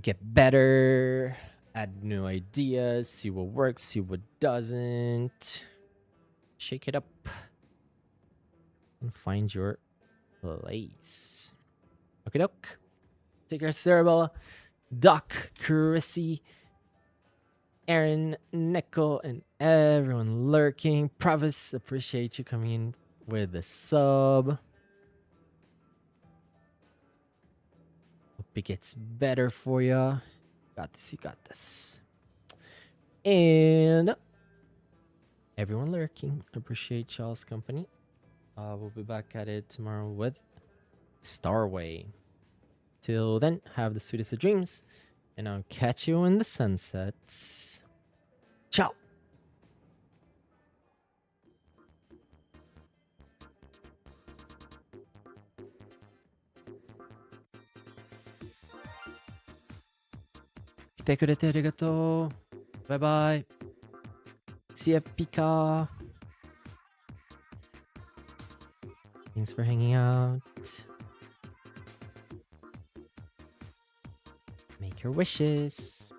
get better, add new ideas, see what works, see what doesn't. Shake it up and find your place. Okay, doke. Take care, Cerebella, Doc, Chrissy, Aaron, Nico, and everyone lurking. Provis, appreciate you coming in with the sub. Hope it gets better for you. Got this, you got this. And everyone lurking, appreciate y'all's company. We'll be back at it tomorrow with Starway. Till then, have the sweetest of dreams, and I'll catch you in the sunsets. Ciao! Kite kurete arigato. Bye bye. See ya, Pika. Thanks for hanging out. Make your wishes.